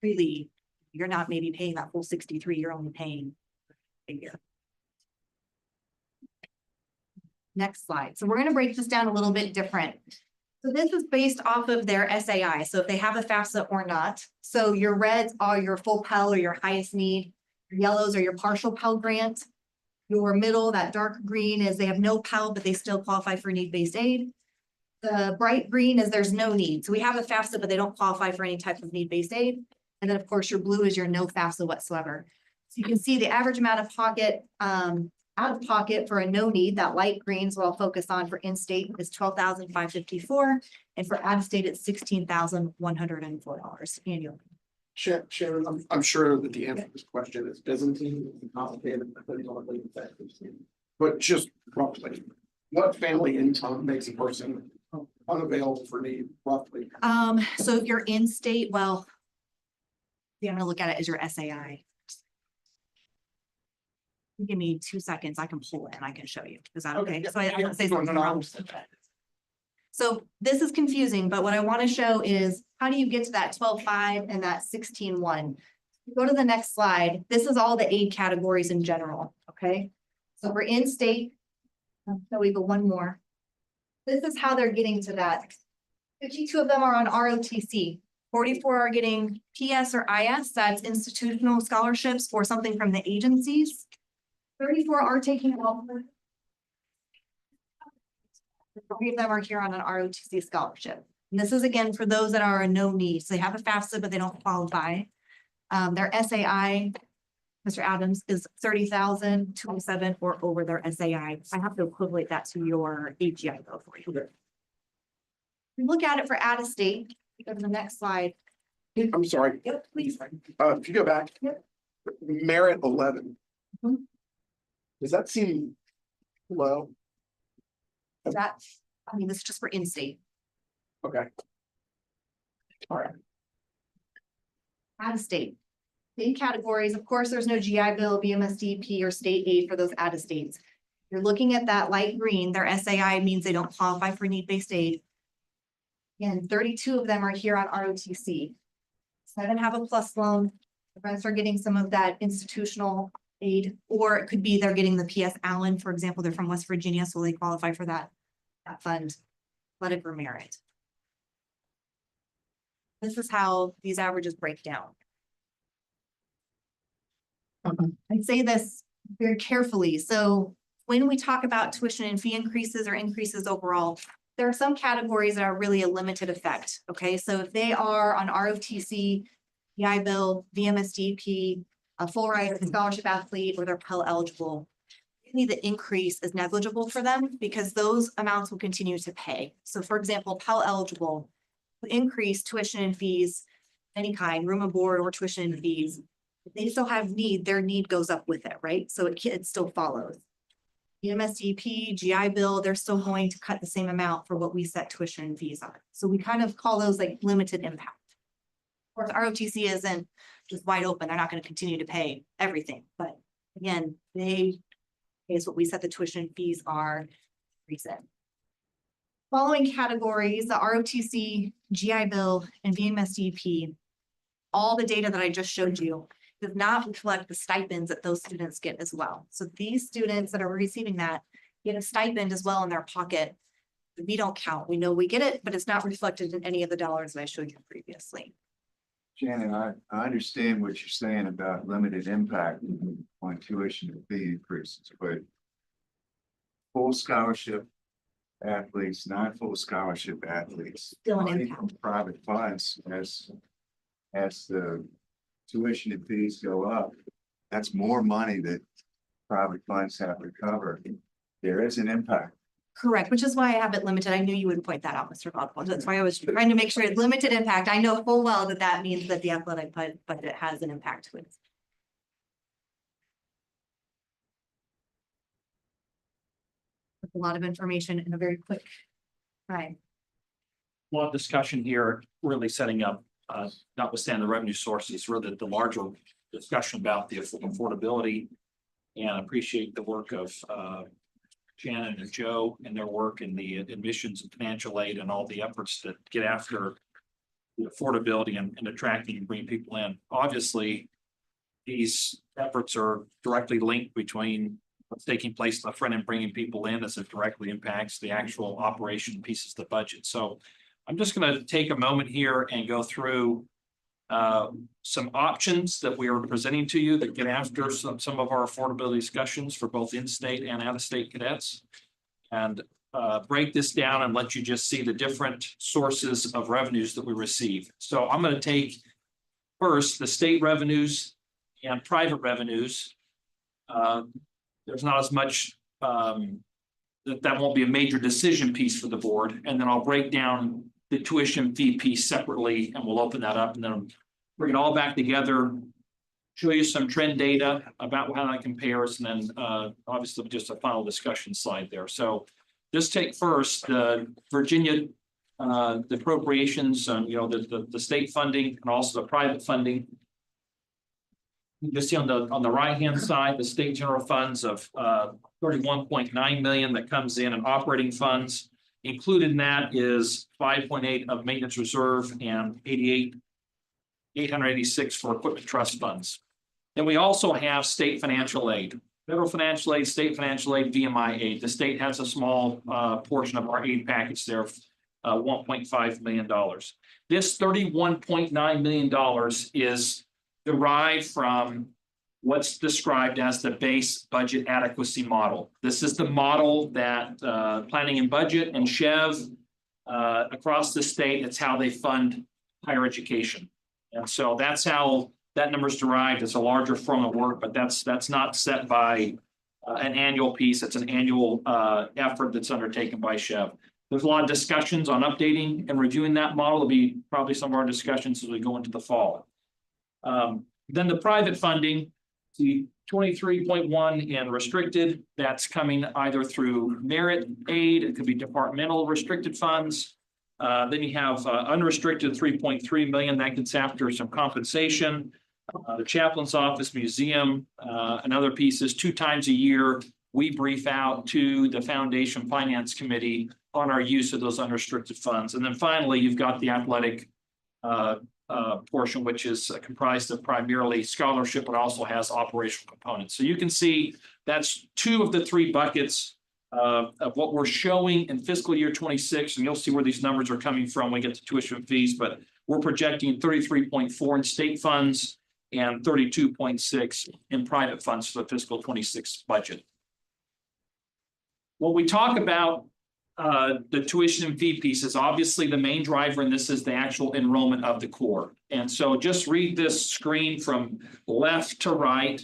really, you're not maybe paying that full 63, you're only paying a year. Next slide. So we're going to break this down a little bit different. So this is based off of their SAI. So if they have a FAFSA or not. So your reds are your full Pell or your highest need. Your yellows are your partial Pell grant. Your middle, that dark green, is they have no Pell, but they still qualify for need-based aid. The bright green is there's no need. So we have a FAFSA, but they don't qualify for any type of need-based aid. And then of course your blue is your no FAFSA whatsoever. So you can see the average amount of pocket, out of pocket for a no need, that light green is what I'll focus on for in-state is $12,554. And for out-of-state, it's $16,104 annually. Sharon, I'm sure that the answer to this question is Byzantine and complicated, but just roughly, what family income makes a person unavailable for need roughly? So if you're in-state, well, I'm gonna look at it as your SAI. Give me 2 seconds, I can pull it and I can show you. Is that okay? So I can say something wrong. So this is confusing, but what I want to show is how do you get to that 12.5 and that 16.1? Go to the next slide. This is all the aid categories in general, okay? So we're in state. So we go one more. This is how they're getting to that. 52 of them are on ROTC. 44 are getting PS or IS, that's institutional scholarships or something from the agencies. 34 are taking offer. 3 of them are here on an ROTC scholarship. And this is again for those that are a no need. So they have a FAFSA, but they don't qualify. Their SAI, Mr. Adams, is 30,207 or over their SAI. I have to equivalent that to your AGI though for you. Okay. Look at it for out of state. Go to the next slide. I'm sorry. Yep, please. If you go back, Yep. merit 11. Mhm. Does that seem low? That, I mean, this is just for in-state. Okay. All right. Out of state. In categories, of course, there's no GI Bill, BMSDP, or state aid for those out of states. You're looking at that light green, their SAI means they don't qualify for need-based aid. And 32 of them are here on ROTC. 7 have a plus loan. The rest are getting some of that institutional aid, or it could be they're getting the PS Allen, for example, they're from West Virginia, so they qualify for that fund, let it for merit. This is how these averages break down. I'd say this very carefully. So when we talk about tuition and fee increases or increases overall, there are some categories that are really a limited effect. Okay, so if they are on ROTC, GI Bill, VMSDP, a full ride scholarship athlete, or they're Pell eligible, really the increase is negligible for them because those amounts will continue to pay. So for example, Pell eligible, increase tuition and fees, any kind, room and board or tuition and fees, If they still have need, their need goes up with it, right? So it still follows. MSDP, GI Bill, they're still going to cut the same amount for what we set tuition and fees on. So we kind of call those like limited impact. Of course, ROTC isn't just wide open. They're not going to continue to pay everything, but again, they is what we set the tuition fees are. Reason. Following categories, the ROTC, GI Bill, and VMSDP, all the data that I just showed you does not reflect the stipends that those students get as well. So these students that are receiving that get a stipend as well in their pocket. We don't count. We know we get it, but it's not reflected in any of the dollars that I showed you previously. Shannon, I understand what you're saying about limited impact on tuition and fee increases, but full scholarship athletes, non-full scholarship athletes, Still an money impact. from private funds as the tuition and fees go up, that's more money that private funds have to cover. There is an impact. Correct, which is why I have it limited. I knew you would point that out, Mr. Boswell. That's why I was trying to make sure it's limited impact. I know full well that that means that the athletic budget has an impact to it. That's a lot of information in a very quick time. A lot of discussion here, really setting up, notwithstanding the revenue sources, really the larger discussion about the affordability. And I appreciate the work of Shannon and Joe and their work in the admissions and financial aid and all the efforts that get after the affordability and attracting and bringing people in. Obviously, these efforts are directly linked between what's taking place in the front and bringing people in, as it directly impacts the actual operation pieces of the budget. So I'm just going to take a moment here and go through some options that we are presenting to you that get after some of our affordability discussions for both in-state and out-of-state cadets, and break this down and let you just see the different sources of revenues that we receive. So I'm going to take first the state revenues and private revenues. There's not as much that won't be a major decision piece for the board, and then I'll break down the tuition fee piece separately, and we'll open that up and then bring it all back together, show you some trend data about how that compares, and then obviously just a final discussion slide there. So just take first the Virginia, the appropriations, the state funding and also the private funding. You just see on the right-hand side, the state general funds of 31.9 million that comes in operating funds. Included in that is 5.8 of maintenance reserve and 886 for equipment trust funds. Then we also have state financial aid, federal financial aid, state financial aid, VMI aid. The state has a small portion of our aid package there of $1.5 million. This $31.9 million is derived from what's described as the base budget adequacy model. This is the model that Planning and Budget and SHEV across the state, it's how they fund higher education. And so that's how that number is derived. It's a larger form of work, but that's not set by an annual piece. It's an annual effort that's undertaken by SHEV. There's a lot of discussions on updating and reviewing that model. It'll be probably some of our discussions as we go into the fall. Then the private funding, the 23.1 in restricted, that's coming either through merit aid, it could be departmental restricted funds. Then you have unrestricted 3.3 million, that gets after some compensation. The chaplain's office, museum, and other pieces. 2 times a year, we brief out to the Foundation Finance Committee on our use of those unrestricted funds. And then finally, you've got the athletic portion, which is comprised of primarily scholarship, but also has operational components. So you can see that's 2 of the 3 buckets of what we're showing in fiscal year 26, and you'll see where these numbers are coming from when we get to tuition fees, but we're projecting 33.4 in state funds and 32.6 in private funds for the fiscal 26 budget. When we talk about the tuition and fee pieces, obviously the main driver in this is the actual enrollment of the core. And so just read this screen from left to right,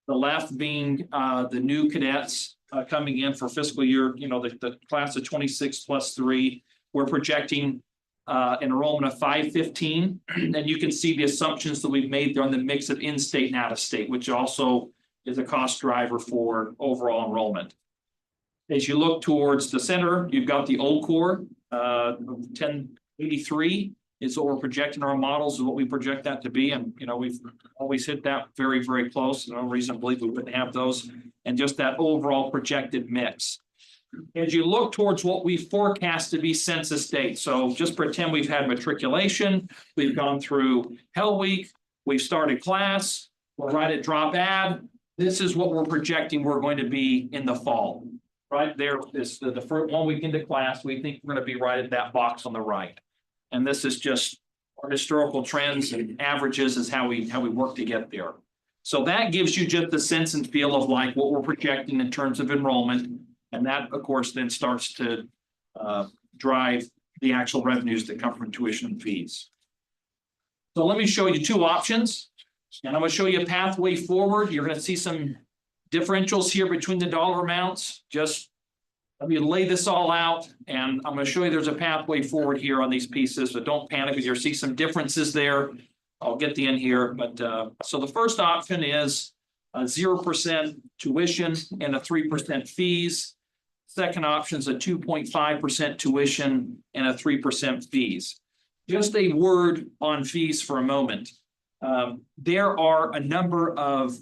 the left being the new cadets coming in for fiscal year, the class of 26 plus 3. We're projecting enrollment of 515. And you can see the assumptions that we've made there on the mix of in-state and out-of-state, which also is a cost driver for overall enrollment. As you look towards the center, you've got the old core, 1083 is what we're projecting our models and what we project that to be. And, you know, we've always hit that very, very close. No reason to believe we wouldn't have those. And just that overall projected mix. As you look towards what we forecast to be census date, so just pretend we've had matriculation, we've gone through Hell Week, we've started class, we're right at drop ad. This is what we're projecting we're going to be in the fall. Right there is the first 1 week into class, we think we're going to be right at that box on the right. And this is just our historical trends and averages is how we work to get there. So that gives you just the sense and feel of like what we're projecting in terms of enrollment. And that, of course, then starts to drive the actual revenues that come from tuition and fees. So let me show you 2 options. And I'm going to show you a pathway forward. You're going to see some differentials here between the dollar amounts. Just let me lay this all out. And I'm going to show you there's a pathway forward here on these pieces. So don't panic because you'll see some differences there. I'll get the end here. But so the first option is 0% tuition and a 3% fees. Second option is a 2.5% tuition and a 3% fees. Just a word on fees for a moment. There are a number of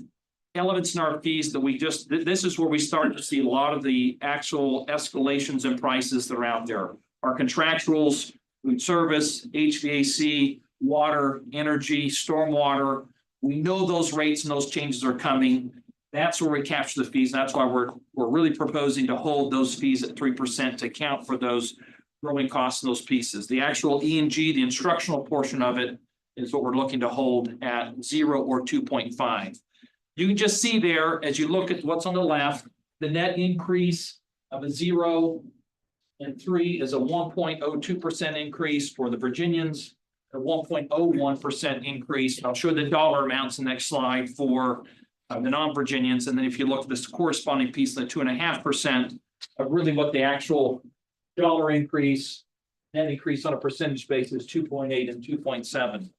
elements in our fees that we just, this is where we start to see a lot of the actual escalations in prices that are out there. Our contractuals, food service, HVAC, water, energy, stormwater. We know those rates and those changes are coming. That's where we capture the fees. That's why we're really proposing to hold those fees at 3% to account for those growing costs in those pieces. The actual E&G, the instructional portion of it, is what we're looking to hold at 0 or 2.5. You can just see there, as you look at what's on the left, the net increase of a 0 and 3 is a 1.02% increase for the Virginians, a 1.01% increase. And I'll show the dollar amounts in the next slide for the non-Virginians. And then if you look at this corresponding piece, the 2.5% of really what the actual dollar increase, net increase on a percentage basis, 2.8 and 2.7.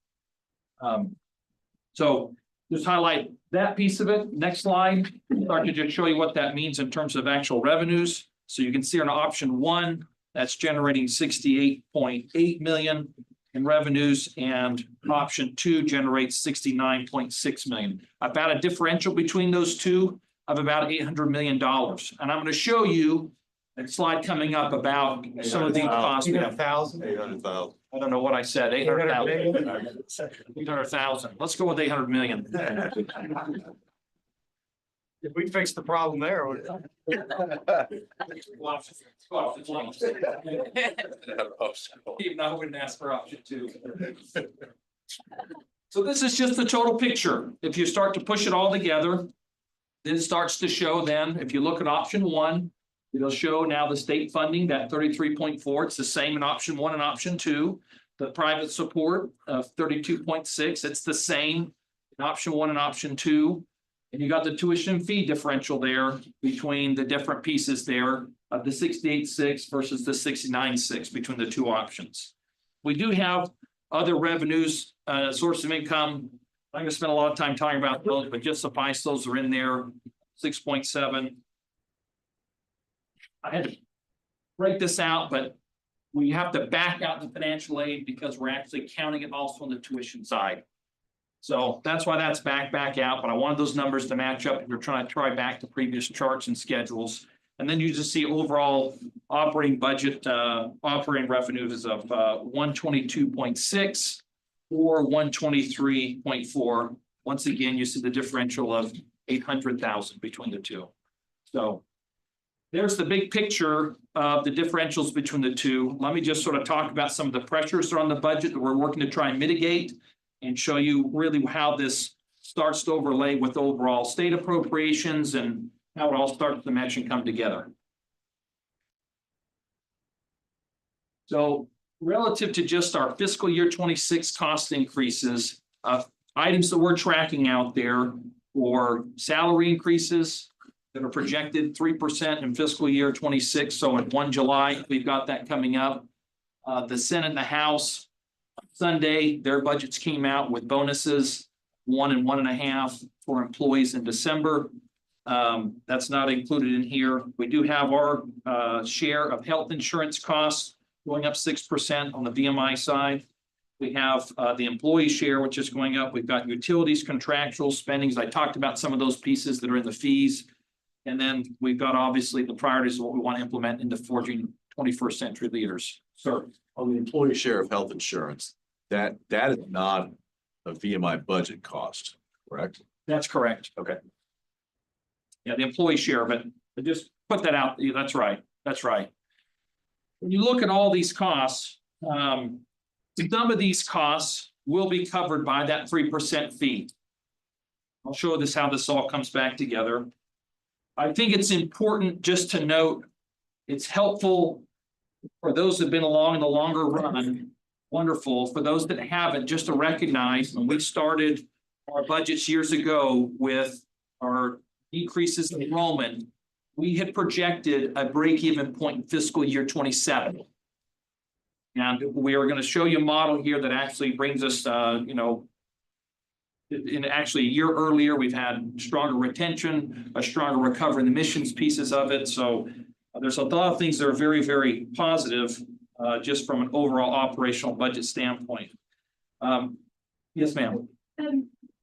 So just highlight that piece of it. Next slide, start to just show you what that means in terms of actual revenues. So you can see on option 1, that's generating 68.8 million in revenues, and option 2 generates 69.6 million. About a differential between those two of about $800 million. And I'm going to show you a slide coming up about some of these costs. 800,000. 800,000. I don't know what I said, 800,000. 800,000. Let's go with 800 million. If we fix the problem there. Even I wouldn't ask for option 2. So this is just the total picture. If you start to push it all together, then it starts to show then, if you look at option 1, it'll show now the state funding, that 33.4. It's the same in option 1 and option 2. The private support of 32.6. It's the same in option 1 and option 2. And you got the tuition fee differential there between the different pieces there of the 68.6 versus the 69.6 between the two options. We do have other revenues, source of income. I'm going to spend a lot of time talking about those, but just suffice those are in there, 6.7. I had to break this out, but we have to back out the financial aid because we're actually counting it also on the tuition side. So that's why that's back out, but I wanted those numbers to match up. We're trying to try back to previous charts and schedules. And then you just see overall operating budget, operating revenues of 122.6 or 123.4. Once again, you see the differential of 800,000 between the two. So there's the big picture of the differentials between the two. Let me just sort of talk about some of the pressures that are on the budget that we're working to try and mitigate and show you really how this starts to overlay with overall state appropriations and how it all starts to mesh and come together. So relative to just our fiscal year 26 cost increases, items that we're tracking out there for salary increases that are projected 3% in fiscal year 26. So at 1 July, we've got that coming up. The Senate and the House, Sunday, their budgets came out with bonuses, 1 and 1.5 for employees in December. That's not included in here. We do have our share of health insurance costs going up 6% on the VMI side. We have the employee share, which is going up. We've got utilities, contractual spendings. I talked about some of those pieces that are in the fees. And then we've got obviously the priorities of what we want to implement into forging 21st century leaders. Sir. On the employee share of health insurance, that is not a VMI budget cost, correct? That's correct. Okay. Yeah, the employee share of it, but just put that out. Yeah, that's right. That's right. When you look at all these costs, some of these costs will be covered by that 3% fee. I'll show this how this all comes back together. I think it's important just to note, it's helpful for those that have been along in the longer run, wonderful. For those that haven't, just to recognize when we started our budgets years ago with our decreases in enrollment, we had projected a break-even point in fiscal year 27. And we are going to show you a model here that actually brings us, in actually a year earlier, we've had stronger retention, a stronger recovery in the missions pieces of it. So there's a lot of things that are very, very positive, just from an overall operational budget standpoint. Yes, ma'am.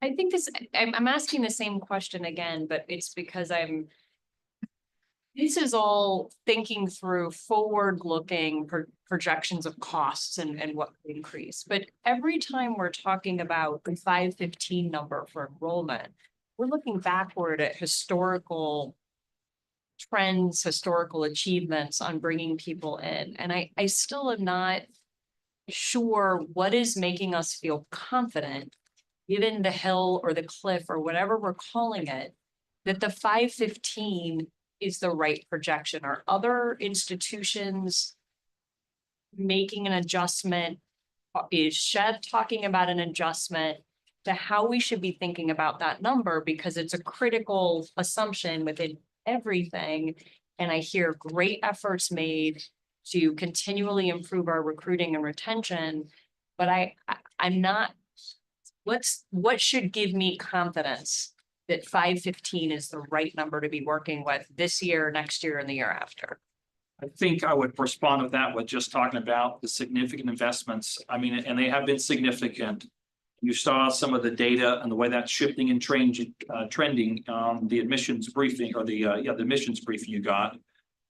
I think I'm asking the same question again, but it's because this is all thinking through forward-looking projections of costs and what could increase. But every time we're talking about the 515 number for enrollment, we're looking backward at historical trends, historical achievements on bringing people in. And I still am not sure what is making us feel confident, given the hill or the cliff or whatever we're calling it, that the 515 is the right projection. Are other institutions making an adjustment? Is SHED talking about an adjustment to how we should be thinking about that number? Because it's a critical assumption within everything. And I hear great efforts made to continually improve our recruiting and retention, but I'm not, what should give me confidence that 515 is the right number to be working with this year, next year, and the year after? I think I would respond to that with just talking about the significant investments. I mean, and they have been significant. You saw some of the data and the way that's shifting and trending on the admissions briefing, or the admissions briefing you got,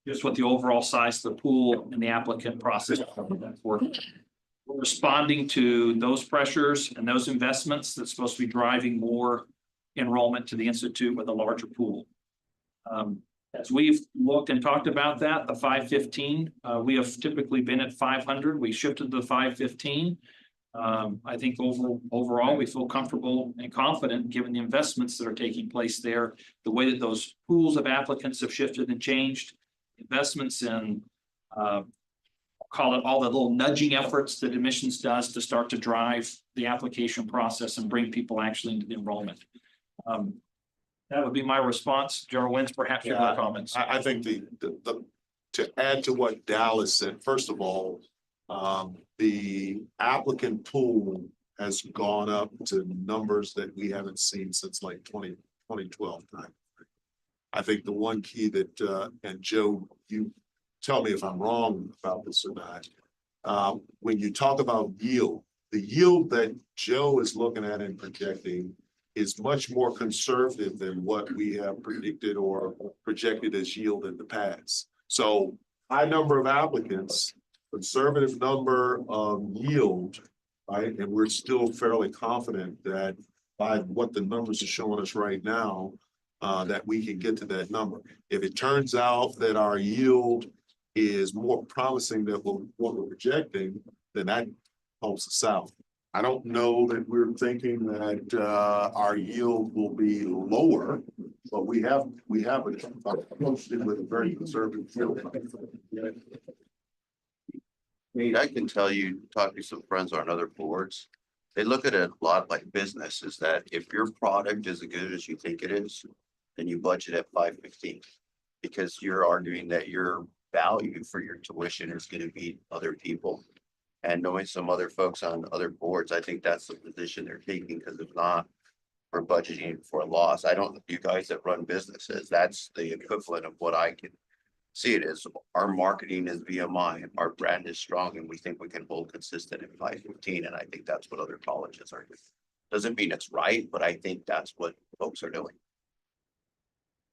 just with the overall size of the pool and the applicant process. We're responding to those pressures and those investments that's supposed to be driving more enrollment to the institute with a larger pool. As we've looked and talked about that, the 515, we have typically been at 500. We shifted to the 515. I think overall, we feel comfortable and confident given the investments that are taking place there, the way that those pools of applicants have shifted and changed, investments in, call it all the little nudging efforts that admissions does to start to drive the application process and bring people actually into the enrollment. That would be my response. General Wins, perhaps you have comments. I think to add to what Dallas said, first of all, the applicant pool has gone up to numbers that we haven't seen since like 2012 time. I think the one key that, and Joe, you tell me if I'm wrong about this or not. When you talk about yield, the yield that Joe is looking at and projecting is much more conservative than what we have predicted or projected as yield in the past. So high number of applicants, conservative number of yield, right? And we're still fairly confident that by what the numbers are showing us right now, that we can get to that number. If it turns out that our yield is more promising than what we're projecting, then that helps us out. I don't know that we're thinking that our yield will be lower, but we have approached it with a very conservative yield. I can tell you, talking to some friends on other boards, they look at it a lot like business, is that if your product is as good as you think it is, then you budget at 515, because you're arguing that your value for your tuition is going to beat other people. And knowing some other folks on other boards, I think that's the position they're taking, because if not, we're budgeting for a loss. I don't, you guys that run businesses, that's the equivalent of what I can see it as. Our marketing is VMI, our brand is strong, and we think we can hold consistent at 515, and I think that's what other colleges are doing. Doesn't mean it's right, but I think that's what folks are doing.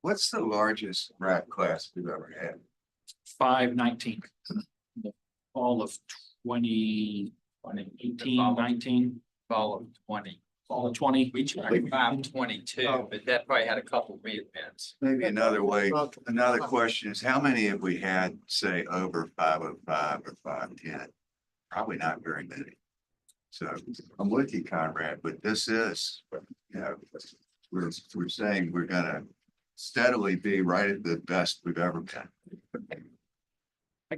What's the largest rat class we've ever had? 519. Fall of 2018, 19. Fall of 20. Fall of 20. We tried 522, but that probably had a couple re-events. Maybe another way, another question is how many have we had, say, over 505 or 510? Probably not very many. So I'm with you, Conrad, but this is, you know, we're saying we're gonna steadily be right at the best we've ever been. I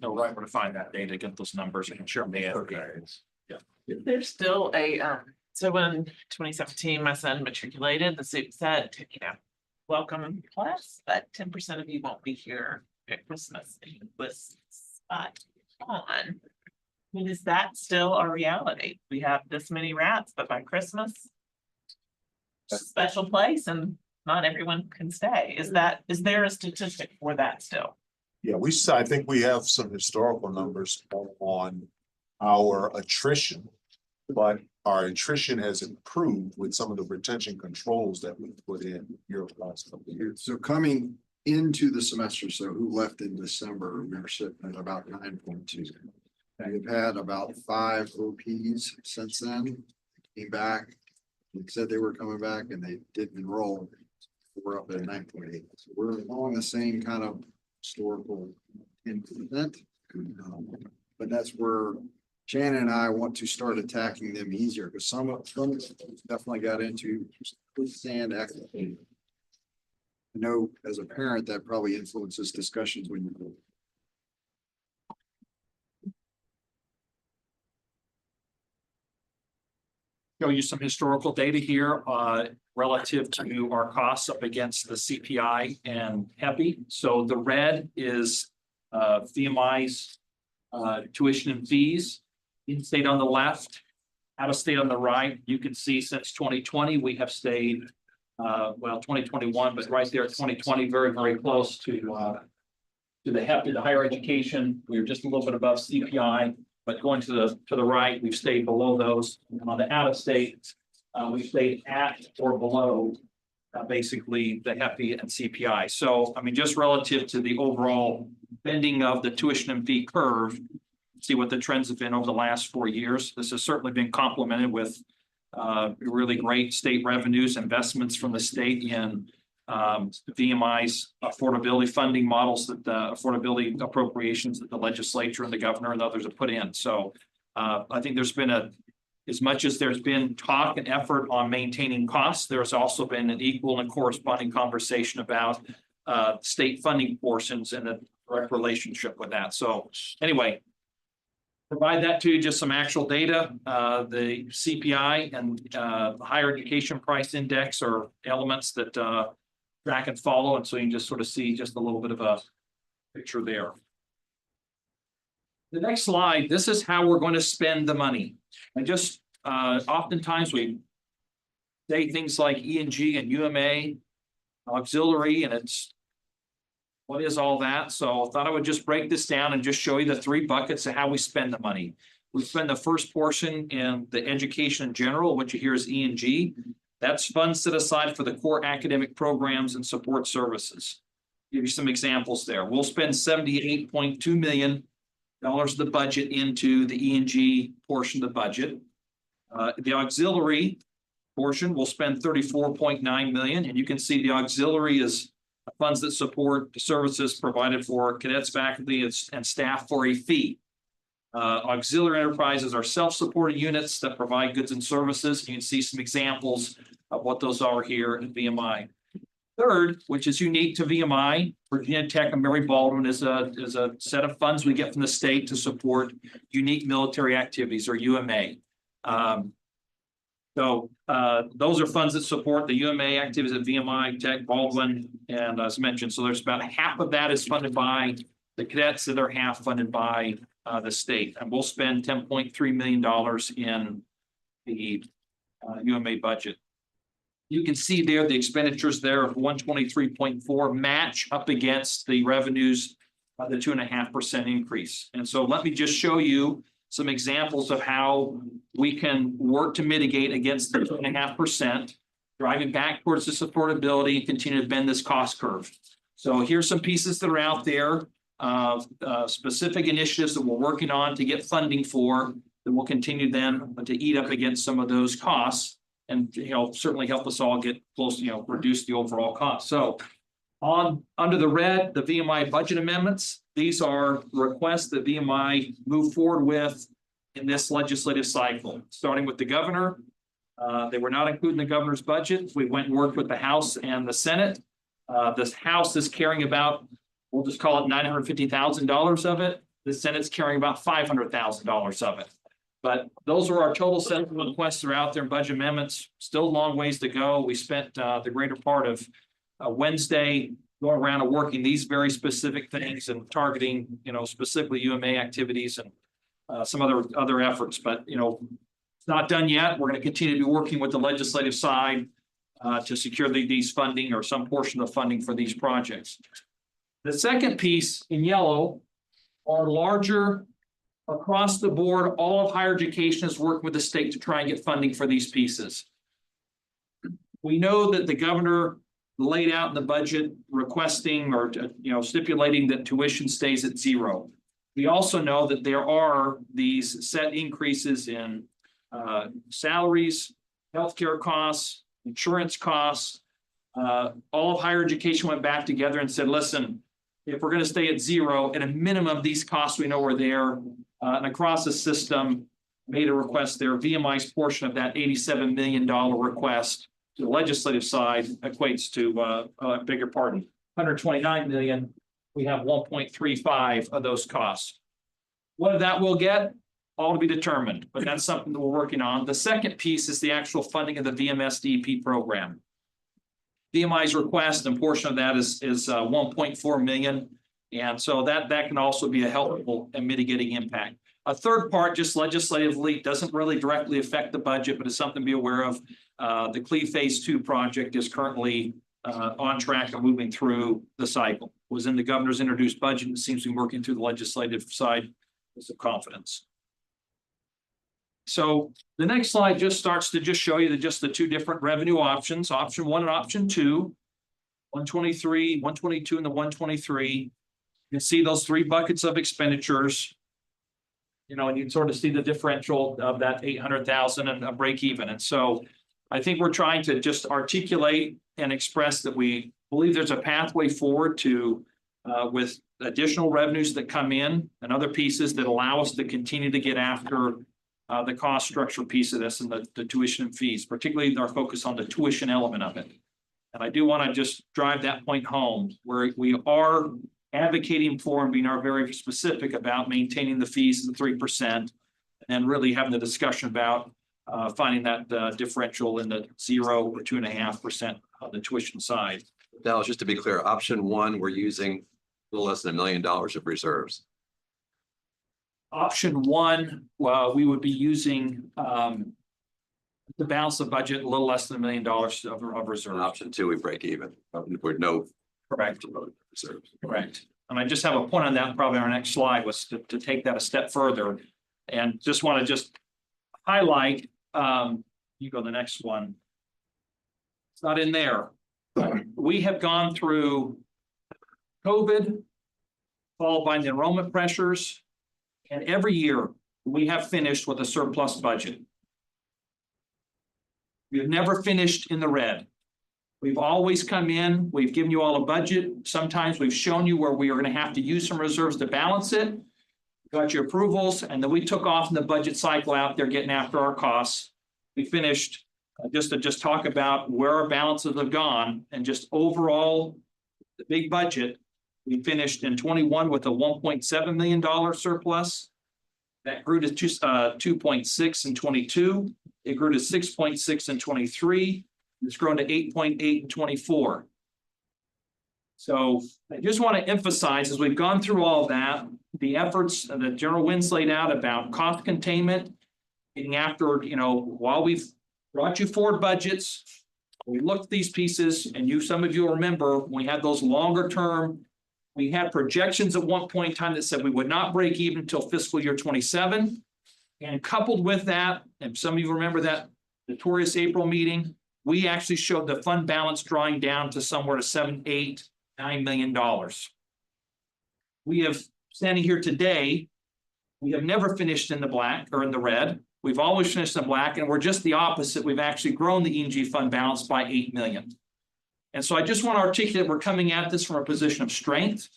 know right where to find that data, get those numbers, I can share them. There's still a, so when 2017, my son matriculated, the suit said, you know, welcome class, but 10% of you won't be here at Christmas. And it was spot on. I mean, is that still a reality? We have this many rats, but by Christmas, it's a special place and not everyone can stay. Is there a statistic for that still? Yeah, I think we have some historical numbers on our attrition, but our attrition has improved with some of the retention controls that we put in here the last couple of years. So coming into the semester, so who left in December, we were sitting at about 9.2. We've had about 5 OPs since then. Came back, they said they were coming back and they didn't enroll. We're up at 9.8. So we're along the same kind of historical 10%. But that's where Shannon and I want to start attacking them easier, because some definitely got into quicksand activity. I know as a parent that probably influences discussions when you go. Show you some historical data here relative to our costs up against the CPI and FEB. So the red is VMI's tuition and fees. In-state on the left, out-of-state on the right. You can see since 2020 we have stayed 2021, but right there 2020 very close to the FEB, the higher education. We were just a little bit above CPI. But going to the right, we've stayed below those. And on the out of state, we've stayed at or below basically the FE and CPI. So, I mean, just relative to the overall bending of the tuition and fee curve, see what the trends have been over the last 4 years. This has certainly been complemented with really great state revenues, investments from the state in VMI's affordability funding models, that the affordability appropriations that the legislature and the governor and others have put in. So I think there's been as much as there's been talk and effort on maintaining costs, there's also been an equal and corresponding conversation about state funding portions and the direct relationship with that. So anyway, provide that to you, just some actual data. The CPI and the higher education price index are elements that track and follow, and so you can just sort of see just a little bit of a picture there. The next slide, this is how we're going to spend the money. And just oftentimes we say things like E&G and UMA, auxiliary, and it's what is all that? So I thought I would just break this down and just show you the 3 buckets of how we spend the money. We spend the first portion in the education in general, what you hear is E&G. That's funds set aside for the core academic programs and support services. Give you some examples there. We'll spend $78.2 million of the budget into the E&G portion of the budget. The auxiliary portion will spend $34.9 million, and you can see the auxiliary is funds that support the services provided for cadets, faculty, and staff for a fee. Auxiliary enterprises are self-supported units that provide goods and services. You can see some examples of what those are here in VMI. Third, which is unique to VMI, Virginia Tech and Mary Baldwin is a set of funds we get from the state to support unique military activities, or UMA. So those are funds that support the UMA activities at VMI, Tech, Baldwin, and as mentioned, so there's about half of that is funded by the cadets, the other half funded by the state, and we'll spend $10.3 million in the UMA budget. You can see there the expenditures there of 123.4 match up against the revenues of the 2.5% increase. And so let me just show you some examples of how we can work to mitigate against the 2.5%, driving back towards this affordability and continue to bend this cost curve. So here's some pieces that are out there of specific initiatives that we're working on to get funding for that will continue then to eat up against some of those costs and, you know, certainly help us all get close, you know, reduce the overall cost. So under the red, the VMI budget amendments, these are requests that VMI move forward with in this legislative cycle, starting with the governor. They were not included in the governor's budget. We went and worked with the House and the Senate. This House is carrying about, we'll just call it $950,000 of it. The Senate's carrying about $500,000 of it. But those are our total set of requests that are out there in budget amendments. Still a long ways to go. We spent the greater part of Wednesday going around and working these very specific things and targeting, you know, specifically UMA activities and some other efforts. But, you know, it's not done yet. We're going to continue to be working with the legislative side to secure these funding or some portion of funding for these projects. The second piece in yellow are larger across the board. All of higher education has worked with the state to try and get funding for these pieces. We know that the governor laid out in the budget requesting or, you know, stipulating that tuition stays at zero. We also know that there are these set increases in salaries, healthcare costs, insurance costs. All of higher education went back together and said, listen, if we're going to stay at zero, at a minimum, these costs we know are there. And across the system, made a request there. VMI's portion of that $87 million request to the legislative side equates to a bigger pardon, $129 million. We have 1.35 of those costs. What of that we'll get? All to be determined, but that's something that we're working on. The second piece is the actual funding of the VMS DEP program. VMI's request and portion of that is 1.4 million. And so that can also be a helpful and mitigating impact. A third part, just legislatively, doesn't really directly affect the budget, but it's something to be aware of. The CLE Phase 2 project is currently on track and moving through the cycle. It was in the governor's introduced budget and seems to be working through the legislative side with some confidence. So the next slide just starts to just show you the two different revenue options, option 1 and option 2, 123, 122, and the 123. You can see those 3 buckets of expenditures, you know, and you can sort of see the differential of that 800,000 and a break even. And so I think we're trying to just articulate and express that we believe there's a pathway forward to with additional revenues that come in and other pieces that allow us to continue to get after the cost structure piece of this and the tuition and fees, particularly our focus on the tuition element of it. And I do want to just drive that point home where we are advocating for and being very specific about maintaining the fees at 3% and really having the discussion about finding that differential in the 0 or 2.5% on the tuition side. Dallas, just to be clear, option 1, we're using a little less than $1 million of reserves. Option 1, we would be using the balance of budget a little less than $1 million of reserve. Option 2, we break even. We're no correct reserves. Correct. And I just have a point on that. Probably our next slide was to take that a step further, and just want to highlight. You go to the next one. It's not in there. We have gone through COVID, followed by the enrollment pressures. And every year we have finished with a surplus budget. We've never finished in the red. We've always come in, we've given you all a budget. Sometimes we've shown you where we are going to have to use some reserves to balance it. Got your approvals, and then we took off in the budget cycle out there getting after our costs. We finished just to talk about where our balances have gone and just overall the big budget. We finished in 21 with a $1.7 million surplus. That grew to 2.6 in 22. It grew to 6.6 in 23. It's grown to 8.8 in 24. So I just want to emphasize, as we've gone through all of that, the efforts that General Winds laid out about cost containment, getting after, while we've brought you forward budgets, we looked at these pieces, and some of you will remember, we had those longer term. We had projections at one point in time that said we would not break even until fiscal year 27. And coupled with that, and some of you remember that notorious April meeting, we actually showed the fund balance drawing down to somewhere to $7, $8, $9 million. We have, standing here today, we have never finished in the black or in the red. We've always finished in the black, and we're just the opposite. We've actually grown the E&G fund balance by $8 million. And so I just want to articulate we're coming at this from a position of strength,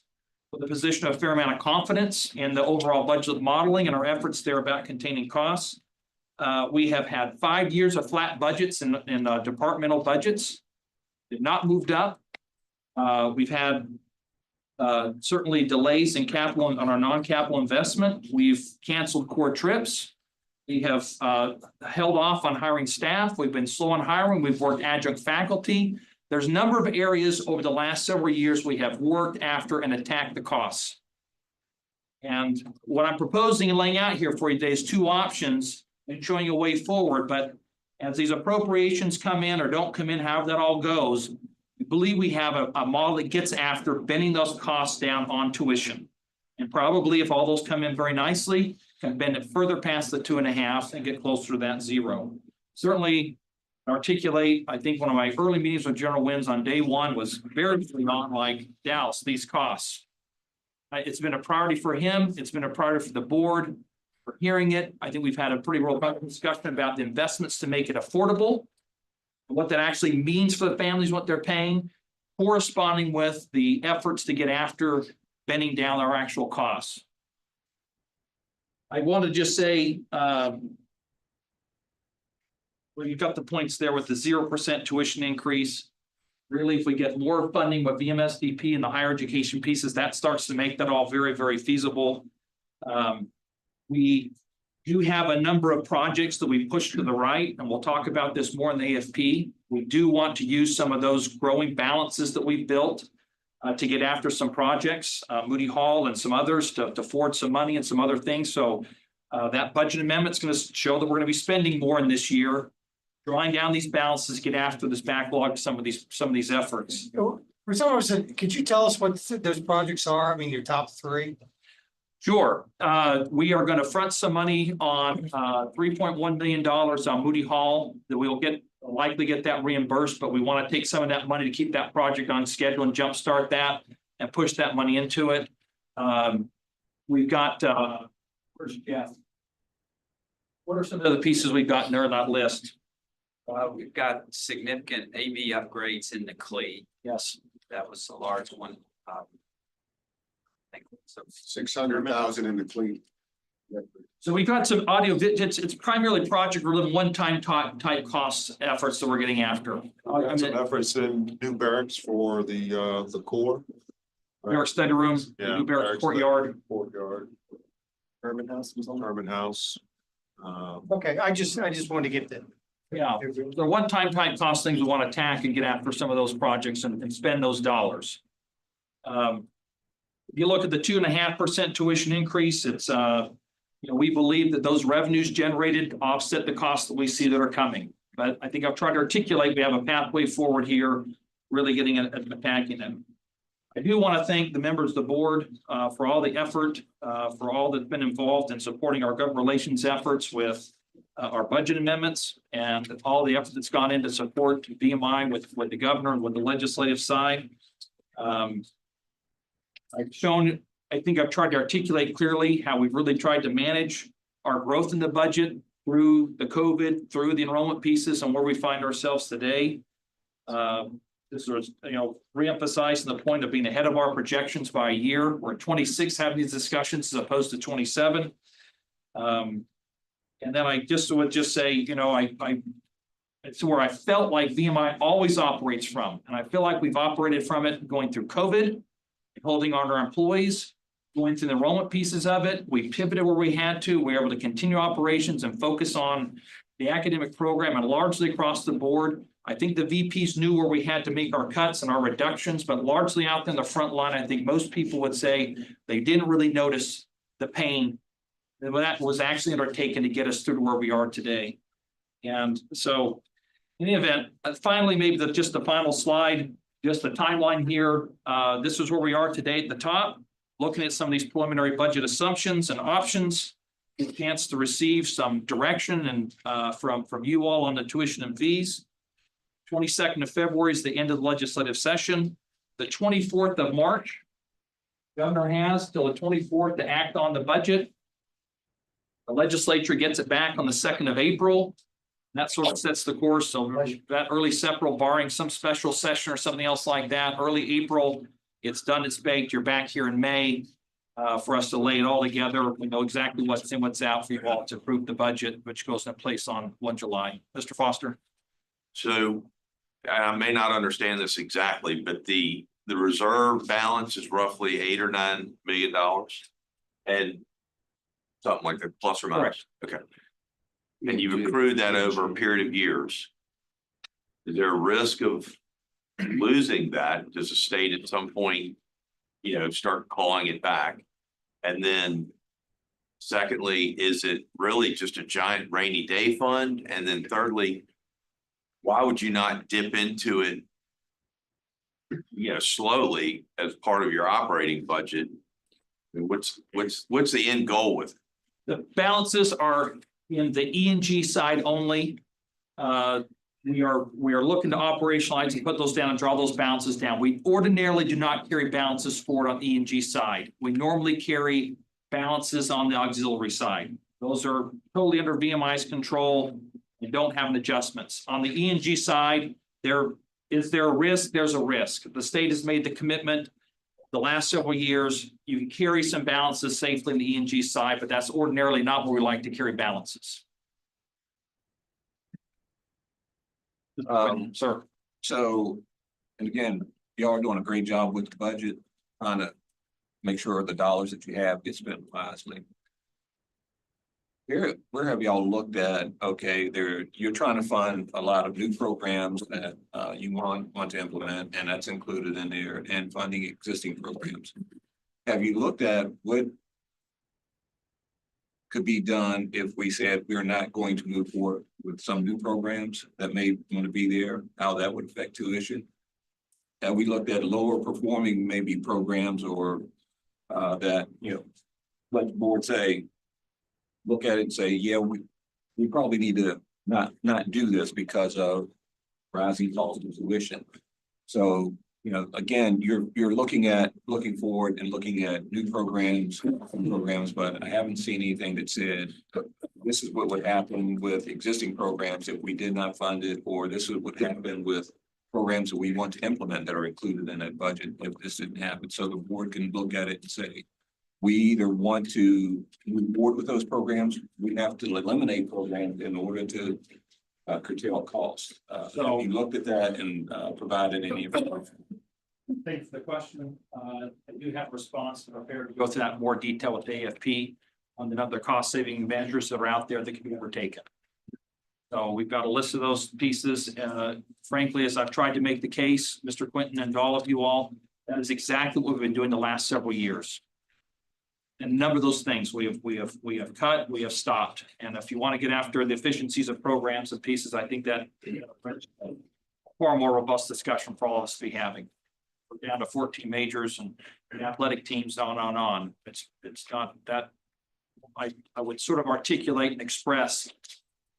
with a position of a fair amount of confidence in the overall budget modeling and our efforts there about containing costs. We have had 5 years of flat budgets in departmental budgets. They've not moved up. We've had certainly delays in capital on our non-capital investment. We've canceled core trips. We have held off on hiring staff. We've been slow on hiring. We've worked adjunct faculty. There's a number of areas over the last several years we have worked after and attacked the costs. And what I'm proposing and laying out here for you today is two options and showing a way forward. But as these appropriations come in or don't come in, however that all goes, we believe we have a model that gets after bending those costs down on tuition. And probably if all those come in very nicely, can bend it further past the 2.5 and get closer to that 0. Certainly articulate, I think one of my early meetings with General Winds on day one was very on like Dallas, these costs. It's been a priority for him. It's been a priority for the board. For hearing it, I think we've had a pretty robust discussion about the investments to make it affordable, what that actually means for the families, what they're paying, corresponding with the efforts to get after bending down our actual costs. I want to just say, well, you've got the points there with the 0% tuition increase. Really, if we get more funding with VMSDP and the higher education pieces, that starts to make that all very, very feasible. We do have a number of projects that we've pushed to the right, and we'll talk about this more in the AFP. We do want to use some of those growing balances that we've built to get after some projects, Moody Hall and some others to forward some money and some other things. So that budget amendment is going to show that we're going to be spending more in this year, drawing down these balances, get after this backlog, some of these efforts. For some of us, could you tell us what those projects are? I mean, your top 3. Sure. We are going to front some money on $3.1 million on Moody Hall that we'll likely get that reimbursed, but we want to take some of that money to keep that project on schedule and jumpstart that and push that money into it. We've got, where's Jeff? What are some of the pieces we've got in there on that list? We've got significant AV upgrades in the CLE. Yes. That was a large one. I think so. 600,000 in the clean. So we've got some audio, it's primarily project related one-time type cost efforts that we're getting after. Some efforts in new barracks for the Corps. New York study room, Yeah, new barracks courtyard. Urban House was on Urban House. Okay, I just wanted to get that. Yeah, the one-time type cost things we want to attack and get after some of those projects and spend those dollars. If you look at the 2.5% tuition increase, it's we believe that those revenues generated offset the costs that we see that are coming. But I think I've tried to articulate we have a pathway forward here, really getting at attacking them. I do want to thank the members of the board for all the effort, for all that's been involved in supporting our government relations efforts with our budget amendments and all the effort that's gone into support VMI with the governor and with the legislative side. I've shown, I think I've tried to articulate clearly how we've really tried to manage our growth in the budget through the COVID, through the enrollment pieces and where we find ourselves today. This was, re-emphasizing the point of being ahead of our projections by a year. We're at 26 having these discussions as opposed to 27. And then I just would just say, it's where I felt like VMI always operates from. And I feel like we've operated from it going through COVID, holding on to our employees, going through the enrollment pieces of it. We pivoted where we had to. We were able to continue operations and focus on the academic program and largely across the board. I think the VPs knew where we had to make our cuts and our reductions, but largely out in the front line, I think most people would say they didn't really notice the pain that was actually undertaken to get us through to where we are today. And so in the event, finally, maybe just the final slide, just the timeline here. This is where we are today at the top, looking at some of these preliminary budget assumptions and options. A chance to receive some direction and from you all on the tuition and fees. 22nd of February is the end of the legislative session. The 24th of March, governor has till the 24th to act on the budget. The legislature gets it back on the 2nd of April. That sort of sets the course. So that early April, barring some special session or something else like that, early April, it's done, it's baked. You're back here in May for us to lay it all together. We know exactly what's in, what's out for you all to approve the budget, which goes into place on 1 July. Mr. Foster. So I may not understand this exactly, but the reserve balance is roughly $8 or $9 million. And something like that, plus or minus. Okay. And you've accrued that over a period of years. Is there a risk of losing that? Does the state at some point, start calling it back? And then secondly, is it really just a giant rainy day fund? And then thirdly, why would you not dip into it, slowly as part of your operating budget? And what's the end goal with it? The balances are in the E&G side only. We are looking to operationalize and put those down and draw those balances down. We ordinarily do not carry balances forward on the E&G side. We normally carry balances on the auxiliary side. Those are totally under VMI's control and don't have an adjustments. On the E&G side, is there a risk? There's a risk. The state has made the commitment the last several years. You can carry some balances safely in the E&G side, but that's ordinarily not where we like to carry balances. Sir. So, and again, y'all are doing a great job with the budget, trying to make sure the dollars that you have get spent wisely. Where have y'all looked at, okay, you're trying to fund a lot of new programs that you want to implement, and that's included in there, and funding existing programs. Have you looked at what could be done if we said we're not going to move forward with some new programs that may want to be there, how that would affect tuition? Have we looked at lower performing maybe programs or that, let the board say, look at it and say, yeah, we probably need to not do this because of rising costs of tuition. So, again, you're looking forward and looking at new programs, but I haven't seen anything that said this is what would happen with existing programs if we did not fund it, or this is what happen with programs that we want to implement that are included in that budget if this didn't happen. So the board can look at it and say, we either want to move forward with those programs, we have to eliminate programs in order to curtail costs. So you looked at that and provided any information. Thanks for the question. I do have a response to prepare to go through that in more detail with the AFP on the other cost saving measures that are out there that can be undertaken. So we've got a list of those pieces. Frankly, as I've tried to make the case, Mr. Quinton and all of you all, that is exactly what we've been doing the last several years. And a number of those things we have cut, we have stopped. And if you want to get after the efficiencies of programs and pieces, I think that far more robust discussion for all of us to be having. We're down to 14 majors and athletic teams, on. It's not that I would sort of articulate and express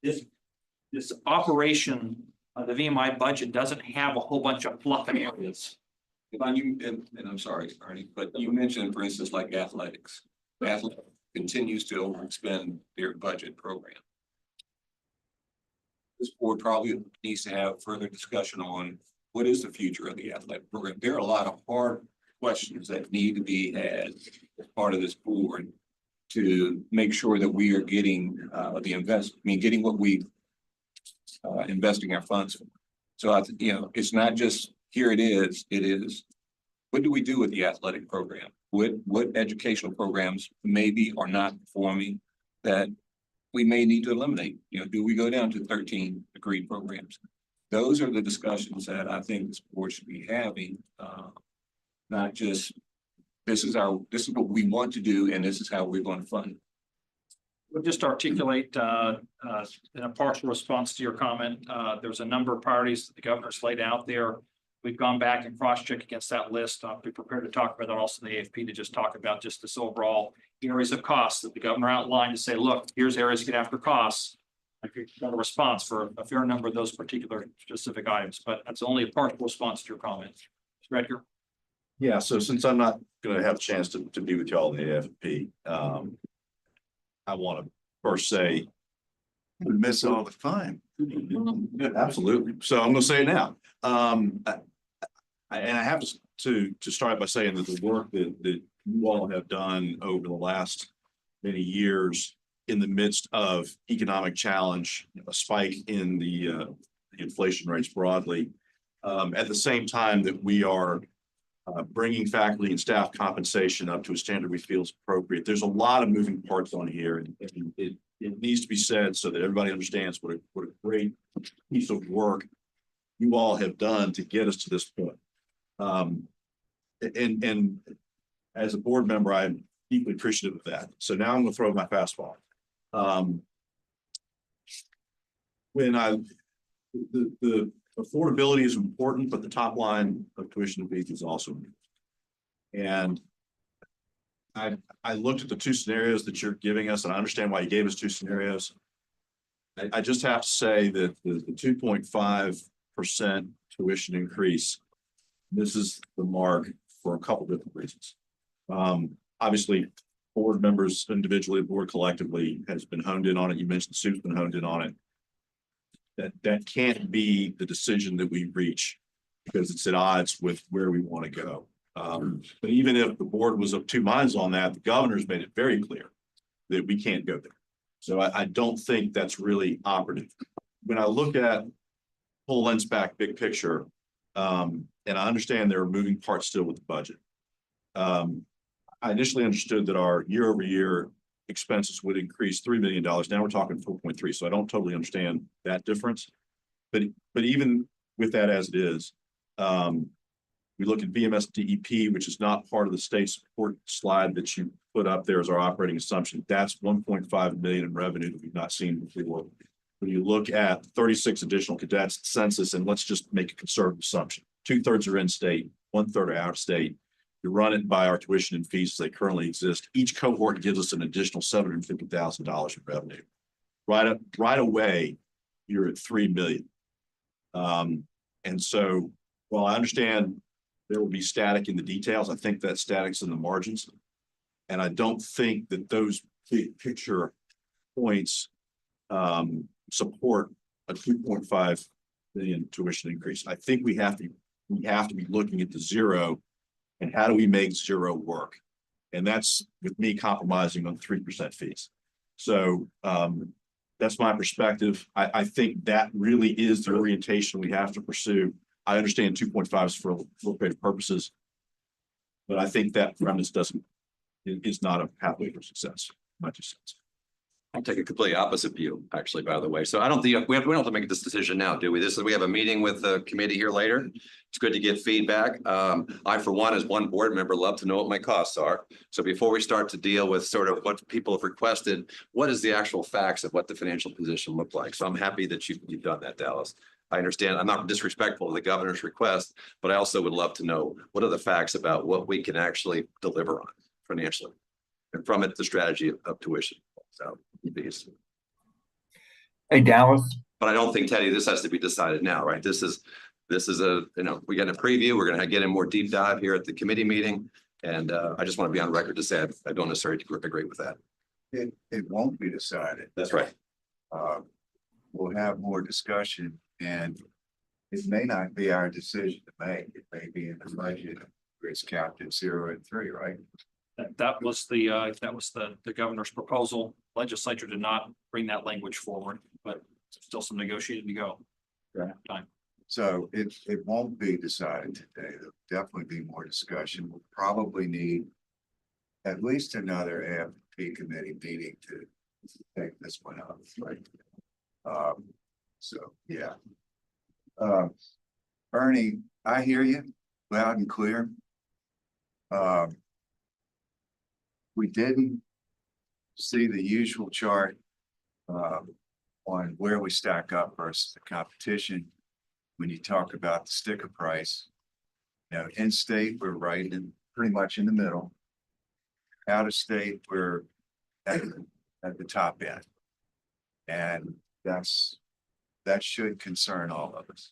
this operation of the VMI budget doesn't have a whole bunch of fluff areas. And I'm sorry, Ernie, but you mentioned, for instance, like athletics. Athletics continues to overspend their budget program. This board probably needs to have further discussion on what is the future of the athletic program. There are a lot of hard questions that need to be had as part of this board to make sure that we are getting getting what we investing our funds for. So it's not just here it is, what do we do with the athletic program? What educational programs maybe are not performing that we may need to eliminate? Do we go down to 13 degree programs? those are the discussions that I think this board should be having, not just, this is what we want to do, and this is how we're going to fund it. We'll just articulate, in a partial response to your comment, there's a number of priorities that the governor's laid out there. We've gone back and cross-checked against that list. I'll be prepared to talk about that also in the AFP, to just talk about just this overall areas of costs that the governor outlined, to say, look, here's areas to get after costs. I got a response for a fair number of those particular specific items, but that's only a partial response to your comment. Mr. Edgar? Yeah, so since I'm not gonna have a chance to be with y'all in the AFP, I want to first say. We miss all the fun. Absolutely. So I'm gonna say it now. And I have to start by saying that the work that you all have done over the last many years in the midst of economic challenge, a spike in the inflation rates broadly, at the same time that we are bringing faculty and staff compensation up to a standard we feel is appropriate. There's a lot of moving parts on here, and it needs to be said so that everybody understands what a great piece of work you all have done to get us to this point. And as a board member, I'm deeply appreciative of that. So now I'm going to throw my fastball. The affordability is important, but the top line of tuition and fees is also important. And I looked at the two scenarios that you're giving us, and I understand why you gave us two scenarios. I just have to say that the 2.5% tuition increase misses the mark for a couple different reasons. Obviously, board members individually, board collectively has been honed in on it. You mentioned Sue's been honed in on it. That can't be the decision that we reach because it's at odds with where we want to go. But even if the board was of two minds on that, the governor's made it very clear that we can't go there. So I don't think that's really operative. When I look at pull lens back big picture, and I understand there are moving parts still with the budget. I initially understood that our year over year expenses would increase $3 million. Now we're talking 4.3. So I don't totally understand that difference. But even with that as it is, we look at VMS-DEP, which is not part of the state support slide that you put up there as our operating assumption. That's 1.5 million in revenue that we've not seen before. When you look at 36 additional cadets census, and let's just make a conservative assumption, 2/3 are in state, 1/3 are out of state. You run it by our tuition and fees as they currently exist. Each cohort gives us an additional $750,000 in revenue. Right away, you're at 3 million. And so while I understand there will be static in the details, I think that static's in the margins. And I don't think that those big picture points support a 2.5 million tuition increase. I think we have to be looking at the zero and how do we make zero work? And that's with me compromising on 3% fees. So that's my perspective. I think that really is the orientation we have to pursue. I understand 2.5 is for creative purposes, but I think that premise is not a pathway for success. My 2 cents. I'll take a completely opposite view, actually, by the way. So I don't think we don't have to make this decision now, do we? We have a meeting with the committee here later. It's good to get feedback. I, for one, as one board member, love to know what my costs are. So before we start to deal with sort of what people have requested, what is the actual facts of what the financial position look like? So I'm happy that you've done that, Dallas. I understand I'm not disrespectful of the governor's request, but I also would love to know what are the facts about what we can actually deliver on financially, and from it, the strategy of tuition. So, Hey, Dallas. but I don't think, Teddy, this has to be decided now, right? This is a, we got a preview. We're going to get in more deep dive here at the committee meeting. And I just want to be on record to say I don't necessarily agree with that. It won't be decided. That's right. We'll have more discussion, and it may not be our decision to make. It may be in the budget where it's capped at 0 and 3, right? That was the governor's proposal. Legislature did not bring that language forward, but still some negotiating to go. Right. Time. So it won't be decided today. There'll definitely be more discussion. We'll probably need at least another AFP committee meeting to take this one up, right? So yeah, Bernie, I hear you loud and clear. We didn't see the usual chart on where we stack up versus the competition. When you talk about the sticker price, you know, in state, we're right in pretty much in the middle. Out of state, we're at the top end. And that should concern all of us.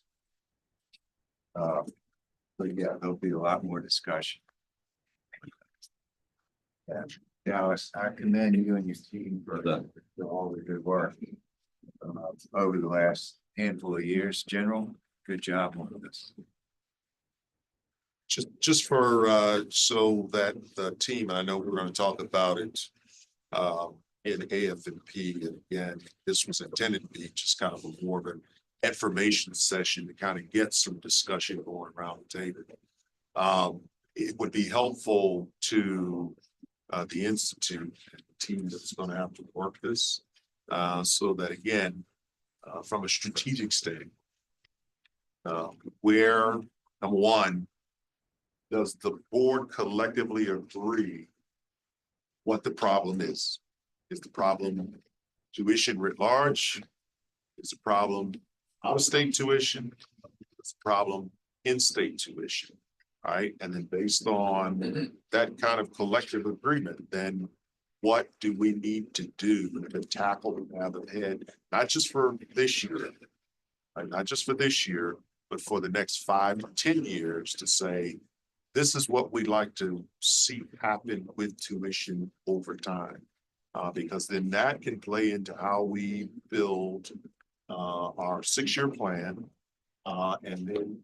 But yeah, there'll be a lot more discussion. Yeah, Dallas, I commend you and your team for all the good work over the last handful of years. General, good job on this. Just for, so that the team, and I know we're going to talk about it in AF&P, and again, this was intended to be just kind of a more of an information session to kind of get some discussion going around the table. It would be helpful to the Institute and the team that's going to have to work this so that, again, from a strategic standpoint, where, number one, does the board collectively agree what the problem is? Is the problem tuition writ large? Is the problem out-of-state tuition? Is the problem in-state tuition? All right, and then based on that kind of collective agreement, then what do we need to do to tackle the path ahead, not just for this year, not just for this year, but for the next 5 or 10 years to say, this is what we'd like to see happen with tuition over time. Because then that can play into how we build our 6-year plan and then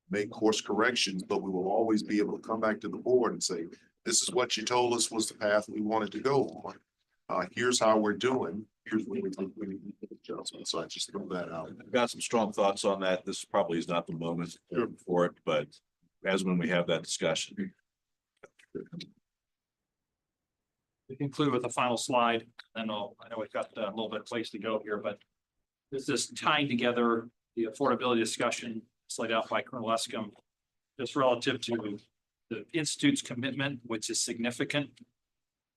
make course corrections, but we will always be able to come back to the board and say, this is what you told us was the path we wanted to go on. Here's how we're doing. Here's what we think we need to make adjustments. So I just throw that out. I've got some strong thoughts on that. This probably is not the moment for it, but as when we have that discussion. We conclude with the final slide, and I know we've got a little bit of place to go here, but this is tying together the affordability discussion laid out by Colonel Escom, just relative to the Institute's commitment, which is significant.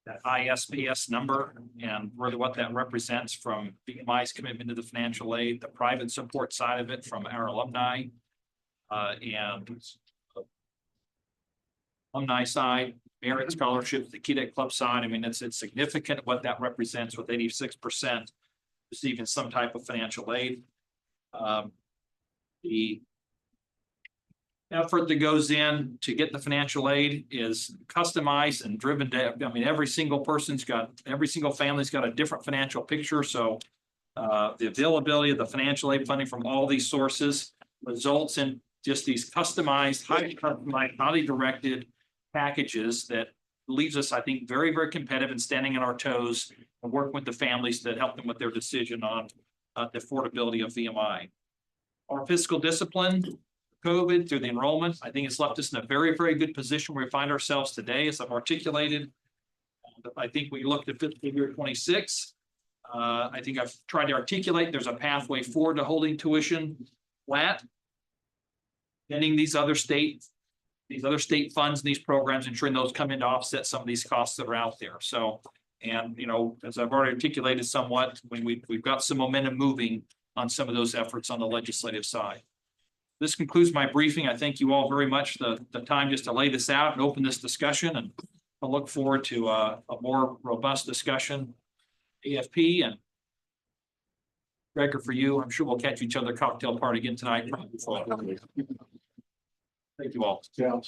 That ISPS number and really what that represents from VMI's commitment to the financial aid, the private support side of it from our alumni, and alumni side, merit scholarships, the Cadet Club side. I mean, it's significant what that represents with 86% receiving some type of financial aid. The effort that goes in to get the financial aid is customized and driven to, I mean, every single family's got a different financial picture. So the availability of the financial aid funding from all these sources results in just these customized, highly directed packages that leaves us, I think, very, very competitive and standing on our toes and working with the families to help them with their decision on the affordability of VMI. Our fiscal discipline, COVID through the enrollment, I think it's left us in a very, very good position where we find ourselves today, as I've articulated. I think we looked at fiscal year 26. I think I've tried to articulate there's a pathway forward to holding tuition flat, ending these other state funds, these programs, ensuring those come in to offset some of these costs that are out there. So, and you know, as I've already articulated somewhat, when we've got some momentum moving on some of those efforts on the legislative side. This concludes my briefing. I thank you all very much the time just to lay this out and open this discussion, and I look forward to a more robust discussion. AFP and Gregor, for you, I'm sure we'll catch each other cocktail party again tonight. Thank you all. Yeah,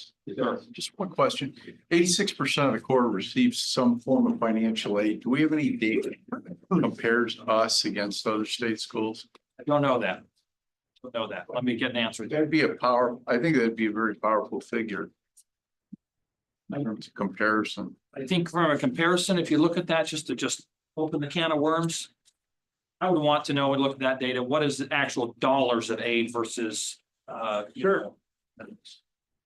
just one question. 86% of the Corps receives some form of financial aid. Do we have any data that compares us against other state schools? I don't know that. Let me get an answer. That'd be I think that'd be a very powerful figure in terms of comparison. I think from a comparison, if you look at that, just to open the can of worms, I would want to know and look at that data. What is the actual dollars of aid versus Sure.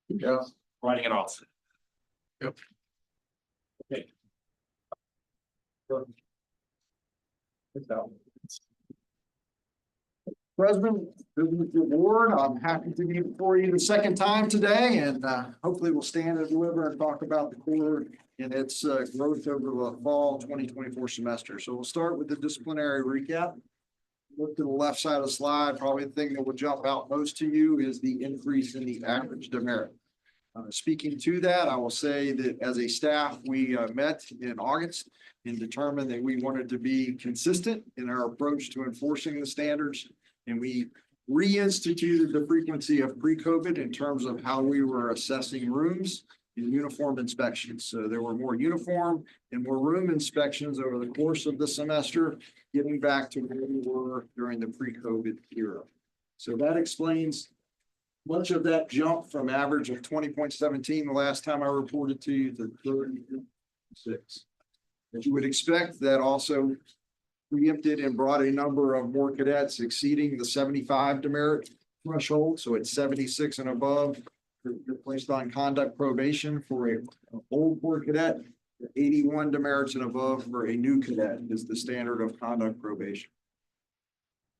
Yeah, writing it off. Yep. Okay. President, Business Board, I'm happy to be before you the second time today, and hopefully we'll stand and deliver and talk about the core and its growth over the fall 2024 semester. So we'll start with the disciplinary recap. Look to the left side of the slide, probably the thing that will jump out most to you is the increase in the average demerit. Speaking to that, I will say that as a staff, we met in August and determined that we wanted to be consistent in our approach to enforcing the standards. And we reinstituted the frequency of pre-COVID in terms of how we were assessing rooms and uniform inspections. So there were more uniform and more room inspections over the course of the semester, getting back to where we were during the pre-COVID era. So that explains much of that jump from average of 20.17 the last time I reported to you to 36. As you would expect, that also preempted and brought a number of more cadets exceeding the 75 demerit threshold. So at 76 and above, you're placed on conduct probation for a old Corps cadet. 81 demerits and above for a new cadet is the standard of conduct probation.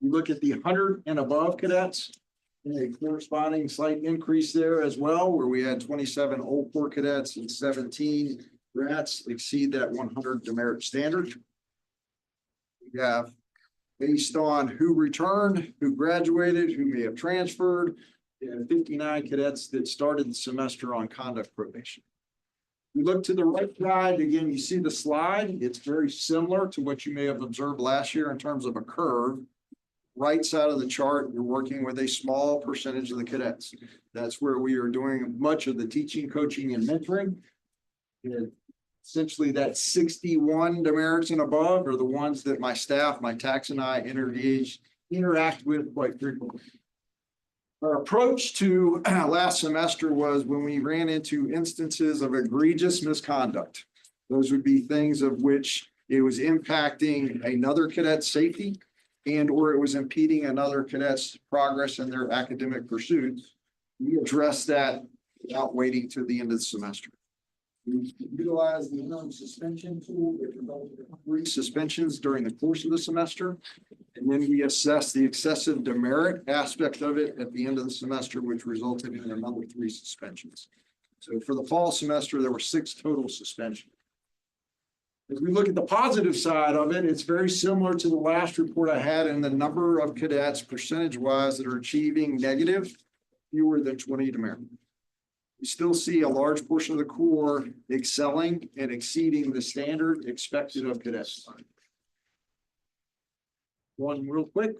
You look at the 100 and above cadets, a corresponding slight increase there as well, where we had 27 old Corps cadets and 17 rats exceed that 100 demerit standard. We have, based on who returned, who graduated, who may have transferred, and 59 cadets that started the semester on conduct probation. We look to the right side, again, you see the slide. It's very similar to what you may have observed last year in terms of a curve. Right side of the chart, you're working with a small percentage of the cadets. That's where we are doing much of the teaching, coaching, and mentoring. And essentially that 61 demerits and above are the ones that my staff, my tax and I interact with quite frequently. Our approach to last semester was when we ran into instances of egregious misconduct. Those would be things of which it was impacting another cadet's safety and or it was impeding another cadet's progress in their academic pursuits. We addressed that without waiting to the end of the semester. We utilized the interim suspension tool that resulted in 3 suspensions during the course of the semester. And then we assessed the excessive demerit aspect of it at the end of the semester, which resulted in another 3 suspensions. So for the fall semester, there were 6 total suspensions. If we look at the positive side of it, it's very similar to the last report I had in the number of cadets percentage-wise that are achieving negative, fewer than 20 demerit. We still see a large portion of the Corps excelling and exceeding the standard expected of cadets. One real quick.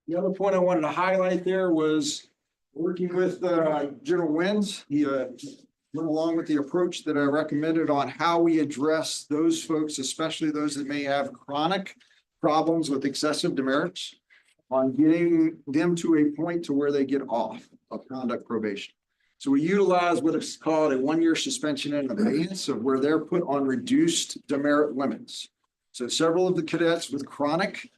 The other point I wanted to highlight there was working with General Wins. He went along with the approach that I recommended on how we address those folks, especially those that may have chronic problems with excessive demerits, on getting them to a point to where they get off of conduct probation. So we utilize what is called a 1-year suspension in advance of where they're put on reduced demerit limits. So several of the cadets with chronic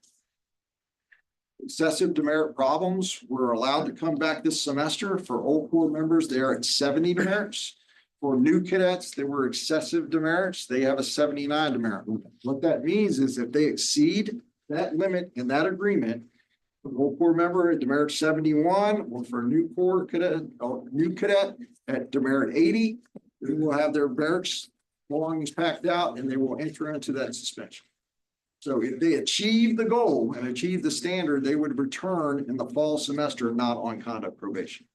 excessive demerit problems were allowed to come back this semester. For old Corps members, they are at 70 demerits. For new cadets that were excessive demerits, they have a 79 demerit limit. What that means is if they exceed that limit in that agreement, an old Corps member at demerit 71, or for a new Corps cadet, new cadet at demerit 80, they will have their barracks belongings packed out and they will enter into that suspension. So if they achieve the goal and achieve the standard, they would return in the fall semester, not on conduct probation.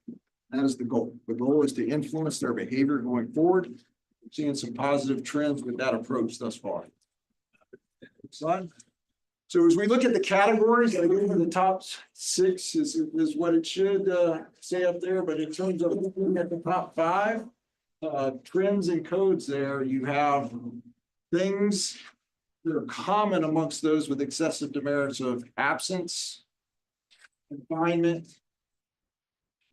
That is the goal. The goal is to influence their behavior going forward. We're seeing some positive trends with that approach thus far. Next slide. So as we look at the categories, I give you the top 6 is what it should say up there. But in terms of looking at the top 5 trends and codes there, you have things that are common amongst those with excessive demerits of absence, confinement,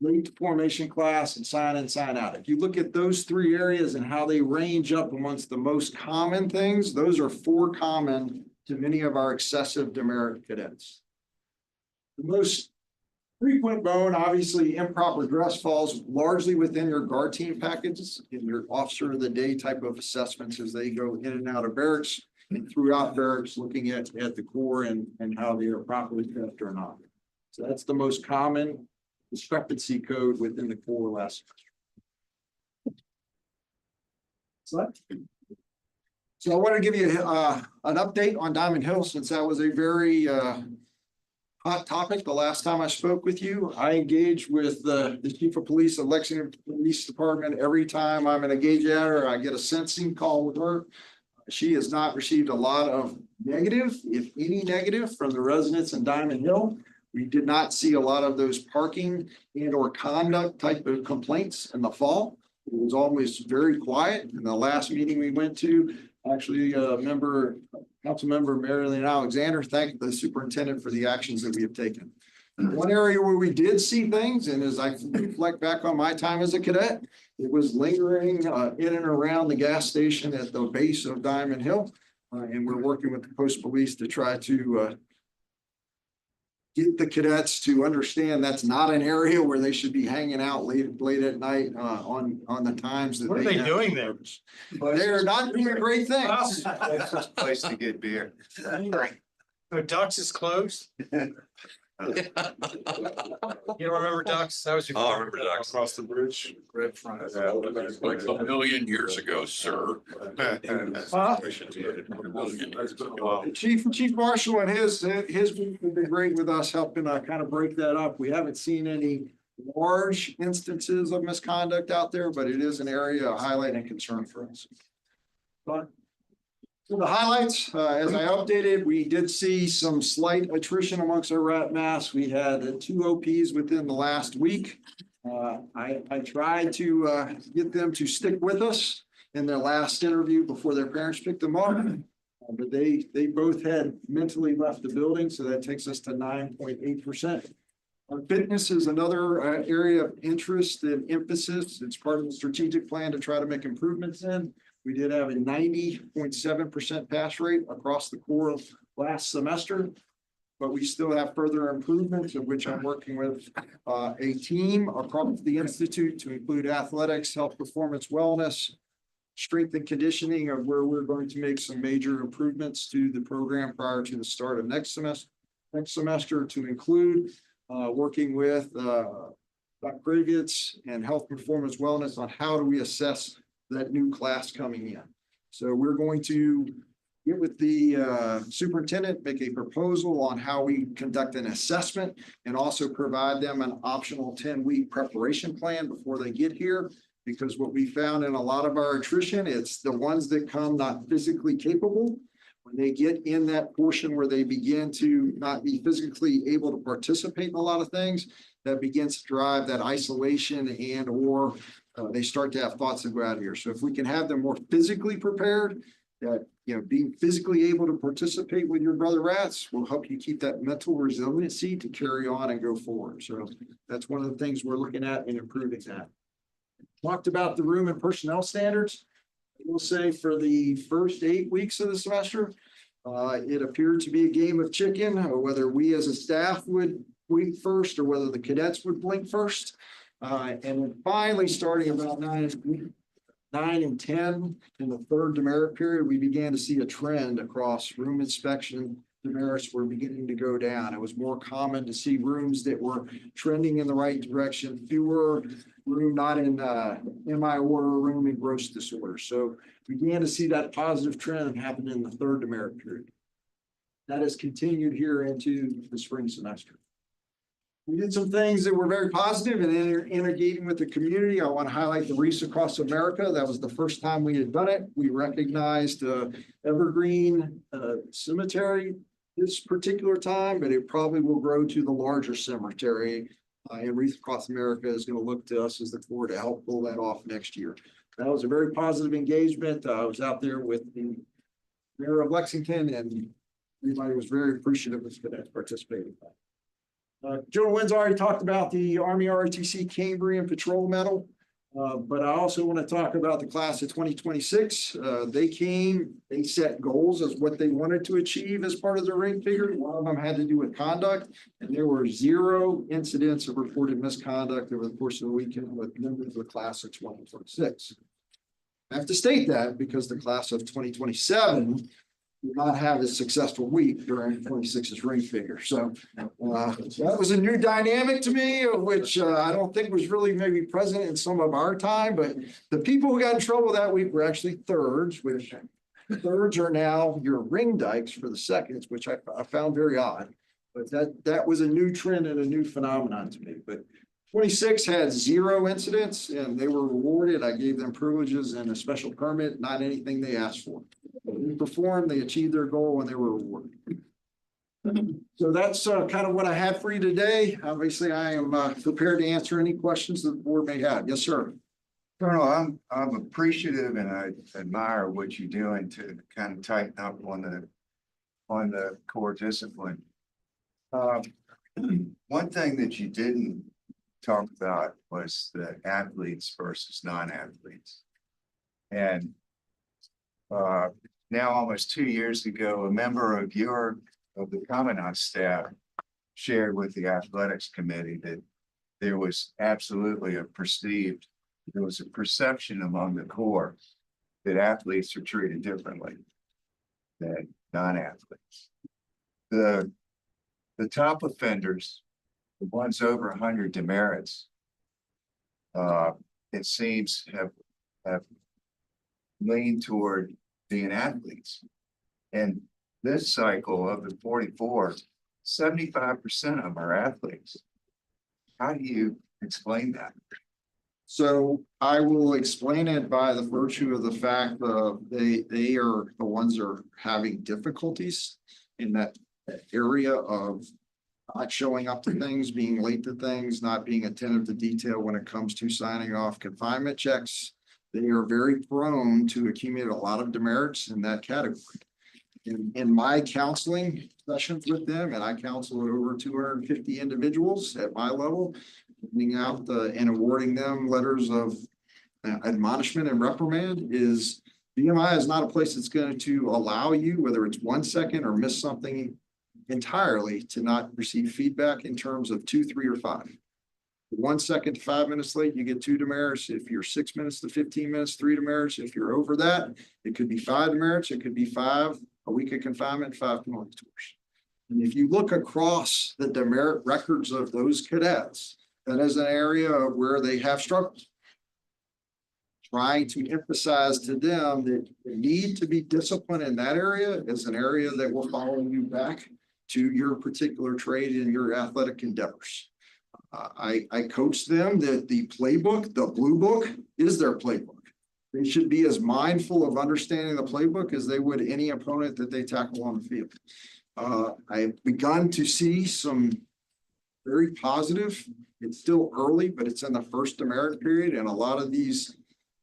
late formation class, and sign in, sign out. If you look at those 3 areas and how they range up amongst the most common things, those are 4 common to many of our excessive demerit cadets. The most frequent bone, obviously improper dress, falls largely within your guard team packages in your officer of the day type of assessments as they go in and out of barracks. throughout barracks, looking at the core and how they are properly kept or not. So that's the most common discrepancy code within the core last semester. So I want to give you an update on Diamond Hill, since that was a very hot topic the last time I spoke with you. I engage with the chief of police of Lexington Police Department. Every time I'm engaged at her, I get a sensing call with her. She has not received a lot of negative, if any negative, from the residents in Diamond Hill. We did not see a lot of those parking and or conduct type of complaints in the fall. It was always very quiet. In the last meeting we went to, actually, Council Member Marilyn Alexander thanked the superintendent for the actions that we have taken. One area where we did see things, and as I reflect back on my time as a cadet, it was lingering in and around the gas station at the base of Diamond Hill. And we're working with the post police to try to get the cadets to understand that's not an area where they should be hanging out late at night on the times that. What are they doing there? They're not doing great things. It's just a place to get beer. So Ducks is closed? You don't remember Ducks? That was your. Oh, I remember Ducks. Across the bridge. Red front. Like a million years ago, sir. Chief Marshall and his group have been great with us, helping kind of break that up. We haven't seen any large instances of misconduct out there, but it is an area of highlight and concern for us. So the highlights, as I updated, we did see some slight attrition amongst our rat mass. We had 2 OPs within the last week. I tried to get them to stick with us in their last interview before their parents picked them up. But they both had mentally left the building, so that takes us to 9.8%. Fitness is another area of interest and emphasis. It's part of the strategic plan to try to make improvements in. We did have a 90.7% pass rate across the core last semester, but we still have further improvements, of which I'm working with a team across the institute to include athletics, health, performance, wellness, strength and conditioning, of where we're going to make some major improvements to the program prior to the start of next semester to include working with Dr. Kravitz and health, performance, wellness on how do we assess that new class coming in. So we're going to get with the superintendent, make a proposal on how we conduct an assessment, and also provide them an optional 10-week preparation plan before they get here. Because what we found in a lot of our attrition, it's the ones that come not physically capable. When they get in that portion where they begin to not be physically able to participate in a lot of things, that begins to drive that isolation and or they start to have thoughts of go out of here. So if we can have them more physically prepared, that, being physically able to participate with your brother rats will help you keep that mental resiliency to carry on and go forward. So that's one of the things we're looking at in improving that. Talked about the room and personnel standards. We'll say for the first 8 weeks of the semester, it appeared to be a game of chicken, or whether we as a staff would blink first or whether the cadets would blink first. And then finally, starting about 9 and 10 in the third demerit period, we began to see a trend across room inspection. Demerits were beginning to go down. It was more common to see rooms that were trending in the right direction, fewer room not in MI order, room in gross disorder. So we began to see that positive trend happen in the third demerit period. That has continued here into the spring semester. We did some things that were very positive and integrating with the community. I want to highlight the Wreaths Across America. That was the first time we had done it. We recognized Evergreen Cemetery this particular time, but it probably will grow to the larger cemetery. And Wreaths Across America is going to look to us as the core to help pull that off next year. That was a very positive engagement. I was out there with the mayor of Lexington, and everybody was very appreciative of cadets participating. General Wynn's already talked about the Army ROTC Cambrian Patrol Medal, but I also want to talk about the class of 2026. They set goals as what they wanted to achieve as part of the rank figure. One of them had to do with conduct, and there were 0 incidents of reported misconduct over the course of the weekend with members of the class of 2026. I have to state that because the class of 2027 did not have a successful week during 26's ring figure. So that was a new dynamic to me, which I don't think was really maybe present in some of our time, but the people who got in trouble that week were actually thirds, which thirds are now your ring dykes for the seconds, which I found very odd. But that was a new trend and a new phenomenon to me. But 26 had 0 incidents and they were rewarded. I gave them privileges and a special permit, not anything they asked for. They performed, they achieved their goal, and they were rewarded. So that's kind of what I have for you today. Obviously, I am prepared to answer any questions that the board may have. Yes, sir. Colonel, I'm appreciative and I admire what you're doing to kind of tighten up on the core discipline. One thing that you didn't talk about was the athletes versus non-athletes. And now almost 2 years ago, a member of the Commandant staff shared with the athletics committee that there was absolutely there was a perception among the core that athletes are treated differently than non-athletes. The top offenders, the ones over 100 demerits, it seems have leaned toward being athletes. And this cycle of the 44, 75% of them are athletes. How do you explain that? So I will explain it by the virtue of the fact that they are the ones that are having difficulties in that area of not showing up to things, being late to things, not being attentive to detail when it comes to signing off confinement checks. They are very prone to accumulate a lot of demerits in that category. In my counseling sessions with them, and I counsel over 250 individuals at my level, putting out and awarding them letters of admonishment and reprimand, is VMI is not a place that's going to allow you, whether it's 1 second or miss something entirely, to not receive feedback in terms of 2, 3, or 5. 1 second to 5 minutes late, you get 2 demerits. If you're 6 minutes to 15 minutes, 3 demerits. If you're over that, it could be 5 demerits. It could be 5, a week of confinement, 5 penalty tours. And if you look across the demerit records of those cadets, that is an area where they have struggled. Trying to emphasize to them that the need to be disciplined in that area is an area that will follow you back to your particular trade and your athletic endeavors. I coach them that the playbook, the blue book, is their playbook. They should be as mindful of understanding the playbook as they would any opponent that they tackle on the field. I've begun to see some very positive. It's still early, but it's in the first demerit period, and a lot of these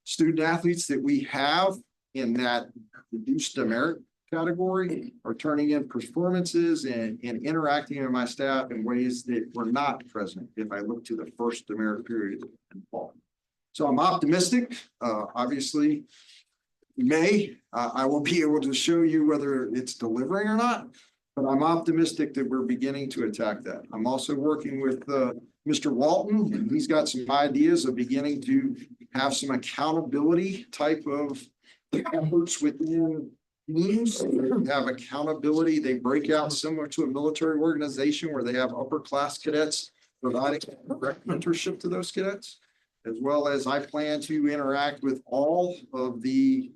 student athletes that we have in that reduced demerit category are turning in performances and interacting with my staff in ways that were not present if I look to the first demerit period in fall. So I'm optimistic. Obviously, I will be able to show you whether it's delivering or not, but I'm optimistic that we're beginning to attack that. I'm also working with Mr. Walton, and he's got some ideas of beginning to have some accountability type of efforts within teams. They have accountability. They break out similar to a military organization where they have upper class cadets providing direct mentorship to those cadets, as well as I plan to interact with all of the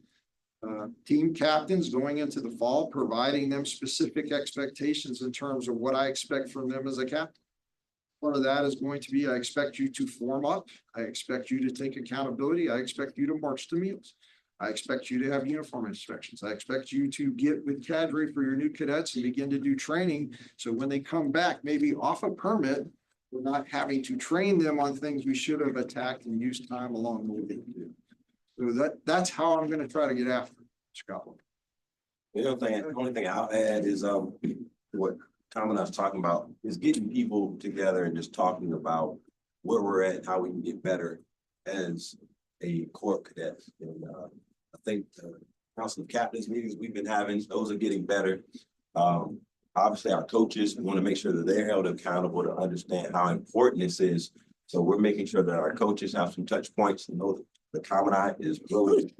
team captains going into the fall, providing them specific expectations in terms of what I expect from them as a captain. Part of that is going to be, I expect you to form up. I expect you to take accountability. I expect you to march to meals. I expect you to have uniform inspections. I expect you to get with cadre for your new cadets and begin to do training. So when they come back, maybe off a permit, we're not having to train them on things we should have attacked and used time along the way to do. So that's how I'm going to try to get after it, Scotland. The only thing I'll add is what Tom and I was talking about is getting people together and just talking about where we're at, how we can get better as a Corps cadet. And I think the Council of Captains meetings we've been having, those are getting better. Obviously, our coaches, we want to make sure that they're held accountable to understand how important this is. So we're making sure that our coaches have some touch points and know that the Commandant is really,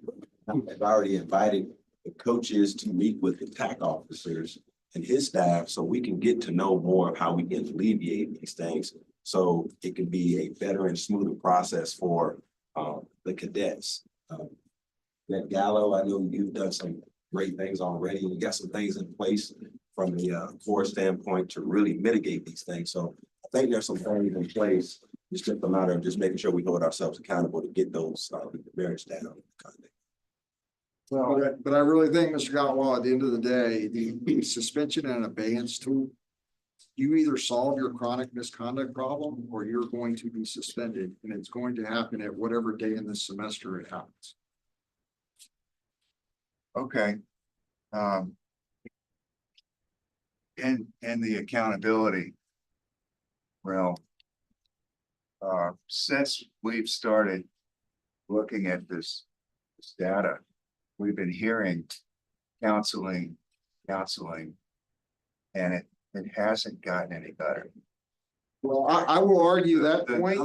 I've already invited the coaches to meet with the TAC officers and his staff so we can get to know more of how we can alleviate these things. So it can be a better and smoother process for the cadets. That Gallo, I know you've done some great things already. You got some things in place from the core standpoint to really mitigate these things. So I think there's some things in place. It's just a matter of just making sure we hold ourselves accountable to get those merits down. But I really think, Mr. Gottwall, at the end of the day, the suspension and abeyance tool, you either solve your chronic misconduct problem or you're going to be suspended, and it's going to happen at whatever day in this semester it happens. Okay. And the accountability realm. Since we've started looking at this data, we've been hearing counseling, and it hasn't gotten any better. Well, I will argue that point.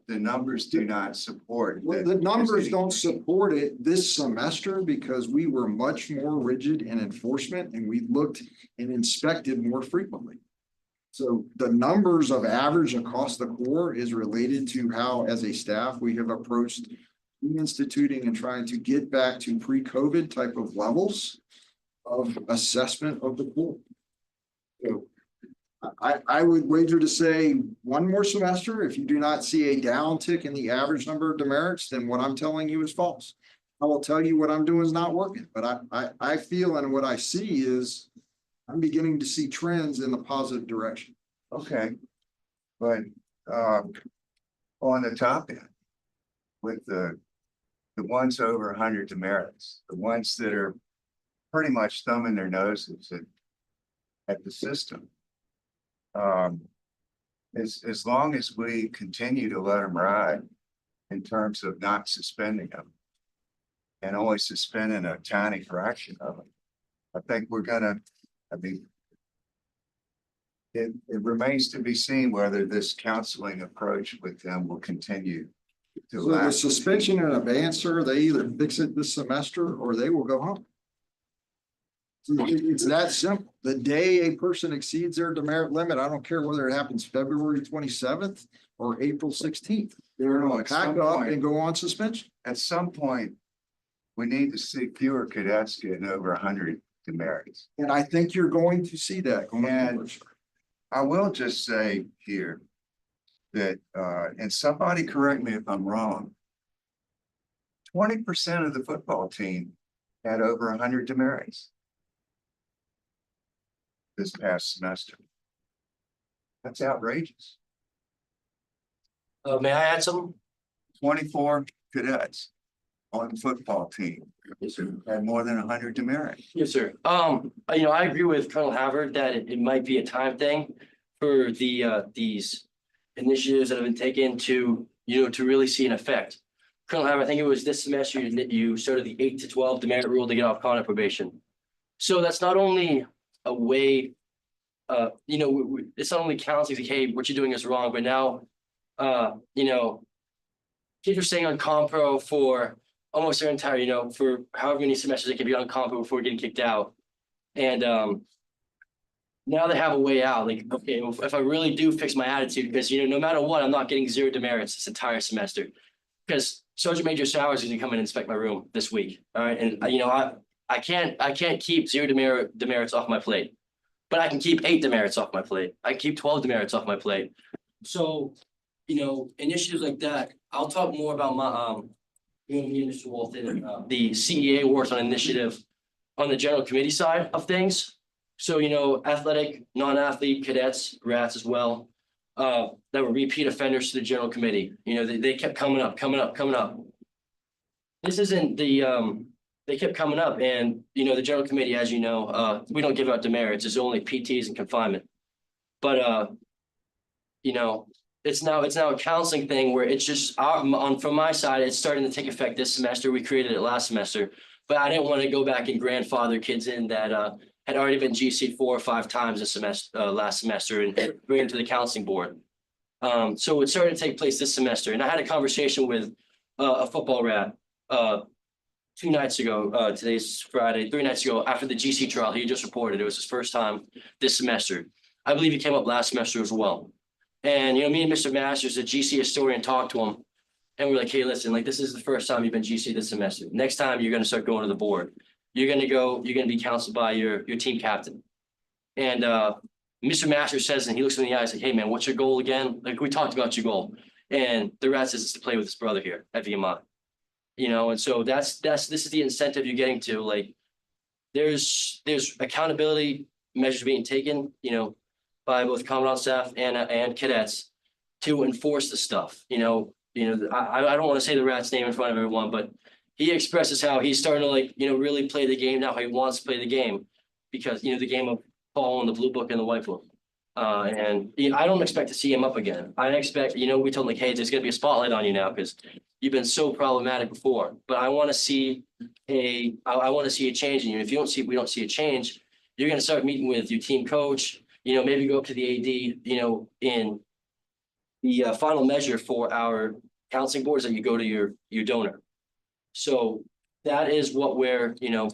The numbers do not support. Well, the numbers don't support it this semester because we were much more rigid in enforcement and we looked and inspected more frequently. So the numbers of average across the core is related to how, as a staff, we have approached instituting and trying to get back to pre-COVID type of levels of assessment of the pool. So I would wager to say one more semester, if you do not see a downtick in the average number of demerits, then what I'm telling you is false. I will tell you what I'm doing is not working, but I feel and what I see is I'm beginning to see trends in the positive direction. Okay, but on the top end, with the ones over 100 demerits, the ones that are pretty much thumbing their noses at the system. As long as we continue to let them ride in terms of not suspending them and only suspending a tiny fraction of them, I think we're gonna, I mean, it remains to be seen whether this counseling approach with them will continue to So the last. suspension and abeyance, sir, they either fix it this semester or they will go home. It's that simple. The day a person exceeds their demerit limit, I don't care whether it happens February 27th or April 16th. They're going to pack up and go on suspension. At some point, we need to see fewer cadets getting over 100 demerits. And I think you're going to see that. And I will just say here that, and somebody correct me if I'm wrong, 20% of the football team had over 100 demerits this past semester. That's outrageous. May I add something? 24 cadets on the football team had more than 100 demerits. Yes, sir. I agree with Colonel Havard that it might be a time thing for these initiatives that have been taken to, to really see an effect. Colonel Havard, I think it was this semester you started the 8 to 12 demerit rule to get off conduct probation. So that's not only a way, it's not only counseling, like, hey, what you're doing is wrong, but now, kids are staying on compro for almost their entire, for however many semesters they can be on compro before getting kicked out. And now they have a way out. Like, okay, if I really do fix my attitude, because, no matter what, I'm not getting 0 demerits this entire semester. Because Sergeant Major Sowers is going to come and inspect my room this week. All right. And, I can't keep 0 demerits off my plate, but I can keep 8 demerits off my plate. I can keep 12 demerits off my plate. So, initiatives like that, I'll talk more about my, me and Mr. Walton, the CEA works on initiative on the general committee side of things. So, athletic, non-athlete cadets, rats as well, that were repeat offenders to the general committee. They kept coming up. This isn't the, they kept coming up and, the general committee, as we don't give out demerits. It's only PTs and confinement. But, it's now a counseling thing where it's just from my side, it's starting to take effect this semester. We created it last semester, but I didn't want to go back and grandfather kids in that had already been GC'd 4 or 5 times this semester, last semester, and bring them to the counseling board. So it started to take place this semester, and I had a conversation with a football rat 2 nights ago, today's Friday, 3 nights ago, after the GC trial, he just reported it was his first time this semester. I believe he came up last semester as well. And, you know, me and Mr. Masters, the GC historian, talked to him. And we're like, hey, listen, like, this is the first time you've been GC this semester. Next time you're gonna start going to the board. You're gonna be counseled by your team captain. And Mr. Masters says, and he looks me in the eyes like, hey man, what's your goal again? Like, we talked about your goal. And the rat says it's to play with his brother here at VMI. You know, and so this is the incentive you're getting to. Like, there's accountability measures being taken, you know, by both commandant staff and cadets to enforce the stuff. You know, I don't want to say the rat's name in front of everyone, but he expresses how he's starting to, like, you know, really play the game now, how he wants to play the game, because, you know, the game of following the blue book and the white book. And you know, I don't expect to see him up again. I expect, you know, we told him, like, hey, there's gonna be a spotlight on you now because you've been so problematic before. But I want to see a change in you. If we don't see a change, you're gonna start meeting with your team coach, you know, maybe go up to the AD, you know, in the final measure for our counseling boards that you go to your donor. So that is what we're, you know,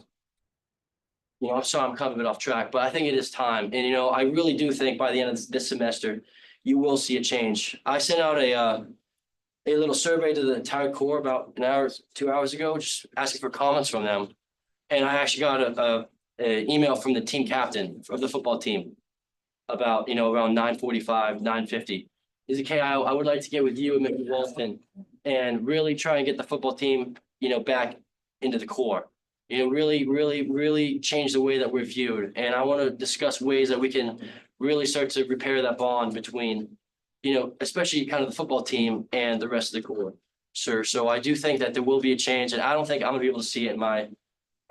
I'm sorry I'm kind of a bit off track, but I think it is time. And, you know, I really do think by the end of this semester, you will see a change. I sent out a little survey to the entire corps about an hour, 2 hours ago, just asking for comments from them. And I actually got an email from the team captain of the football team about, you know, around 9:45, 9:50. He's like, hey, I would like to get with you and Mr. Walton and really try and get the football team, you know, back into the core. You know, really change the way that we're viewed. And I want to discuss ways that we can really start to repair that bond between, you know, especially kind of the football team and the rest of the core, sir. So I do think that there will be a change, and I don't think I'm gonna be able to see it I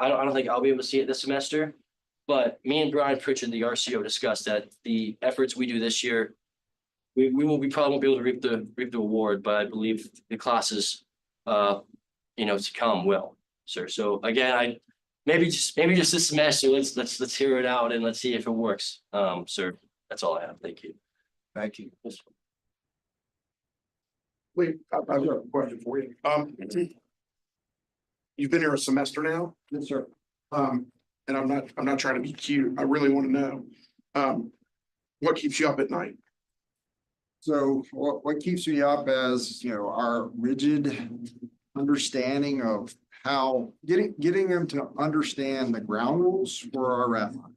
don't think I'll be able to see it this semester. But me and Brian Pritchard, the RCO, discussed that the efforts we do this year, we probably won't be able to reap the award, but I believe the classes, you know, to come will, sir. So again, maybe just this semester, let's hear it out and let's see if it works. Sir, that's all I have. Thank you. Thank you. Wait, I've got a question for you. You've been here a semester now? Yes, sir. And I'm not trying to be cute. I really want to know, what keeps you up at night? So what keeps me up as, you know, our rigid understanding of how getting them to understand the ground rules for our rat line.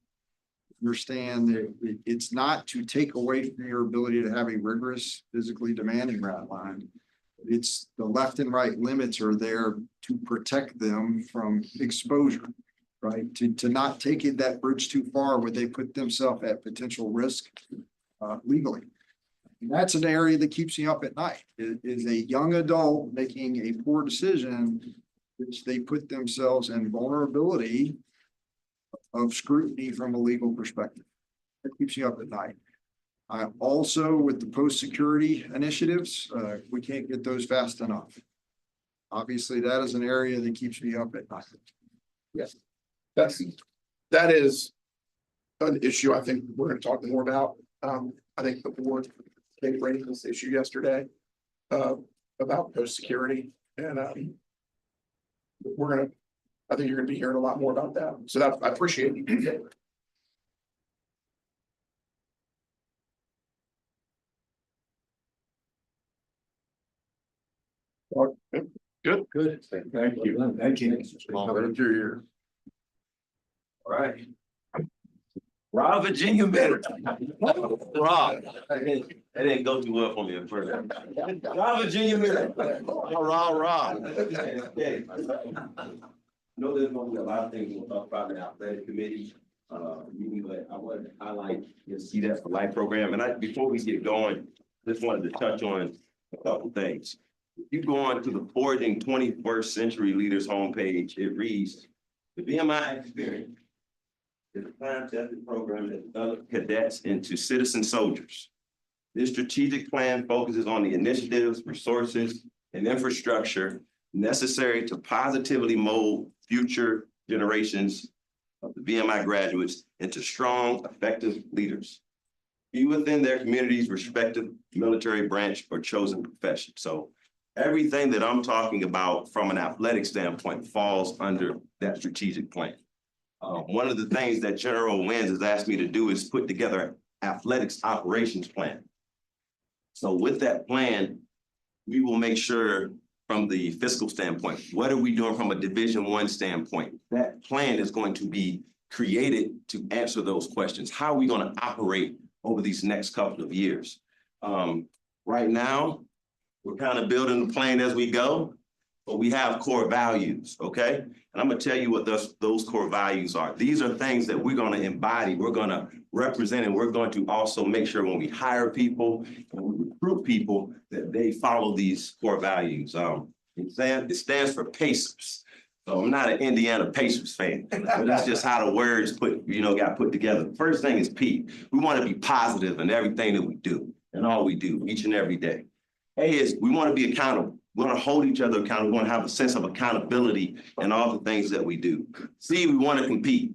Understand that it's not to take away from your ability to have a rigorous, physically demanding rat line. It's the left and right limits are there to protect them from exposure, right? To not take it that bridge too far where they put themselves at potential risk legally. And that's an area that keeps me up at night, is a young adult making a poor decision, which they put themselves in vulnerability of scrutiny from a legal perspective. That keeps you up at night. Also, with the post-security initiatives, we can't get those fast enough. Obviously, that is an area that keeps me up at night. Yes. That is an issue I think we're going to talk more about. I think the board raised this issue yesterday about post-security, and I think you're gonna be hearing a lot more about that. So that I appreciate you. Good. Thank you. Thank you. Glad you're here. All right. Rob, Virginia better. Rob. That didn't go too well for me at first. Rob, Virginia better. Rah. Okay. I know there's gonna be a lot of things we'll talk about in the athletic committee meeting, but I wanted to highlight the See That for Life program. And before we get going, just wanted to touch on a couple things. If you go on to the Forging 21st Century Leaders homepage, it reads, the VMI experience is a time-tested program that develops cadets into citizen soldiers. This strategic plan focuses on the initiatives, resources, and infrastructure necessary to positively mold future generations of the VMI graduates into strong, effective leaders, be within their community's respective military branch or chosen profession. So Everything that I'm talking about from an athletic standpoint falls under that strategic plan. One of the things that General Wins has asked me to do is put together athletics operations plan. So with that plan, we will make sure from the fiscal standpoint, what are we doing from a Division I standpoint? That plan is going to be created to answer those questions. How are we going to operate over these next couple of years? Right now, we're kind of building the plan as we go, but we have core values, okay? And I'm gonna tell you what those core values are. These are things that we're gonna embody, we're gonna represent, and we're going to also make sure when we hire people and we recruit people that they follow these core values. It stands for PACERS. So I'm not an Indiana Pacers fan, but that's just how the words got put together. The first thing is P. We want to be positive in everything that we do and all we do each and every day. A is we want to be accountable. We want to hold each other accountable. We want to have a sense of accountability in all the things that we do. C, we want to compete.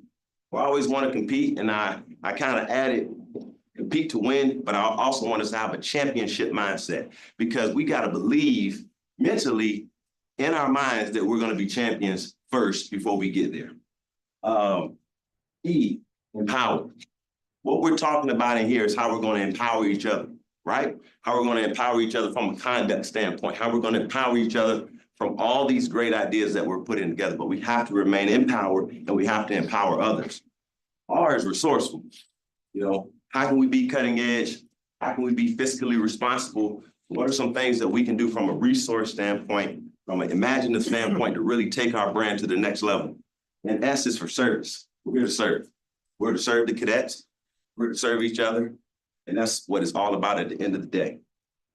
We always want to compete, and I kind of added compete to win, but I also want us to have a championship mindset because we got to believe mentally in our minds that we're going to be champions first before we get there. E, empower. What we're talking about in here is how we're going to empower each other, right? How we're going to empower each other from a conduct standpoint, how we're going to empower each other from all these great ideas that we're putting together, but we have to remain empowered and we have to empower others. R is resourceful. How can we be cutting edge? How can we be fiscally responsible? What are some things that we can do from a resource standpoint, from an imaginative standpoint to really take our brand to the next level? And S is for service. We're here to serve. We're to serve the cadets. We're to serve each other. And that's what it's all about at the end of the day.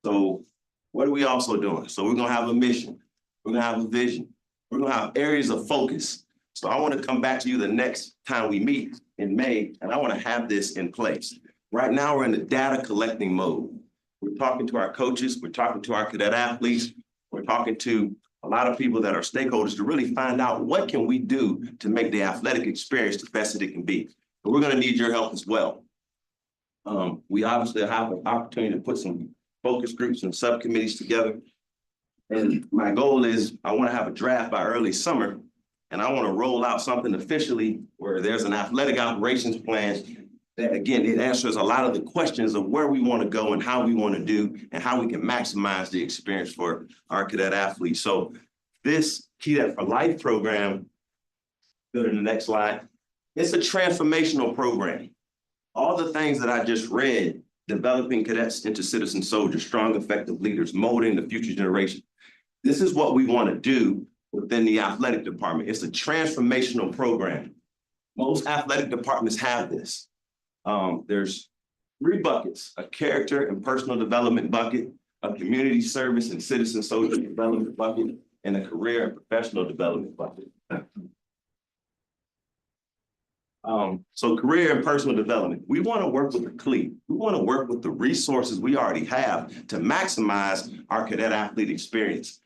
So what are we also doing? So we're gonna have a mission. We're gonna have a vision. We're gonna have areas of focus. So I want to come back to you the next time we meet in May, and I want to have this in place. Right now, we're in the data collecting mode. We're talking to our coaches. We're talking to our cadet athletes. We're talking to a lot of people that are stakeholders to really find out what can we do to make the athletic experience the best that it can be. But we're going to need your help as well. We obviously have an opportunity to put some focus groups and subcommittees together. And my goal is I want to have a draft by early summer, and I want to roll out something officially where there's an athletic operations plan that, again, it answers a lot of the questions of where we want to go and how we want to do and how we can maximize the experience for our cadet athletes. So this Cadet for Life program, go to the next slide, it's a transformational program. All the things that I just read, developing cadets into citizen soldiers, strong, effective leaders, molding the future generation. This is what we want to do within the athletic department. It's a transformational program. Most athletic departments have this. There's 3 buckets: a character and personal development bucket, a community service and citizen social development bucket, and a career and professional development bucket. So career and personal development, we want to work with the CLE. We want to work with the resources we already have to maximize our cadet athlete experience.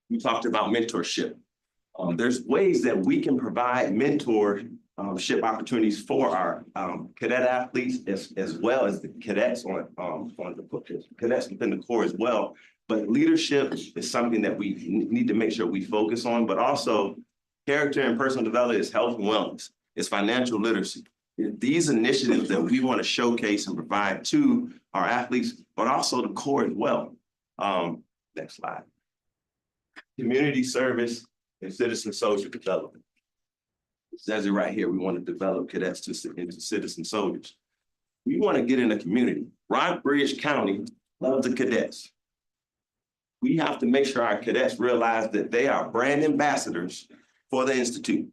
We talked about mentorship. There's ways that we can provide mentorship opportunities for our cadet athletes as well as the cadets cadets within the Corps as well. But leadership is something that we need to make sure we focus on, but also character and personal development is health and wellness. It's financial literacy. These initiatives that we want to showcase and provide to our athletes, but also the Corps as well. Next slide. Community service and citizen social development. It says it right here. We want to develop cadets into citizen soldiers. We want to get in the community. Rockbridge County loves the cadets. We have to make sure our cadets realize that they are brand ambassadors for the Institute.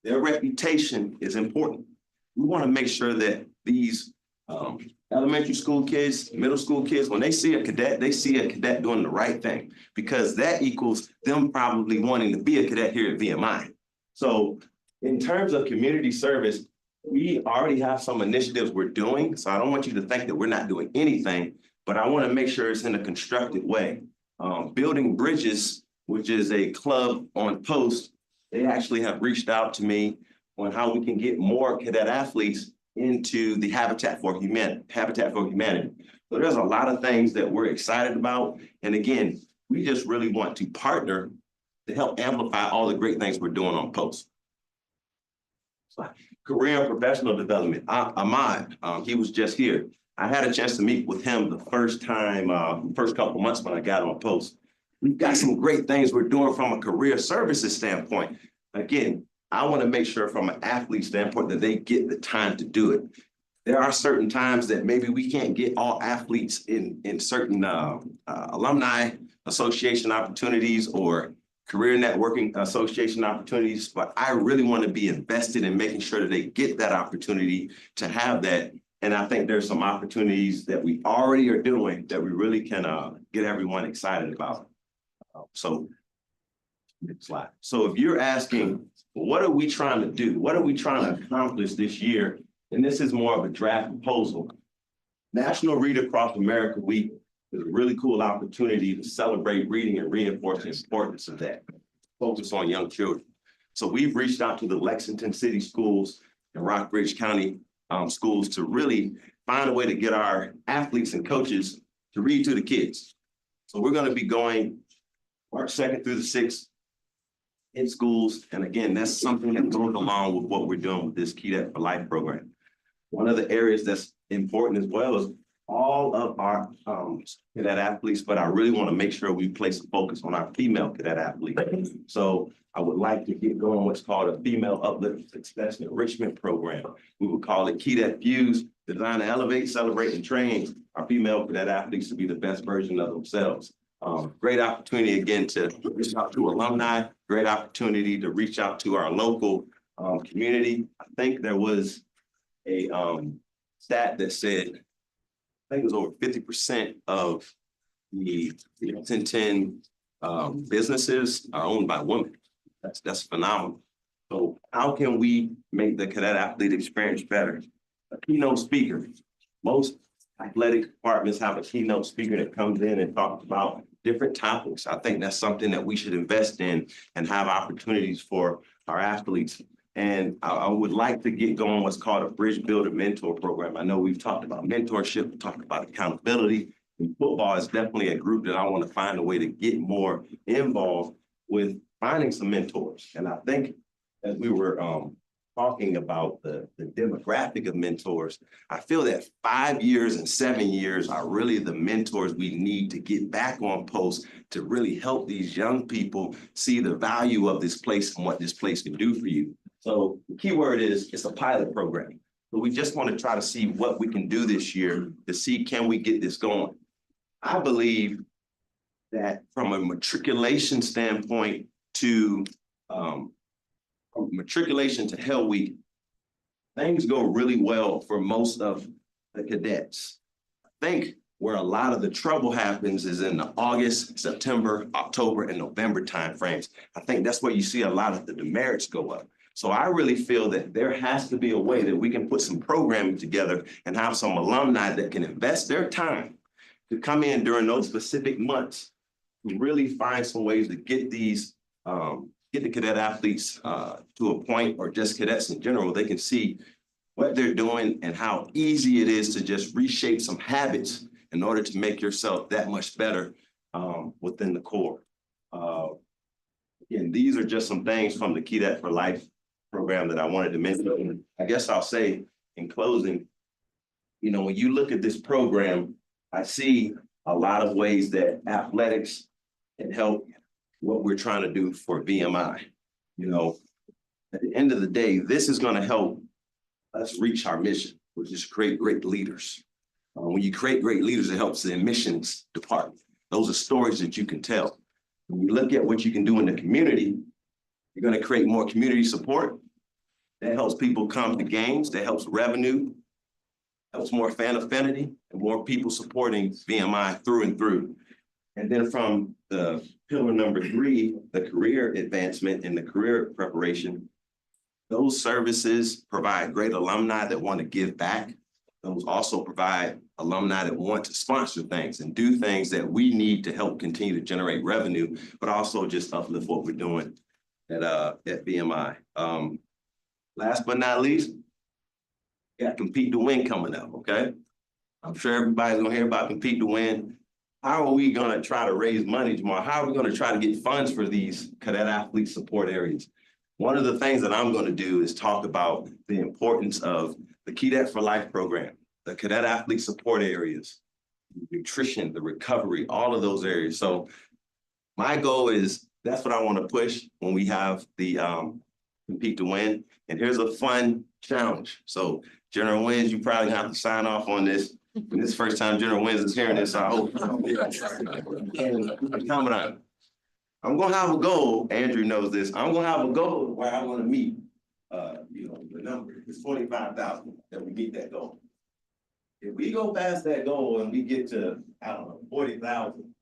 Their reputation is important. We want to make sure that these elementary school kids, middle school kids, when they see a cadet, they see a cadet doing the right thing, because that equals them probably wanting to be a cadet here at VMI. So in terms of community service, we already have some initiatives we're doing. So I don't want you to think that we're not doing anything, but I want to make sure it's in a constructive way. Building Bridges, which is a club on Post, they actually have reached out to me on how we can get more cadet athletes into the Habitat for Humanity. So there's a lot of things that we're excited about. And again, We just really want to partner to help amplify all the great things we're doing on post. Career and professional development, Ahmad, he was just here. I had a chance to meet with him the first time, first couple months when I got on post. We've got some great things we're doing from a career services standpoint. Again, I want to make sure from an athlete standpoint that they get the time to do it. There are certain times that maybe we can't get all athletes in certain alumni association opportunities or career networking association opportunities, but I really want to be invested in making sure that they get that opportunity to have that. And I think there's some opportunities that we already are doing that we really can get everyone excited about. So, next slide. So if you're asking, what are we trying to do? What are we trying to accomplish this year? And this is more of a draft proposal. National Read Across America Week is a really cool opportunity to celebrate reading and reinforce the importance of that. Focus on young children. So we've reached out to the Lexington City schools and Rockbridge County schools to really find a way to get our athletes and coaches to read to the kids. So we're going to be going March 2nd through the 6th in schools. And again, that's something that goes along with what we're doing with this Key That for Life program. One of the areas that's important as well is all of our cadet athletes, but I really want to make sure we place a focus on our female cadet athletes. So I would like to get going what's called a female uplift success enrichment program. We would call it Key That Fuse, designed to elevate, celebrate, and train our female cadet athletes to be the best version of themselves. Great opportunity again to reach out to alumni, great opportunity to reach out to our local community. I think there was a stat that said, I think it was over 50% of the 10 businesses are owned by women. That's phenomenal. So how can we make the cadet athlete experience better? A keynote speaker. Most athletic departments have a keynote speaker that comes in and talks about different topics. I think that's something that we should invest in and have opportunities for our athletes. And I would like to get going what's called a Bridge Builder Mentor Program. I know we've talked about mentorship, we talked about accountability. And football is definitely a group that I want to find a way to get more involved with finding some mentors. And I think as we were talking about the demographic of mentors, I feel that 5 years and 7 years are really the mentors we need to get back on post to really help these young people see the value of this place and what this place can do for you. So the key word is it's a pilot program. But we just want to try to see what we can do this year to see, can we get this going? I believe that from a matriculation standpoint to matriculation to Hell Week, things go really well for most of the cadets. I think where a lot of the trouble happens is in the August, September, October, and November timeframes. I think that's where you see a lot of the demerits go up. So I really feel that there has to be a way that we can put some programming together and have some alumni that can invest their time to come in during those specific months to really find some ways to get these, get the cadet athletes to a point, or just cadets in general, they can see what they're doing and how easy it is to just reshape some habits in order to make yourself that much better within the core. Again, these are just some things from the Key That for Life program that I wanted to mention. I guess I'll say in closing, you know, when you look at this program, I see a lot of ways that athletics can help what we're trying to do for VMI. You know, at the end of the day, this is going to help us reach our mission, which is create great leaders. When you create great leaders, it helps the admissions department. Those are stories that you can tell. When you look at what you can do in the community, you're going to create more community support. That helps people come to games. That helps revenue, helps more fan affinity, and more people supporting VMI through and through. And then from the pillar number 3, the career advancement and the career preparation, those services provide great alumni that want to give back. Those also provide alumni that want to sponsor things and do things that we need to help continue to generate revenue, but also just uplift what we're doing at VMI. Last but not least, got Compete to Win coming up, okay? I'm sure everybody's gonna hear about Compete to Win. how are we gonna try to raise money tomorrow? How are we gonna try to get funds for these cadet athlete support areas? One of the things that I'm gonna do is talk about the importance of the Cadet for Life program, the cadet athlete support areas, nutrition, the recovery, all of those areas. So my goal is, that's what I want to push when we have the compete to win. And here's a fun challenge. So General Wins, you probably have to sign off on this. This is the first time General Wins is hearing this, so I hope. And coming on. I'm gonna have a goal, Andrew knows this, I'm gonna have a goal where I wanna meet, the number, it's 25,000, that we meet that goal. If we go past that goal and we get to, I don't know, 40,000,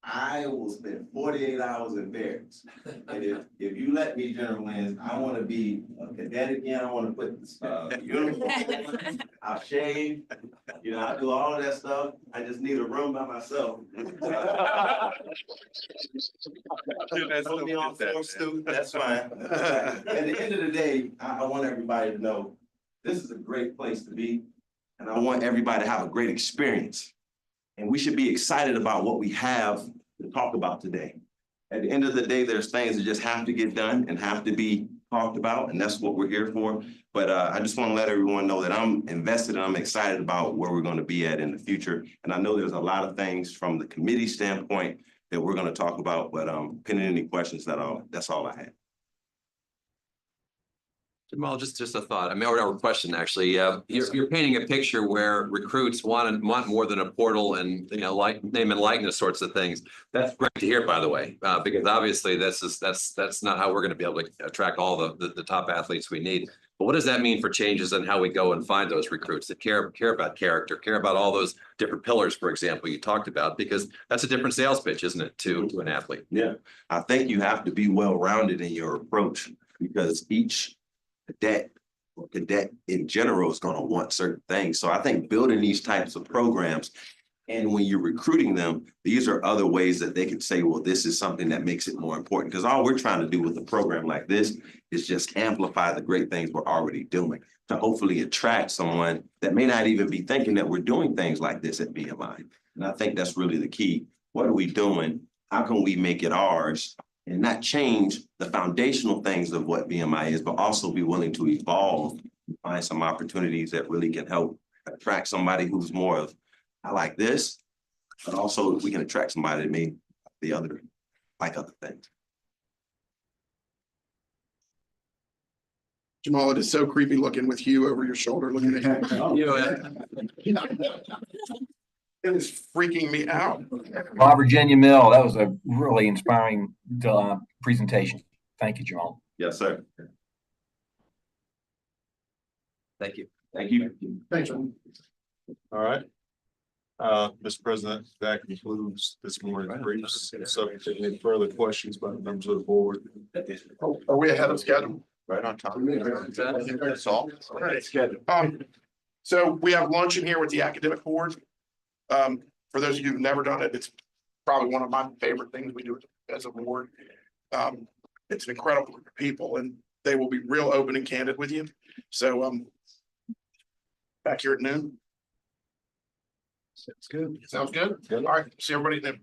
I will spend 48 hours in barracks. And if you let me, General Wins, I wanna be a cadet again, I wanna put, uniform, I'll shave, I do all of that stuff, I just need a room by myself. Put me on floor, Stu, that's fine. At the end of the day, I want everybody to know, this is a great place to be, and I want everybody to have a great experience. And we should be excited about what we have to talk about today. At the end of the day, there's things that just have to get done and have to be talked about, and that's what we're here for. But I just want to let everyone know that I'm invested and I'm excited about where we're going to be at in the future. And I know there's a lot of things from the committee standpoint that we're going to talk about, but pending any questions, that's all I had. Jamal, just a thought. I mean, or a question, actually. You're painting a picture where recruits want more than a portal and, like name and likeness sorts of things. That's great to hear, by the way, because obviously that's not how we're going to be able to attract all the top athletes we need. But what does that mean for changes in how we go and find those recruits that care about character, care about all those different pillars, for example, you talked about, because that's a different sales pitch, isn't it, to an athlete? Yeah, I think you have to be well-rounded in your approach, because each cadet in general is going to want certain things. So I think building these types of programs, and when you're recruiting them, these are other ways that they can say, well, this is something that makes it more important. Because all we're trying to do with a program like this is just amplify the great things we're already doing to hopefully attract someone that may not even be thinking that we're doing things like this at VMI. And I think that's really the key. What are we doing? How can we make it ours? And not change the foundational things of what VMI is, but also be willing to evolve and find some opportunities that really can help attract somebody who's more of, I like this, but also we can attract somebody that may like other things. Jamal, it is so creepy looking with you over your shoulder, looking at you. It is freaking me out. Virginia Mill, that was a really inspiring presentation. Thank you, Jamal. Yes, sir. Thank you. Thank you. Thanks, John. All right. Mr. President, that concludes this morning's briefs. Subject to any further questions by the members of the board. Are we ahead of schedule? Right on time. That's all. All right, schedule. So we have lunch in here with the academic board. For those of you who've never done it, it's probably one of my favorite things we do as a board. It's an incredible group of people, and they will be real open and candid with you. So back here at noon. Sounds good. Sounds good? All right, see everybody at noon.